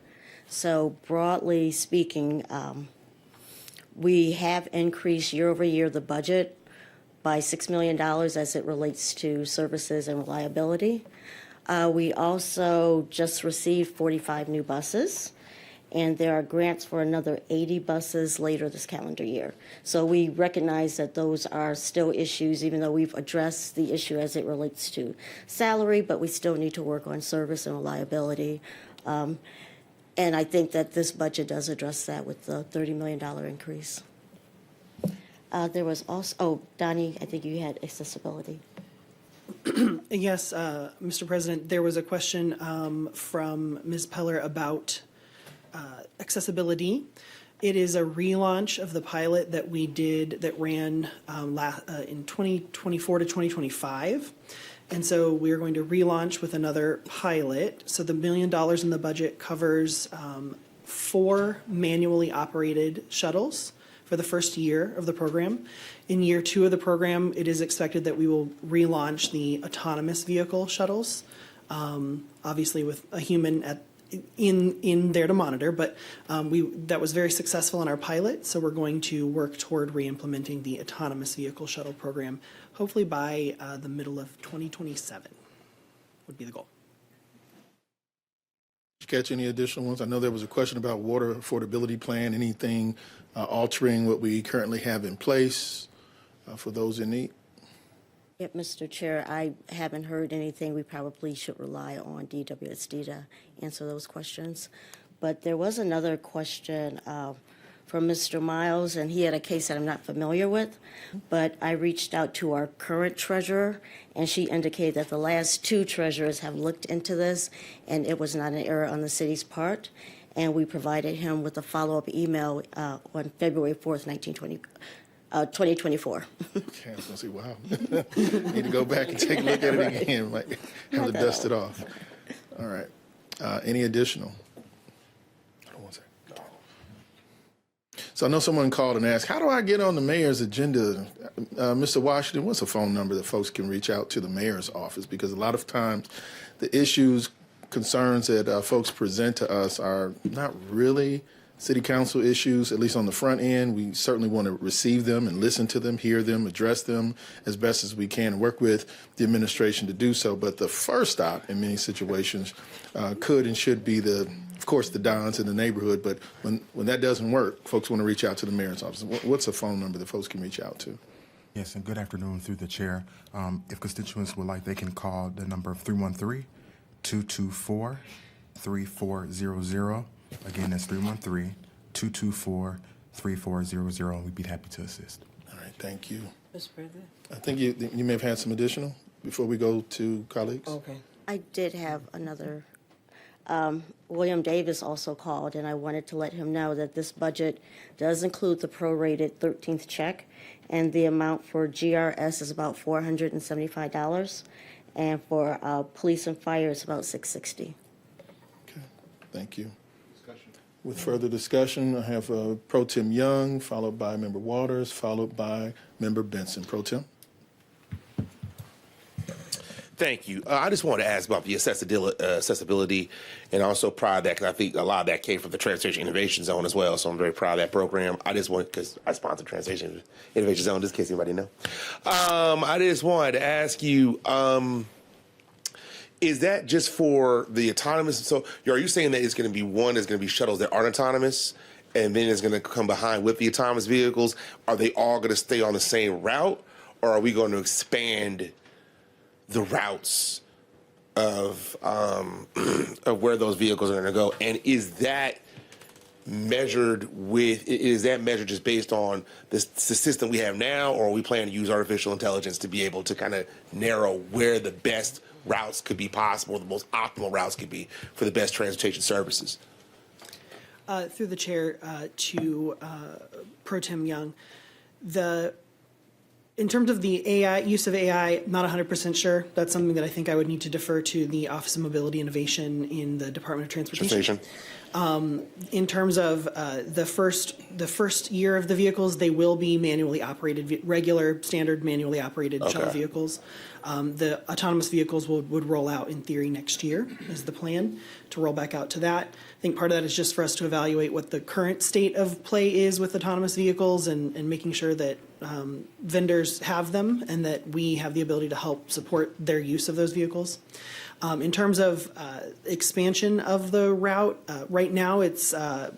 So broadly speaking, we have increased year over year the budget by $6 million as it relates to services and reliability. We also just received 45 new buses, and there are grants for another 80 buses later this calendar year. So we recognize that those are still issues, even though we've addressed the issue as it relates to salary, but we still need to work on service and reliability. And I think that this budget does address that with the $30 million increase. There was also, Donnie, I think you had accessibility. Yes, Mr. President, there was a question from Ms. Peller about accessibility. It is a relaunch of the pilot that we did that ran in 2024 to 2025. And so we are going to relaunch with another pilot. So the $1 million in the budget covers 4 manually operated shuttles for the first year of the program. In year 2 of the program, it is expected that we will relaunch the autonomous vehicle shuttles, obviously with a human in there to monitor, but that was very successful in our pilot, so we're going to work toward re-implementing the autonomous vehicle shuttle program, hopefully by the middle of 2027 would be the goal. Did you catch any additional ones? I know there was a question about water affordability plan, anything altering what we currently have in place for those in need? Yep, Mr. Chair, I haven't heard anything. We probably should rely on DWSD to answer those questions. But there was another question from Mr. Miles, and he had a case that I'm not familiar with, but I reached out to our current treasurer, and she indicated that the last 2 treasurers have looked into this, and it was not an error on the city's part. And we provided him with a follow-up email on February 4th, 2024. Okay, I was gonna say, wow. Need to go back and take a look at it again. Like, have to dust it off. All right. Any additional? Hold on one second. So I know someone called and asked, how do I get on the mayor's agenda? Mr. Washington, what's a phone number that folks can reach out to the mayor's office? Because a lot of times the issues, concerns that folks present to us are not really city council issues, at least on the front end. We certainly want to receive them and listen to them, hear them, address them as best as we can, and work with the administration to do so. But the first stop in many situations could and should be of course, the Dons in the neighborhood. But when that doesn't work, folks want to reach out to the mayor's office. What's a phone number that folks can reach out to? Yes, and good afternoon through the chair. If constituents would like, they can call the number 313-224-3400. Again, that's 313-224-3400, and we'd be happy to assist. All right, thank you. Mr. President? I think you may have had some additional before we go to colleagues. Okay. I did have another. William Davis also called, and I wanted to let him know that this budget does include the prorated 13th check, and the amount for GRS is about $475, and for police and fire is about $660. Okay, thank you. With further discussion, I have Pro Tem Young, followed by Member Waters, followed by Member Benson. Pro Tem. Thank you. I just wanted to ask about the accessibility and also proud of that, because I think a lot of that came from the Transportation Innovation Zone as well. So I'm very proud of that program. I just want, because I sponsor Transportation Innovation Zone, just in case anybody know. I just wanted to ask you, is that just for the autonomous? So are you saying that it's going to be there's going to be shuttles that aren't autonomous, and then it's going to come behind with the autonomous vehicles? Are they all going to stay on the same route, or are we going to expand the routes of where those vehicles are going to go? And is that measured just based on the system we have now, or are we planning to use artificial intelligence to be able to kind of narrow where the best routes could be possible, the most optimal routes could be for the best transportation services? Through the chair to Pro Tem Young, in terms of the use of AI, not 100% sure. That's something that I think I would need to defer to the Office of Mobility Innovation in the Department of Transportation. In terms of the first year of the vehicles, they will be manually operated, regular, standard, manually operated shuttle vehicles. The autonomous vehicles would roll out in theory next year is the plan to roll back out to that. I think part of that is just for us to evaluate what the current state of play is with autonomous vehicles and making sure that vendors have them and that we have the ability to help support their use of those vehicles. In terms of expansion of the route, right now it's, I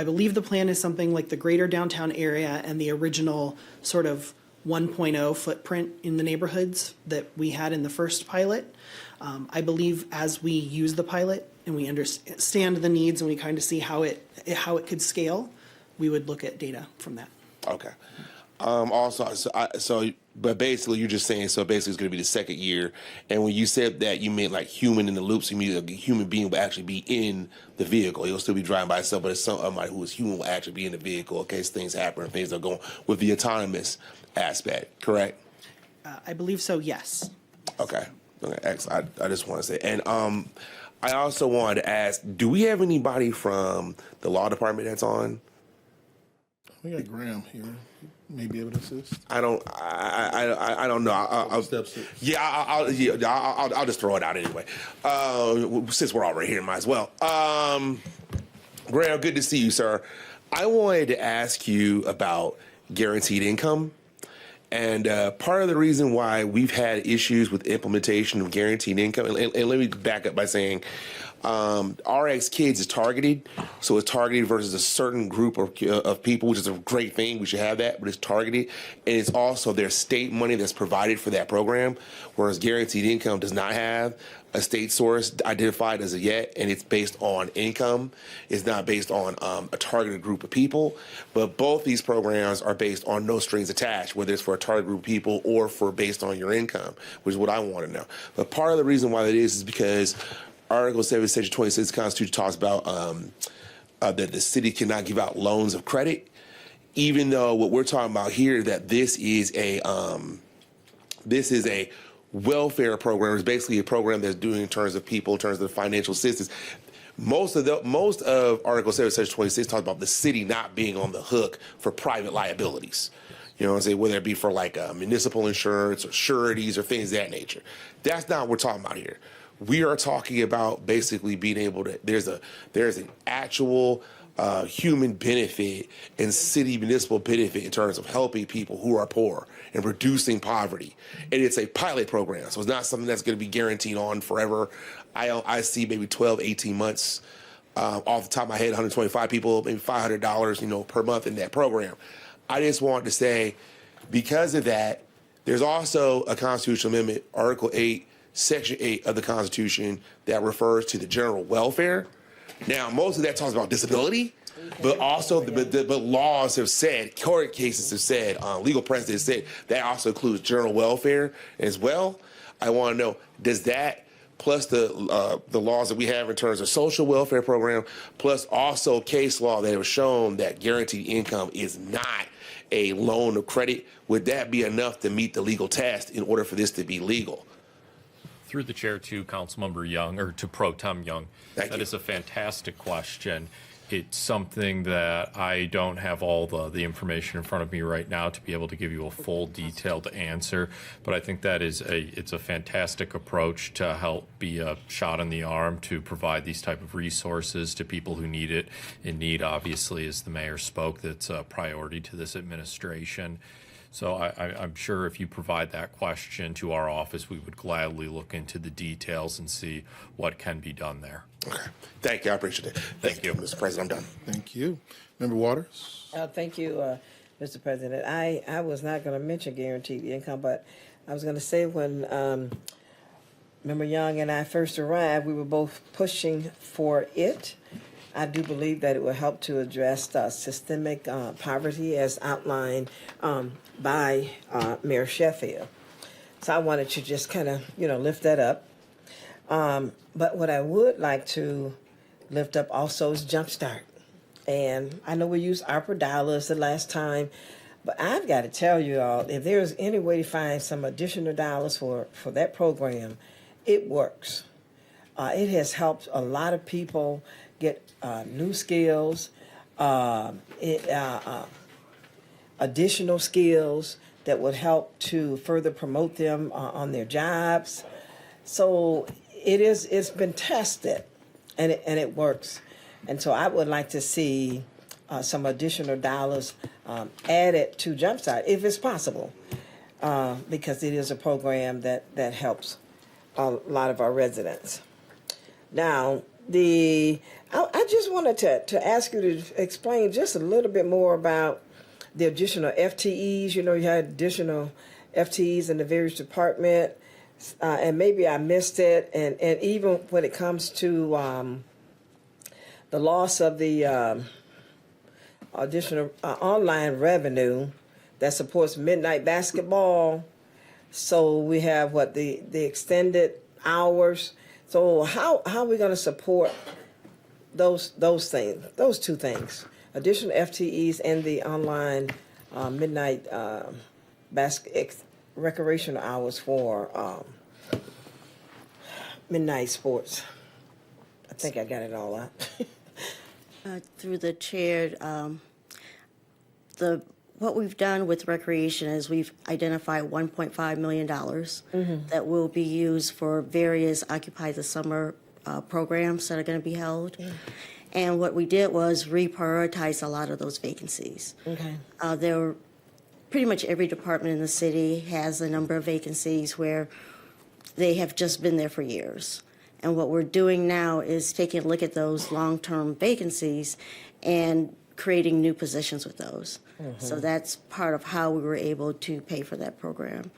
believe the plan is something like the greater downtown area and the original sort of 1.0 footprint in the neighborhoods that we had in the first pilot. I believe as we use the pilot and we understand the needs and we kind of see how it could scale, we would look at data from that. Okay. But basically you're just saying, so basically it's going to be the second year. And when you said that, you meant like human in the loops, you mean a human being will actually be in the vehicle. He'll still be driving by himself, but it's somebody who is human will actually be in the vehicle in case things happen and things are going with the autonomous aspect, correct? I believe so, yes. Okay. Excellent. I just want to say, and I also wanted to ask, do we have anybody from the law department that's on? We got Graham here. May be able to assist. I don't know. I'll just throw it out anyway. Since we're already here, might as well. Graham, good to see you, sir. I wanted to ask you about guaranteed income. And part of the reason why we've had issues with implementation of guaranteed income, and let me back up by saying, RX Kids is targeted, so it's targeted versus a certain group of people, which is a great thing. We should have that, but it's targeted, and it's also there's state money that's provided for that program, whereas guaranteed income does not have a state source identified as of yet, and it's based on income. It's not based on a targeted group of people, but both these programs are based on no strings attached, whether it's for a targeted group of people or for based on your income, which is what I want to know. But part of the reason why that is because Article 7, Section 26 of the Constitution talks about that the city cannot give out loans of credit. even though what we're talking about here, that this is a welfare program. It's basically a program that's doing in terms of people, in terms of financial assistance. Most of Article 7, Section 26 talks about the city not being on the hook for private liabilities. You know what I'm saying? Whether it be for like municipal insurance or sureties or things of that nature. That's not what we're talking about here. We are talking about basically being able to, there's an actual human benefit and city municipal benefit in terms of helping people who are poor and reducing poverty. And it's a pilot program, so it's not something that's going to be guaranteed on forever. I see maybe 12, 18 months off the top of my head, 125 people, maybe $500, per month in that program. I just wanted to say, because of that, there's also a constitutional amendment, Article 8, Section 8 of the Constitution, that refers to the general welfare. Now, most of that talks about disability, but also but laws have said, court cases have said, legal precedents said that also includes general welfare as well. I want to know, does that, plus the laws that we have in terms of social welfare program, plus also case law that have shown that guaranteed income is not a loan of credit, would that be enough to meet the legal test in order for this to be legal? Through the chair to Councilmember Young, or to Pro Tem Young. Thank you. That is a fantastic question. It's something that I don't have all the information in front of me right now to be able to give you a full detailed answer, but I think that it's a fantastic approach to help be a shot in the arm to provide these type of resources to people who need it. In need, obviously, as the mayor spoke, that's a priority to this administration. So I'm sure if you provide that question to our office, we would gladly look into the details and see what can be done there. Okay. Thank you. I appreciate it. Thank you, Mr. President. I'm done. Thank you. Member Waters? Thank you, Mr. President. I was not going to mention guaranteed income, but I was going to say when Member Young and I first arrived, we were both pushing for it. I do believe that it will help to address systemic poverty as outlined by Mayor Sheffield. So I wanted to just kind of, lift that up. But what I would like to lift up also is Jumpstart. And I know we used ARPA dollars the last time, but I've got to tell you all, if there's any way to find some additional dollars for that program, it works. It has helped a lot of people get new skills, additional skills that would help to further promote them on their jobs. So it's been tested, and it works. And so I would like to see some additional dollars added to Jumpstart, if it's possible, because it is a program that helps a lot of our residents. Now, I just wanted to ask you to explain just a little bit more about the additional FTEs. You had additional FTEs in the various departments, and maybe I missed it. And even when it comes to the loss of the additional online revenue that supports midnight basketball. So we have the extended hours. So how are we going to support those things, those two things, additional FTEs and the online midnight recreational hours for midnight sports? I think I got it all out. Through the chair, what we've done with recreation is we've identified $1.5 million that will be used for various Occupy the Summer programs that are going to be held. And what we did was reprioritize a lot of those vacancies. Okay. There were pretty much every department in the city has a number of vacancies where they have just been there for years. And what we're doing now is taking a look at those long-term vacancies and creating new positions with those. So that's part of how we were able to pay for that program.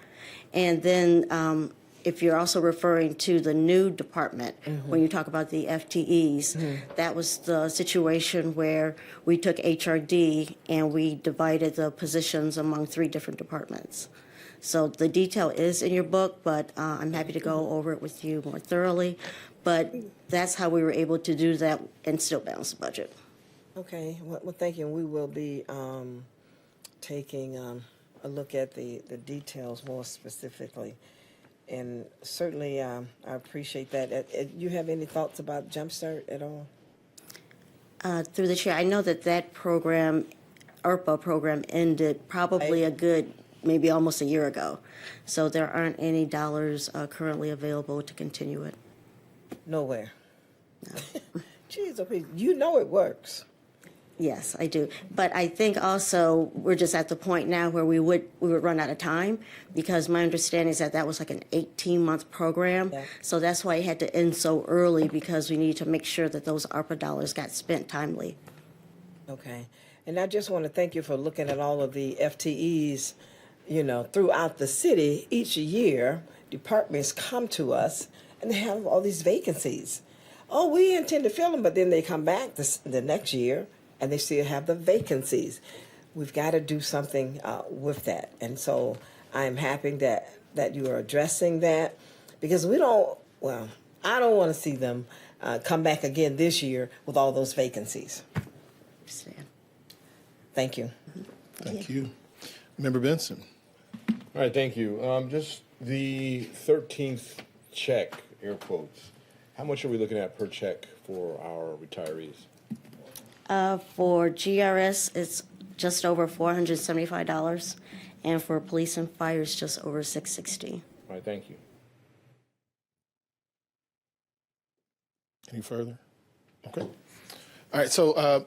And then if you're also referring to the new department, when you talk about the FTEs, that was the situation where we took HRD and we divided the positions among 3 different departments. So the detail is in your book, but I'm happy to go over it with you more thoroughly. But that's how we were able to do that and still balance the budget. Okay. Well, thank you. We will be taking a look at the details more specifically. And certainly, I appreciate that. You have any thoughts about Jumpstart at all? Through the chair, I know that program, ARPA program, ended probably a good, maybe almost a year ago. So there aren't any dollars currently available to continue it. Nowhere. Jeez, okay, you know it works. Yes, I do. But I think also we're just at the point now where we would run out of time, because my understanding is that was like an 18-month program. Yeah. So that's why it had to end so early, because we need to make sure that those ARPA dollars got spent timely. Okay. And I just want to thank you for looking at all of the FTEs, throughout the city. Each year, departments come to us and they have all these vacancies. Oh, we intend to fill them, but then they come back the next year and they still have the vacancies. We've got to do something with that. And so I'm happy that you are addressing that, because I don't want to see them come back again this year with all those vacancies. Thank you. Thank you. Member Benson. All right, thank you. Just the 13th check, air quotes. How much are we looking at per check for our retirees? For GRS, it's just over $475, and for police and fire, it's just over $660. All right, thank you. Any further? Okay. All right. So,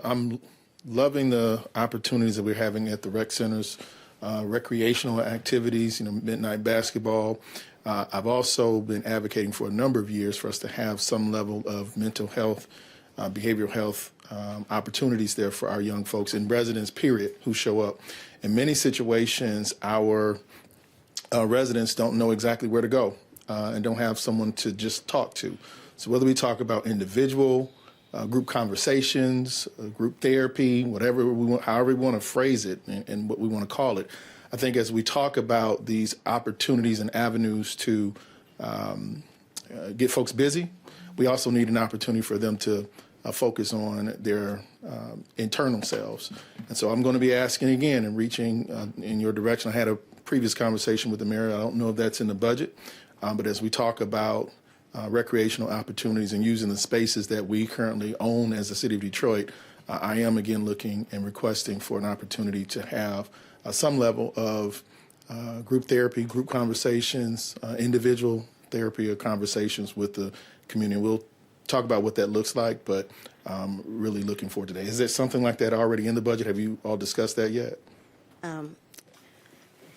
I'm loving the opportunities that we're having at the rec centers, recreational activities, midnight basketball. I've also been advocating for a number of years for us to have some level of mental health, behavioral health opportunities there for our young folks and residents, period, who show up. In many situations, our residents don't know exactly where to go and don't have someone to just talk to. So whether we talk about individual, group conversations, group therapy, whatever we want, however we want to phrase it and what we want to call it, I think as we talk about these opportunities and avenues to get folks busy, we also need an opportunity for them to focus on their internal selves. And so I'm going to be asking again and reaching in your direction. I had a previous conversation with the mayor. I don't know if that's in the budget, but as we talk about recreational opportunities and using the spaces that we currently own as the city of Detroit, I am again looking and requesting for an opportunity to have some level of group therapy, group conversations, individual therapy or conversations with the community. We'll talk about what that looks like, but really looking forward to that. Is there something like that already in the budget? Have you all discussed that yet?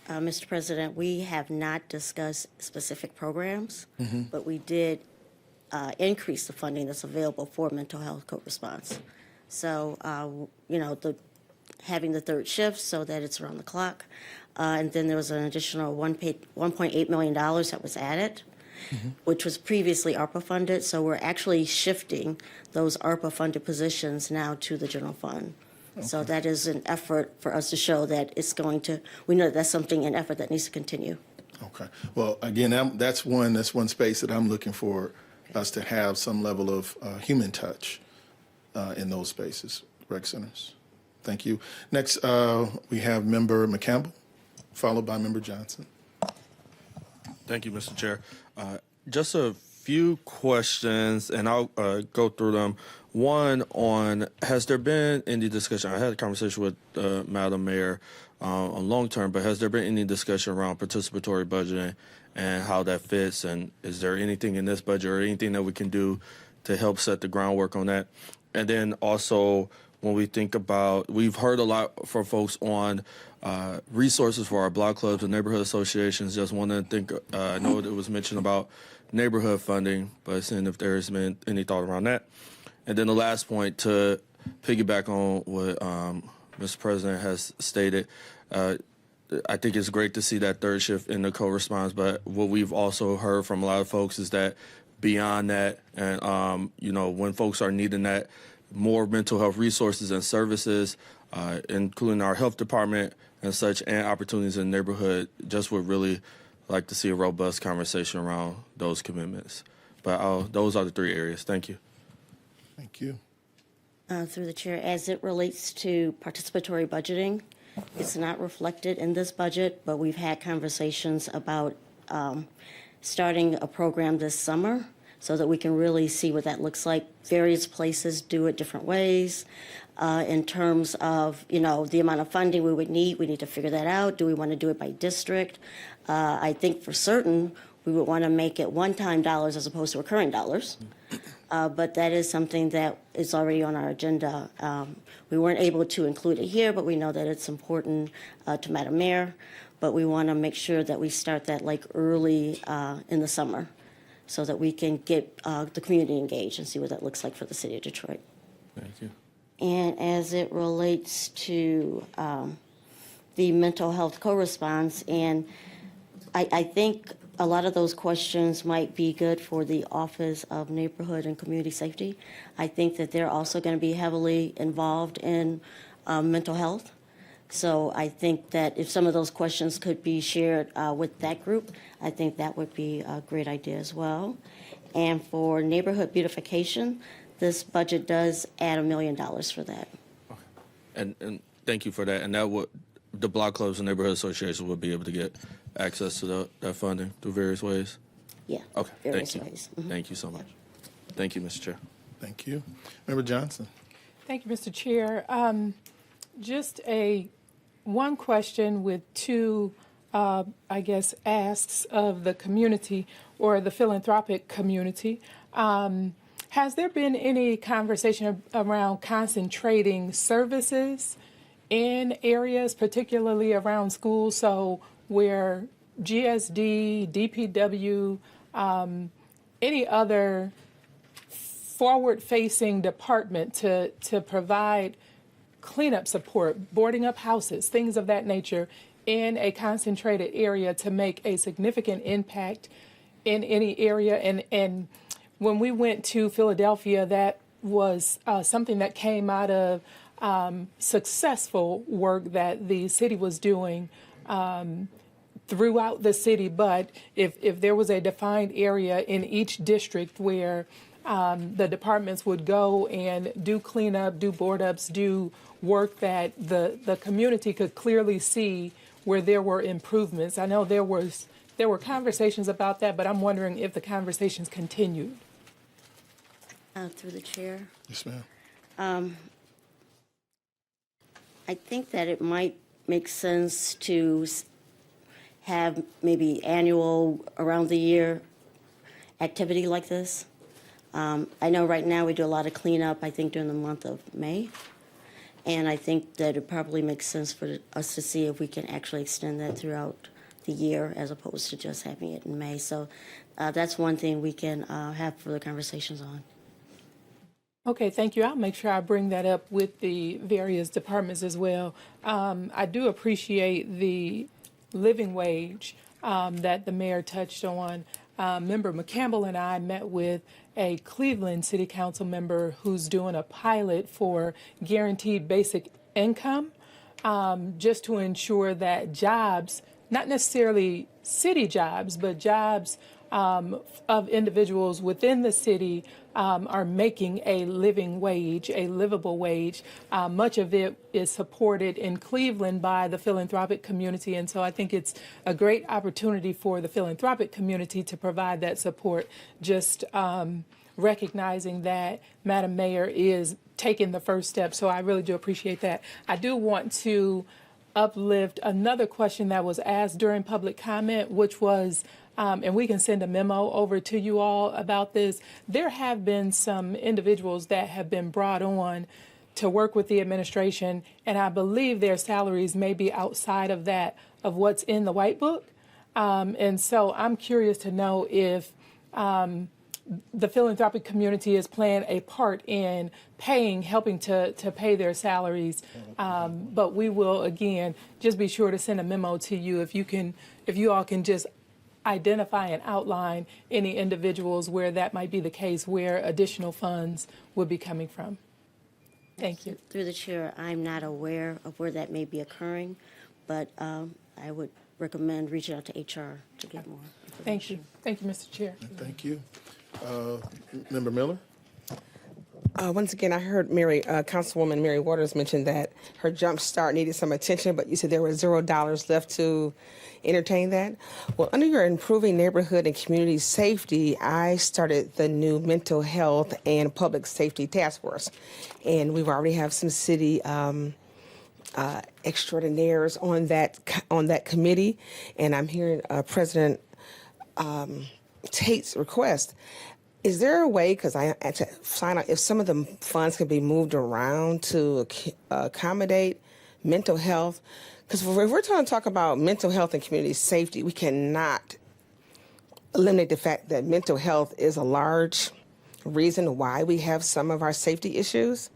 Mr. President, we have not discussed specific programs, but we did increase the funding that's available for mental health co-response. So, having the third shift so that it's around the clock. And then there was an additional $1.8 million that was added, which was previously ARPA funded. So we're actually shifting those ARPA funded positions now to the general fund. Okay. So that is an effort for us to show that it's going to, we know that's something, an effort that needs to continue. Okay. Well, again, that's one space that I'm looking for us to have some level of human touch in those spaces, rec centers. Thank you. Next, we have Member McCampbell, followed by Member Johnson. Thank you, Mr. Chair. Just a few questions, and I'll go through them. One on, has there been any discussion? I had a conversation with Madam Mayor on long term, but has there been any discussion around participatory budgeting and how that fits? And is there anything in this budget or anything that we can do to help set the groundwork on that? And then also, when we think about, we've heard a lot from folks on resources for our block clubs and neighborhood associations. Just want to think, I know it was mentioned about neighborhood funding, but seeing if there's been any thought around that. And then the last point, to piggyback on what Mr. President has stated, I think it's great to see that third shift in the co-response, but what we've also heard from a lot of folks is that beyond that, and when folks are needing that, more mental health resources and services, including our health department and such, and opportunities in the neighborhood, just would really like to see a robust conversation around those commitments. But those are the three areas. Thank you. Thank you. Through the chair, as it relates to participatory budgeting, it's not reflected in this budget, but we've had conversations about starting a program this summer so that we can really see what that looks like. Various places do it different ways. In terms of, the amount of funding we need to figure that out. Do we want to do it by district? I think for certain, we would want to make it one-time dollars as opposed to recurring dollars. But that is something that is already on our agenda. We weren't able to include it here, but we know that it's important to Madam Mayor. But we want to make sure that we start that like early in the summer so that we can get the community engaged and see what that looks like for the city of Detroit. Thank you. And as it relates to the mental health co-response, and I think a lot of those questions might be good for the Office of Neighborhood and Community Safety. I think that they're also going to be heavily involved in mental health. So I think that if some of those questions could be shared with that group, I think that would be a great idea as well. And for neighborhood beautification, this budget does add $1 million for that. And thank you for that. And that would, the block clubs and neighborhood associations would be able to get access to that funding through various ways? Yeah. Okay. Various Thank you. ways. Thank you so much. Thank you, Mr. Chair. Thank you. Member Johnson. Thank you, Mr. Chair. Just one question with two, asks of the community or the philanthropic community. Has there been any conversation around concentrating services in areas, particularly around schools, so where GSD, DPW, any other forward-facing department to provide cleanup support, boarding up houses, things of that nature in a concentrated area to make a significant impact in any area? And when we went to Philadelphia, that was something that came out of successful work that the city was doing throughout the city. But if there was a defined area in each district where the departments would go and do cleanup, do board ups, do work that the community could clearly see where there were improvements. I know there were conversations about that, but I'm wondering if the conversations continued. Through the chair. Yes, ma'am. I think that it might make sense to have maybe annual, around the year activity like this. I know right now we do a lot of cleanup, I think, during the month of May. And I think that it probably makes sense for us to see if we can actually extend that throughout the year as opposed to just having it in May. So that's one thing we can have further conversations on. Okay, thank you. I'll make sure I bring that up with the various departments as well. I do appreciate the living wage that the mayor touched on. Member McCampbell and I met with a Cleveland City Council member who's doing a pilot for guaranteed basic income, just to ensure that jobs, not necessarily city jobs, but jobs of individuals within the city are making a living wage, a livable wage. Much of it is supported in Cleveland by the philanthropic community, and so I think it's a great opportunity for the philanthropic community to provide that support, just recognizing that Madam Mayor is taking the first step, so I really do appreciate that. I do want to uplift another question that was asked during public comment, which was, and we can send a memo over to you all about this. There have been some individuals that have been brought on to work with the administration, and I believe their salaries may be outside of that, of what's in the White Book. And so I'm curious to know if the philanthropic community is playing a part in helping to pay their salaries. But we will, again, just be sure to send a memo to you if you all can just identify and outline any individuals where that might be the case, where additional funds would be coming from. Thank you. Through the chair, I'm not aware of where that may be occurring, but I would recommend reaching out to HR to get more information. Thank you. Thank you, Mr. Chair. Thank you. Member Miller? Once again, I heard Councilwoman Mary Waters mention that her jump start needed some attention, but you said there was $0 left to entertain that. Well, under your improving neighborhood and community safety, I started the new mental health and public safety task force, and we've already have some city extraordinaires on that committee, and I'm hearing President Tate's request. Is there a way, because I had to find out if some of the funds can be moved around to accommodate mental health? Because if we're trying to talk about mental health and community safety, we cannot eliminate the fact that mental health is a large reason why we have some of our safety issues.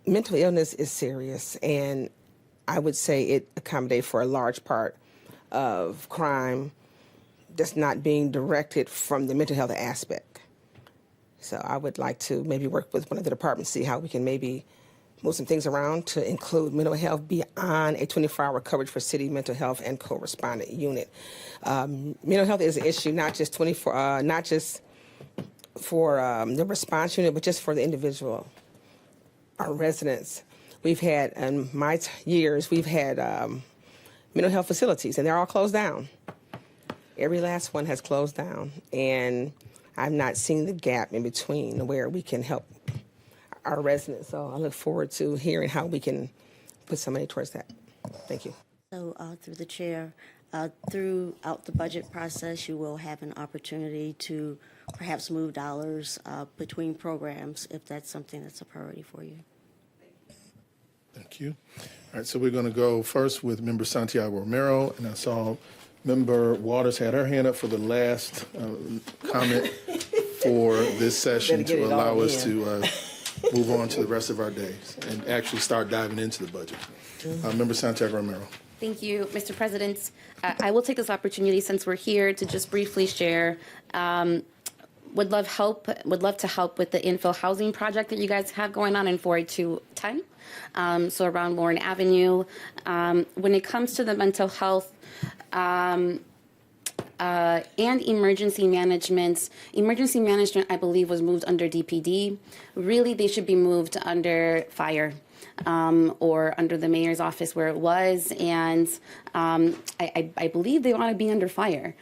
Mental illness is serious, and I would say it accommodates for a large part of crime that's not being directed from the mental health aspect. So I would like to maybe work with one of the departments, see how we can maybe move some things around to include mental health beyond a 24-hour coverage for city mental health and co-respondent unit. Mental health is an issue not just for the response unit, but just for the individual, our residents. We've had, in my years, we've had mental health facilities, and they're all closed down. Every last one has closed down, and I've not seen the gap in between where we can help our residents. So I look forward to hearing how we can put some money towards that. Thank you. So through the chair, throughout the budget process, you will have an opportunity to perhaps move dollars between programs if that's something that's a priority for you. Thank you. All right, so we're going to go first with Member Santiago Romero, and I saw Member Waters had her hand up for the last comment for this session to allow us to move on to the rest of our days and actually start diving into the budget. Member Santiago Romero. Thank you, Mr. President. I will take this opportunity since we're here to just briefly share. Would love to help with the infill housing project that you guys have going on in 48210, so around Lauren Avenue. When it comes to the mental health and emergency management, I believe, was moved under DPD. Really, they should be moved under fire. Or under the mayor's office where it was, and I believe they want to be under fire.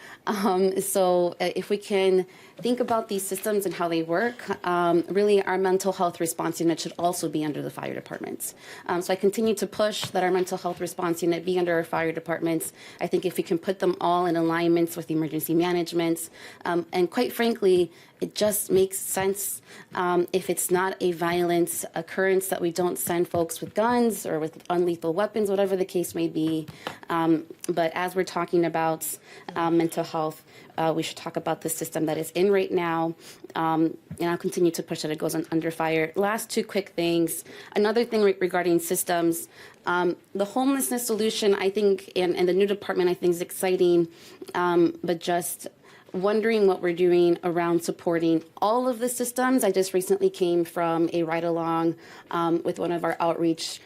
So if we can think about these systems and how they work, really our mental health response unit should also be under the fire departments. So I continue to push that our mental health response unit be under our fire departments. I think if we can put them all in alignments with emergency management, and quite frankly, it just makes sense if it's not a violent occurrence that we don't send folks with guns or with unlethal weapons, whatever the case may be. But as we're talking about mental health, we should talk about the system that is in right now. And I'll continue to push that it goes under fire. Last two quick things. Another thing regarding systems, the homelessness solution, I think, and the new department, I think, is exciting, but just wondering what we're doing around supporting all of the systems. I just recently came from a ride-along with one of our outreach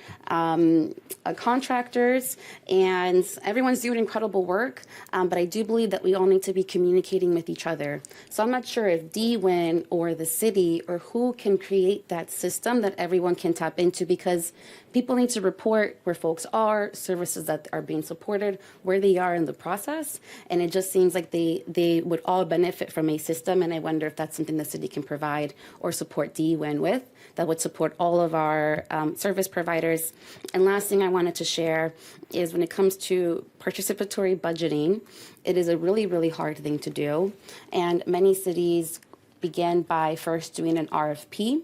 contractors, and everyone's doing incredible work, but I do believe that we all need to be communicating with each other. So I'm not sure if DWIN or the city or who can create that system that everyone can tap into, because people need to report where folks are, services that are being supported, where they are in the process, and it just seems like they would all benefit from a system, and I wonder if that's something the city can provide or support DWIN with that would support all of our service providers. And last thing I wanted to share is when it comes to participatory budgeting, it is a really, really hard thing to do, and many cities begin by first doing an RFP.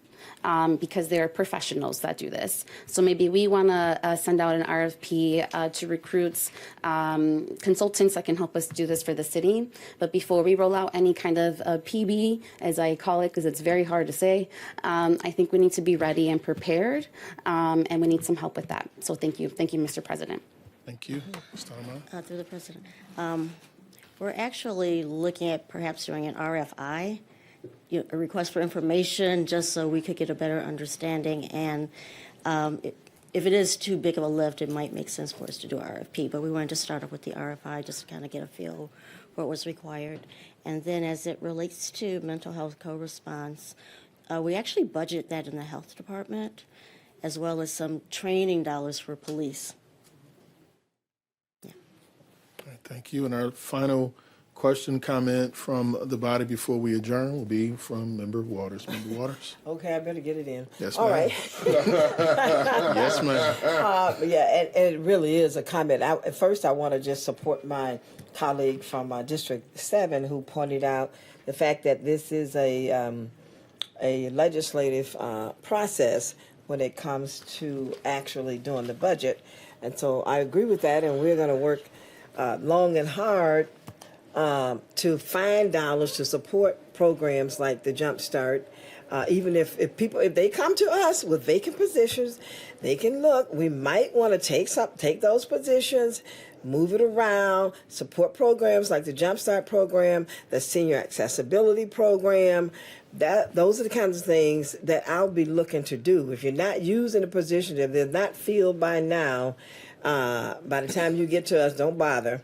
Because there are professionals that do this. So maybe we want to send out an RFP to recruit consultants that can help us do this for the city. But before we roll out any kind of PB, as I call it, because it's very hard to say, I think we need to be ready and prepared, and we need some help with that. So thank you. Thank you, Mr. President. Thank you. Mr. Armand. Through the president. We're actually looking at perhaps doing an RFI, a request for information, just so we could get a better understanding. And if it is too big of a lift, it might make sense for us to do RFP. But we wanted to start off with the RFI just to kind of get a feel for what was required. And then as it relates to mental health co-response, We actually budget that in the health department, as well as some training dollars for police. All right, thank you. And our final question, comment from the body before we adjourn will be from Member Waters. Member Waters? Okay, I better get it in. Yes, All ma'am. right. Yes, ma'am. Yeah, and it really is a comment. At first, I want to just support my colleague from District 7 who pointed out the fact that this is a legislative process when it comes to actually doing the budget. And so I agree with that, and we're going to work long and hard to find dollars to support programs like the Jump Start. Even if they come to us with vacant positions, they can look. We might want to take those positions, move it around, support programs like the Jump Start program, the Senior Accessibility program. Those are the kinds of things that I'll be looking to do. If you're not using a position, if they're not filled by now, by the time you get to us, don't bother.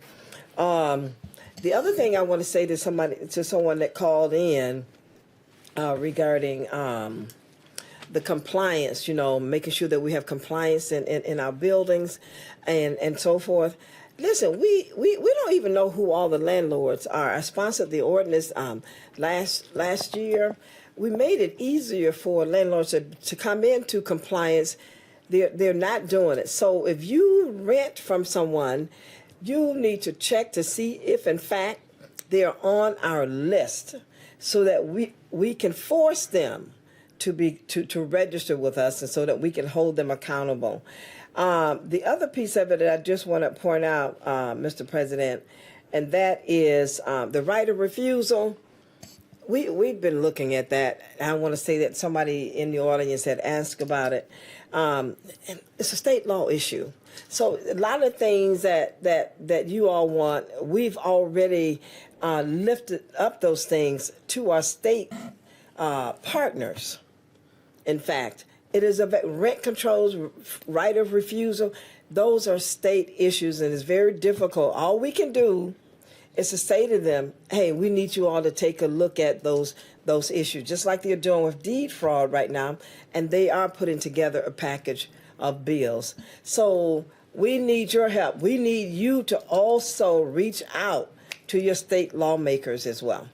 The other thing I want to say to someone that called in regarding the compliance, making sure that we have compliance in our buildings and so forth. Listen, we don't even know who all the landlords are. I sponsored the ordinance last year. We made it easier for landlords to come into compliance. They're not doing it. So if you rent from someone, you need to check to see if, in fact, they're on our list so that we can force them to register with us and so that we can hold them accountable. The other piece of it that I just want to point out, Mr. President, and that is the right of refusal. We've been looking at that. I want to say that somebody in the audience had asked about it. It's a state law issue. So a lot of things that you all want, we've already lifted up those things to our state partners. In fact, it is a rent controls, right of refusal. Those are state issues, and it's very difficult. All we can do is to say to them, hey, we need you all to take a look at those issues, just like they're doing with deed fraud right now, and they are putting together a package of bills. So we need your help. We need you to also reach out to your state lawmakers as well.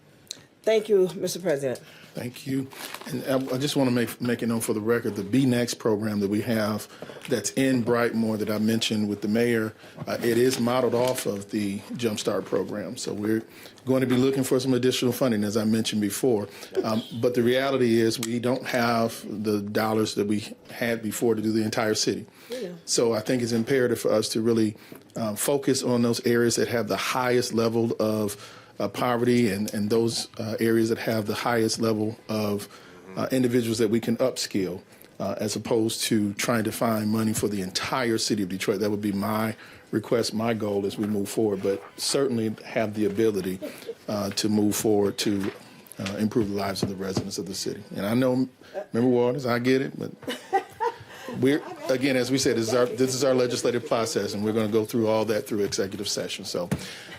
Thank you, Mr. President. Thank you. And I just want to make it known for the record, the Be Next program that we have that's in Brightmoor that I mentioned with the mayor, it is modeled off of the Jump Start program. So we're going to be looking for some additional funding, as I mentioned before. But the reality is we don't have the dollars that we had before to do the entire city. Yeah. So I think it's imperative for us to really focus on those areas that have the highest level of poverty and those areas that have the highest level of individuals that we can upskill as opposed to trying to find money for the entire city of Detroit. That would be my request, my goal as we move forward, but certainly have the ability to move forward to improve the lives of the residents of the city. And I know, Member Waters, I get it, but we're, again, as we said, this is our legislative process, and we're going to go through all that through executive session. So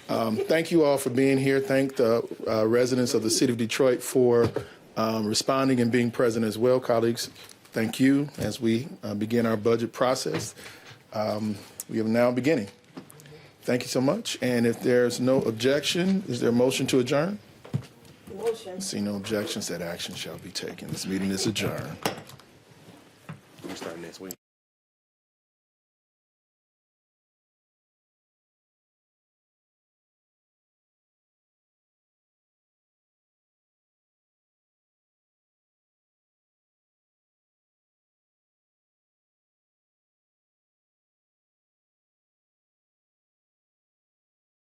thank you all for being here. Thank the residents of the city of Detroit for responding and being present as well. Colleagues, thank you as we begin our budget process. We are now beginning. Thank you so much. And if there's no objection, is there a motion to adjourn? Motion. See no objections, that action shall be taken. This meeting is adjourned. We start next week.